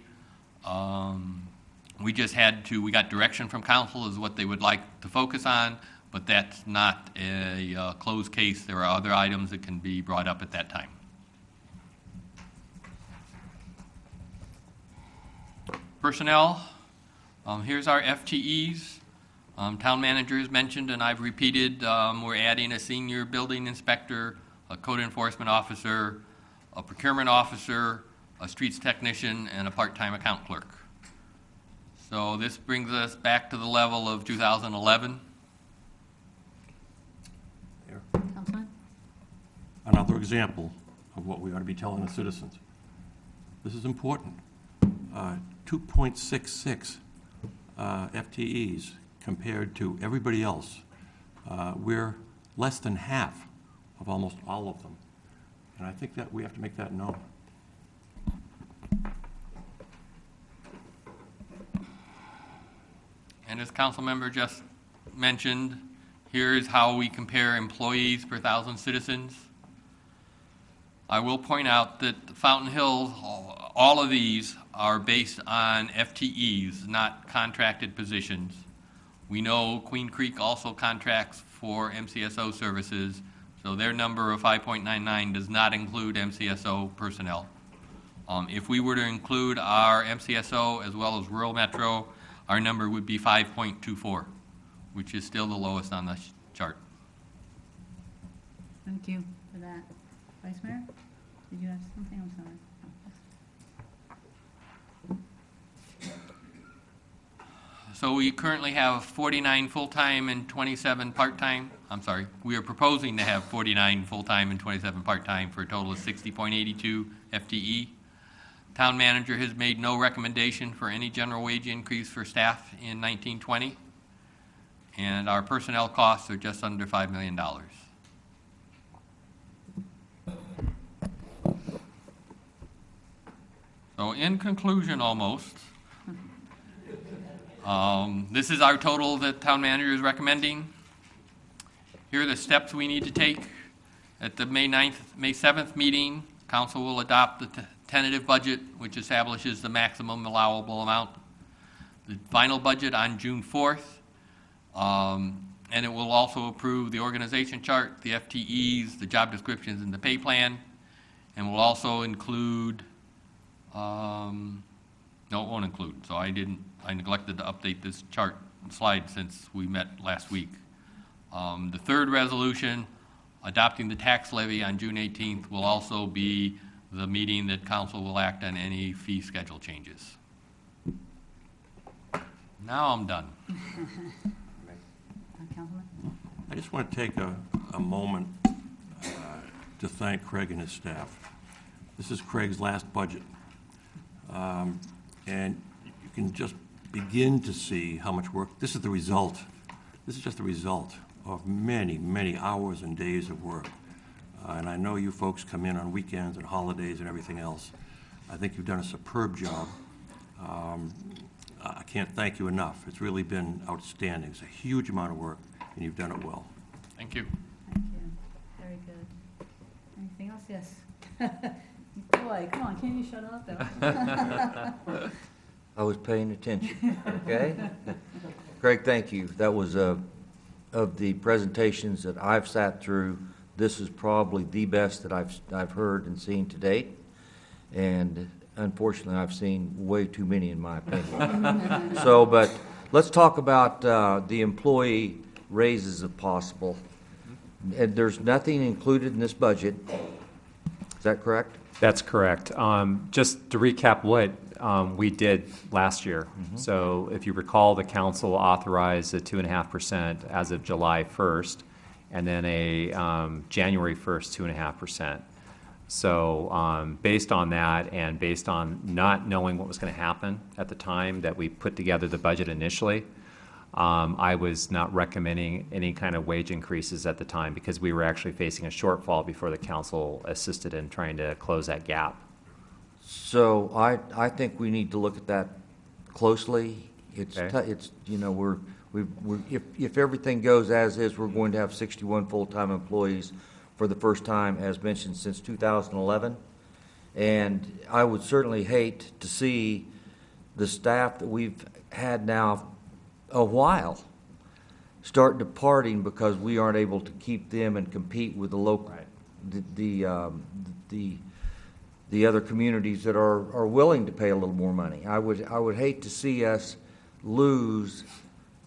We just we got direction from council is what they would like to focus on, but that's not a closed case. There are other items that can be brought up at that time. Personnel, here's our FTEs. Town manager has mentioned, and I've repeated, we're adding a senior building inspector, a code enforcement officer, a procurement officer, a streets technician, and a part-time account clerk. So this brings us back to the level of 2011. Councilman? Another example of what we ought to be telling the citizens. This is important. 2.66 FTEs compared to everybody else. We're less than half of almost all of them. And I think that we have to make that known. And as council member just mentioned, here is how we compare employees per 1,000 citizens. I will point out that Fountain Hills, all of these are based on FTEs, not contracted positions. We know Queen Creek also contracts for MCSO services, so their number of 5.99 does not include MCSO personnel. If we were to include our MCSO as well as rural metro, our number would be 5.24, which is still the lowest on the chart. Thank you for that. Vice Mayor, did you have something? I'm sorry. So we currently have 49 full-time and 27 part-time. I'm sorry, we are proposing to have 49 full-time and 27 part-time for a total of 60.82 FTE. Town manager has made no recommendation for any general wage increase for staff in 1920. And our personnel costs are just under $5 million. So in conclusion, almost, this is our total that town manager is recommending. Here are the steps we need to take. At the May 7th meeting, council will adopt the tentative budget, which establishes the maximum allowable amount. The final budget on June 4th, and it will also approve the organization chart, the FTEs, the job descriptions, and the pay plan, and will also include, no, it won't include, so I neglected to update this chart slide since we met last week. The third resolution, adopting the tax levy on June 18th, will also be the meeting that council will act on any fee schedule changes. Now I'm done. Councilman? I just want to take a moment to thank Craig and his staff. This is Craig's last budget. And you can just begin to see how much work, this is the result. This is just the result of many, many hours and days of work. And I know you folks come in on weekends and holidays and everything else. I think you've done a superb job. I can't thank you enough. It's really been outstanding. It's a huge amount of work, and you've done it well. Thank you. Thank you. Very good. Anything else? Yes. Boy, come on, can't you shut up though? I was paying attention, okay? Craig, thank you. That was, of the presentations that I've sat through, this is probably the best that I've heard and seen to date. And unfortunately, I've seen way too many in my opinion. So, but let's talk about the employee raises if possible. And there's nothing included in this budget. Is that correct? That's correct. Just to recap what we did last year. So if you recall, the council authorized a 2.5% as of July 1st, and then a January 1st 2.5%. So based on that, and based on not knowing what was going to happen at the time that we put together the budget initially, I was not recommending any kind of wage increases at the time because we were actually facing a shortfall before the council assisted in trying to close that gap. So I think we need to look at that closely. It's, Okay. it's you know, if everything goes as is, we're going to have 61 full-time employees for the first time, as mentioned, since 2011. And I would certainly hate to see the staff that we've had now a while start departing because we aren't able to keep them and compete with the local, the other communities that are willing to pay a little more money. I would hate to see us lose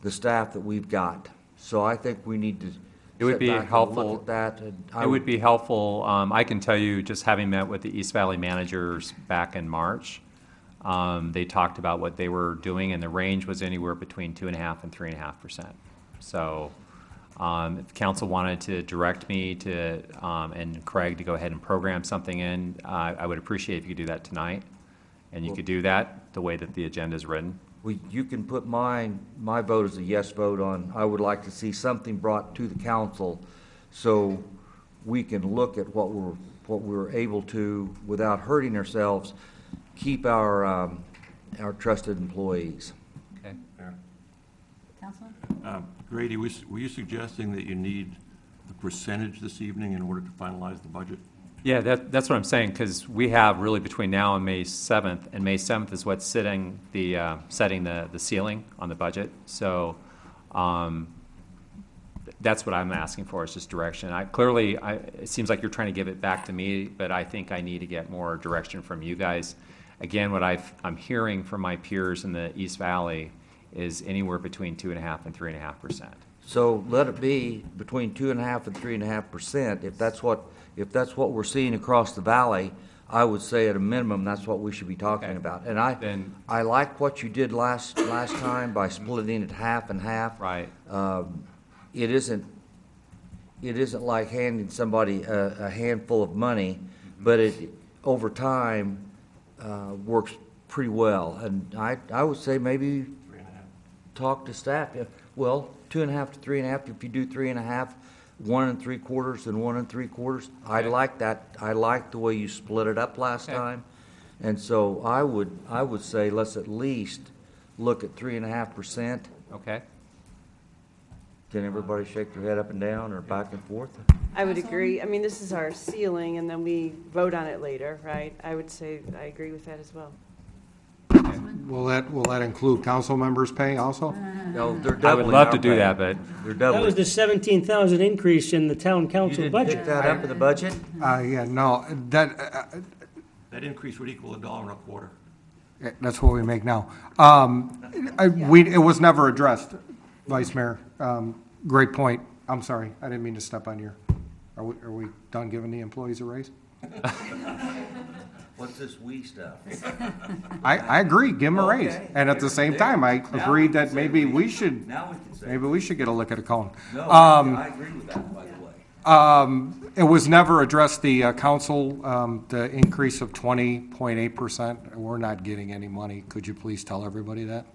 the staff that we've got. So I think we need to It would sit be back and helpful. look at that. And It would be helpful. I can tell you, just having met with the East Valley managers back in March, they talked about what they were doing, and the range was anywhere between 2.5% and 3.5%. So if council wanted to direct me to and Craig to go ahead and program something in, I would appreciate if you could do that tonight, and you could do that the way that the agenda is written. Well, you can put my vote as a yes vote on, I would like to see something brought to the council so we can look at what we're able to, without hurting ourselves, keep our trusted employees. Okay. Councilman? Grady, were you suggesting that you need the percentage this evening in order to finalize the budget? Yeah, that's what I'm saying, because we have really between now and May 7th, and May 7th is what's setting the ceiling on the budget. So that's what I'm asking for, is just direction. It seems like you're trying to give it back to me, but I think I need to get more direction from you guys. Again, what I'm hearing from my peers in the East Valley is anywhere between 2.5% and 3.5%. So let it be between 2.5% and 3.5%. If that's what we're seeing across the valley, I would say at a minimum, that's what we should be talking about. And I like what you did last time by splitting it half and half. Right. It isn't like handing somebody a handful of money, but it over time works pretty well. And I would say maybe talk to staff. Well, 2.5 to 3.5. If you do 3.5, 1 3/4 and 1 3/4. I like that. I like the way you split it up last time, and so I would say let's at least look at 3.5%. Okay. Can everybody shake their head up and down or back and forth? I would agree. I mean, this is our ceiling, and then we vote on it later, right? I would say I agree with that as well. Will that include council members' pay also? No, they're I would doubling love our to do pay. that, but They're That was doubling. the 17,000 increase in the town You council didn't budget. pick that up in the budget? Yeah, no, That increase would equal $1.25. that's what we make now. It was never addressed, Vice Mayor. Great point. I'm sorry, I didn't mean to step on your, are we done giving the employees a raise? What's this we stuff? I agree, give them a raise. Okay. And at the same time, I agree that maybe we should, Now we can say. maybe we should get a look at a cone. No, I agree with that, by the way. It was never addressed, the council, the increase of 20.8%. We're not getting any money. Could you please tell everybody that?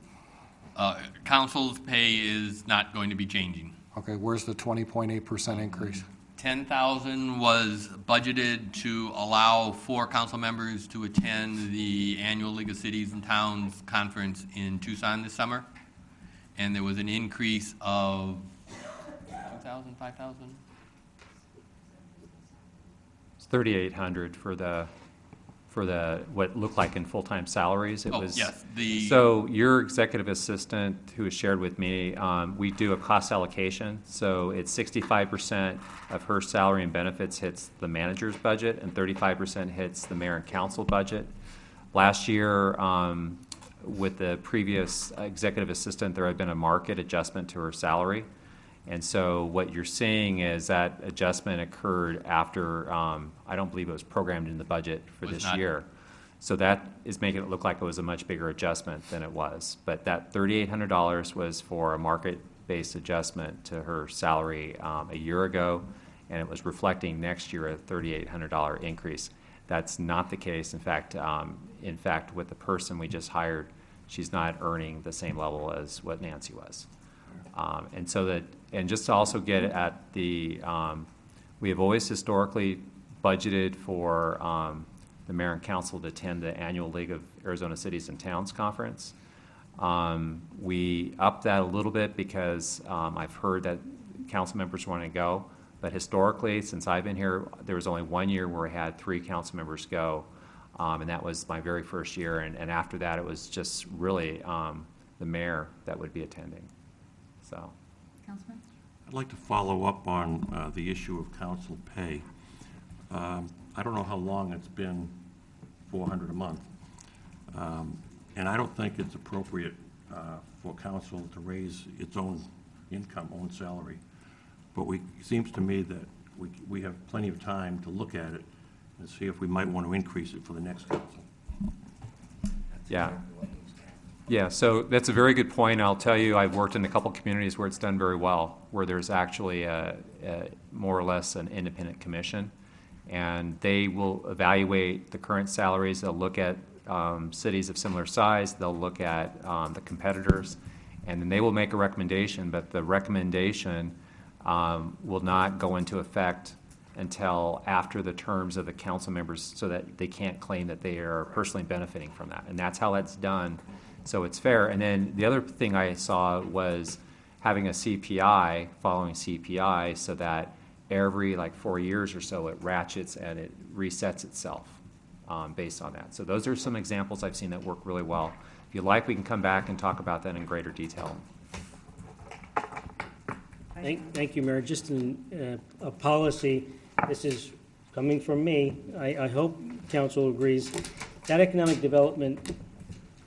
Council's pay is not going to be changing. Okay, where's the 20.8% increase? 10,000 was budgeted to allow 4 council members to attend the annual League of Cities and Towns conference in Tucson this summer. And there was an increase of 2,000, 5,000? it's 3,800 for the what looked like in full-time salaries. It Oh, was yes, So your executive assistant, who has shared with me, we do a cost allocation. So it's 65% of her salary and benefits hits the manager's budget, and 35% hits the mayor and council budget. Last year, with the previous executive assistant, there had been a market adjustment to her salary. And so what you're seeing is that adjustment occurred after, I don't believe it was programmed in the budget for Was this not. year. So that is making it look like it was a much bigger adjustment than it was. But that $3,800 was for a market-based adjustment to her salary a year ago, and it was reflecting next year a $3,800 increase. That's not the case. In fact, with the person we just hired, she's not earning the same level as what Nancy was. And just to also get at the, we have always historically budgeted for the mayor and council to attend the annual League of Arizona Cities and Towns Conference. We upped that a little bit because I've heard that council members want to go. But historically, since I've been here, there was only 1 year where we had 3 council members go. And that was my very first year. And after that, it was just really the mayor that would be attending. So, Councilman? I'd like to follow up on the issue of council pay. I don't know how long it's been $400 a month. And I don't think it's appropriate for council to raise its own income, own salary. But it seems to me that we have plenty of time to look at it and see if we might want to increase it for the next council. yeah. Yeah, so that's a very good point. I'll tell you, I've worked in a couple communities where it's done very well, where there's actually more or less an independent commission. And they will evaluate the current salaries. They'll look at cities of similar size. They'll look at the competitors. And then they will make a recommendation. But the recommendation will not go into effect until after the terms of the council members, so that they can't claim that they are personally benefiting from that. And that's how that's done. So it's fair. And then the other thing I saw was having a CPI, following CPI, so that every 4 years or so it ratchets and it resets itself based on that. So those are some examples I've seen that work really well. If you like, we can come back and talk about that in greater detail. Thank you, Mayor. Just a policy, this is coming from me. I hope council agrees. That economic development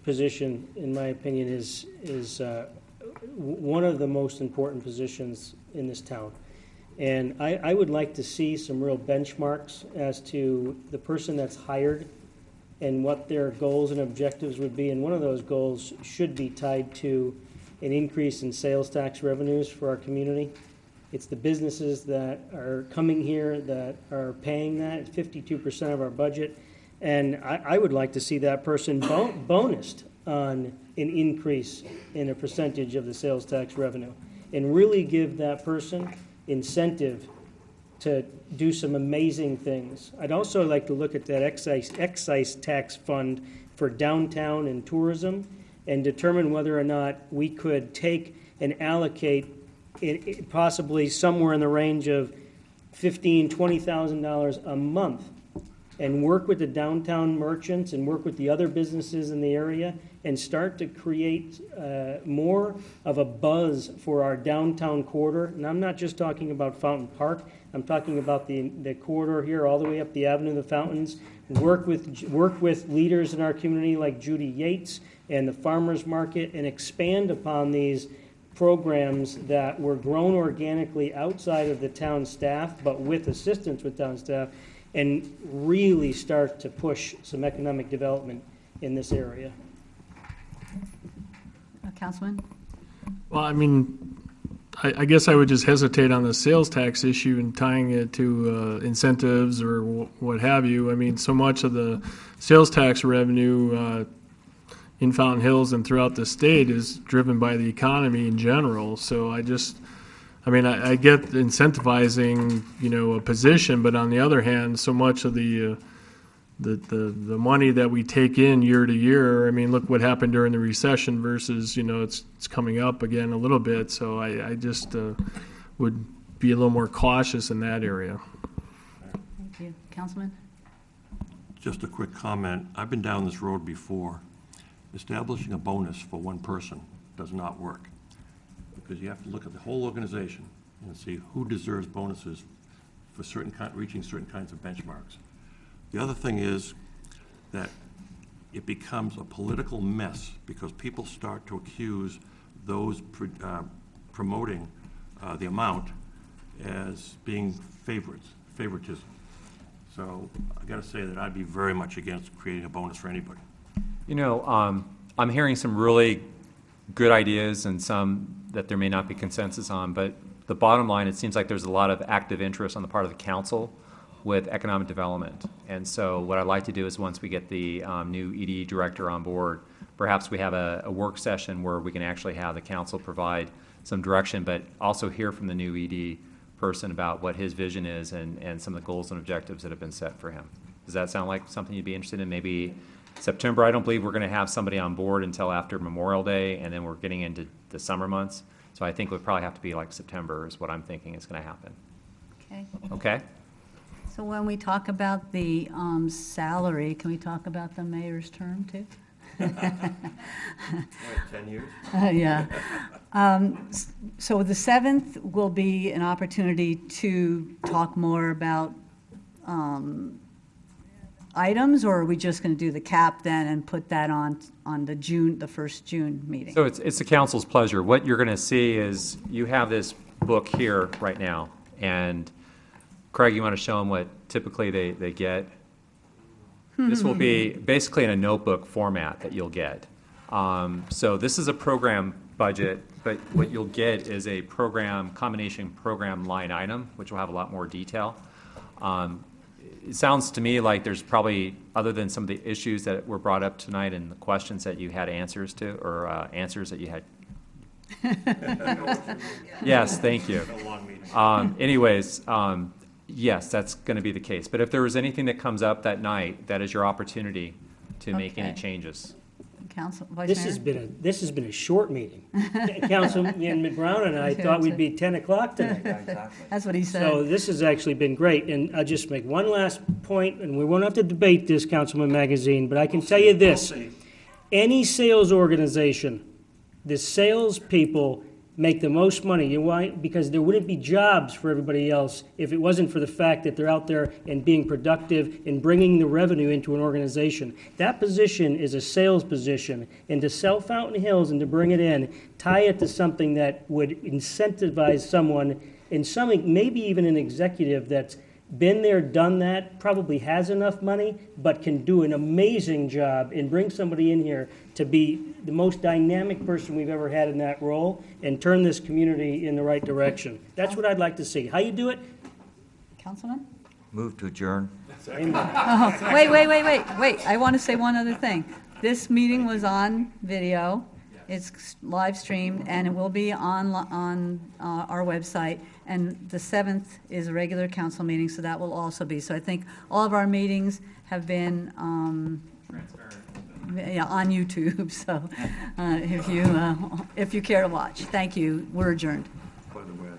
position, in my opinion, is one of the most important positions in this town. And I would like to see some real benchmarks as to the person that's hired and what their goals and objectives would be. And one of those goals should be tied to an increase in sales tax revenues for our community. It's the businesses that are coming here that are paying that. It's 52% of our budget. And I would like to see that person bonused on an increase in a percentage of the sales tax revenue and really give that person incentive to do some amazing things. I'd also like to look at that excise tax fund for downtown and tourism and determine whether or not we could take and allocate it possibly somewhere in the range of $15,000, $20,000 a month and work with the downtown merchants and work with the other businesses in the area and start to create more of a buzz for our downtown corridor. And I'm not just talking about Fountain Park. I'm talking about the corridor here all the way up the Avenue of the Fountains. Work with leaders in our community like Judy Yates and the Farmers Market and expand upon these programs that were grown organically outside of the town staff, but with assistance with town staff, and really start to push some economic development in this area. Councilman? Well, I mean, I guess I would just hesitate on the sales tax issue and tying it to incentives or what have you. I mean, so much of the sales tax revenue in Fountain Hills and throughout the state is driven by the economy in general. So I get incentivizing, a position, but on the other hand, so much of the money that we take in year to year, I mean, look what happened during the recession versus, it's coming up again a little bit. So I just would be a little more cautious in that area. Thank you. Councilman? Just a quick comment. I've been down this road before. Establishing a bonus for one person does not work, because you have to look at the whole organization and see who deserves bonuses for reaching certain kinds of benchmarks. The other thing is that it becomes a political mess because people start to accuse those promoting the amount as being favoritism. So I got to say that I'd be very much against creating a bonus for anybody. I'm hearing some really good ideas and some that there may not be consensus on, but the bottom line, it seems like there's a lot of active interest on the part of the council with economic development. And so what I'd like to do is once we get the new ED director on board, perhaps we have a work session where we can actually have the council provide some direction, but also hear from the new ED person about what his vision is and some of the goals and objectives that have been set for him. Does that sound like something you'd be interested in? Maybe September. I don't believe we're going to have somebody on board until after Memorial Day, and then we're getting into the summer months. So I think it would probably have to be like September is what I'm thinking is going to happen. Okay. Okay? So when we talk about the salary, can we talk about the mayor's term too? 10 years? Yeah. So the 7th will be an opportunity to talk more about items, or are we just going to do the cap then and put that on the first June meeting? So it's the council's pleasure. What you're going to see is you have this book here right now, and Craig, you want to show them what typically they get? This will be basically in a notebook format that you'll get. So this is a program budget, but what you'll get is a combination program line item, which will have a lot more detail. It sounds to me like there's probably, other than some of the issues that were brought up tonight and the questions that you had answers to, or answers that you had. Yes, thank you. Anyways, yes, that's going to be the case. But if there was anything that comes up that night, that is your opportunity to make any Okay. changes. Council, Vice This Mayor? has been a short meeting. Councilman Brown and I thought we'd be 10 o'clock tonight. That's what he So said. this has actually been great, and I'll just make one last point, and we won't have to debate this, Councilman Magazine, but I can tell you this. Any sales organization, the salespeople make the most money. You know why? Because there wouldn't be jobs for everybody else if it wasn't for the fact that they're out there and being productive and bringing the revenue into an organization. That position is a sales position, and to sell Fountain Hills and to bring it in, tie it to something that would incentivize someone, and maybe even an executive that's been there, done that, probably has enough money, but can do an amazing job and bring somebody in here to be the most dynamic person we've ever had in that role and turn this community in the right direction. That's what I'd like to see. How you do it? Councilman? Move to adjourn. Oh, wait. I want to say one other thing. This meeting was on video. It's live streamed, and it will be on our website. And the 7th is a regular council meeting, so that will also be. So I think all of our meetings have been on YouTube. So if you care to watch, thank you. We're adjourned. By the way,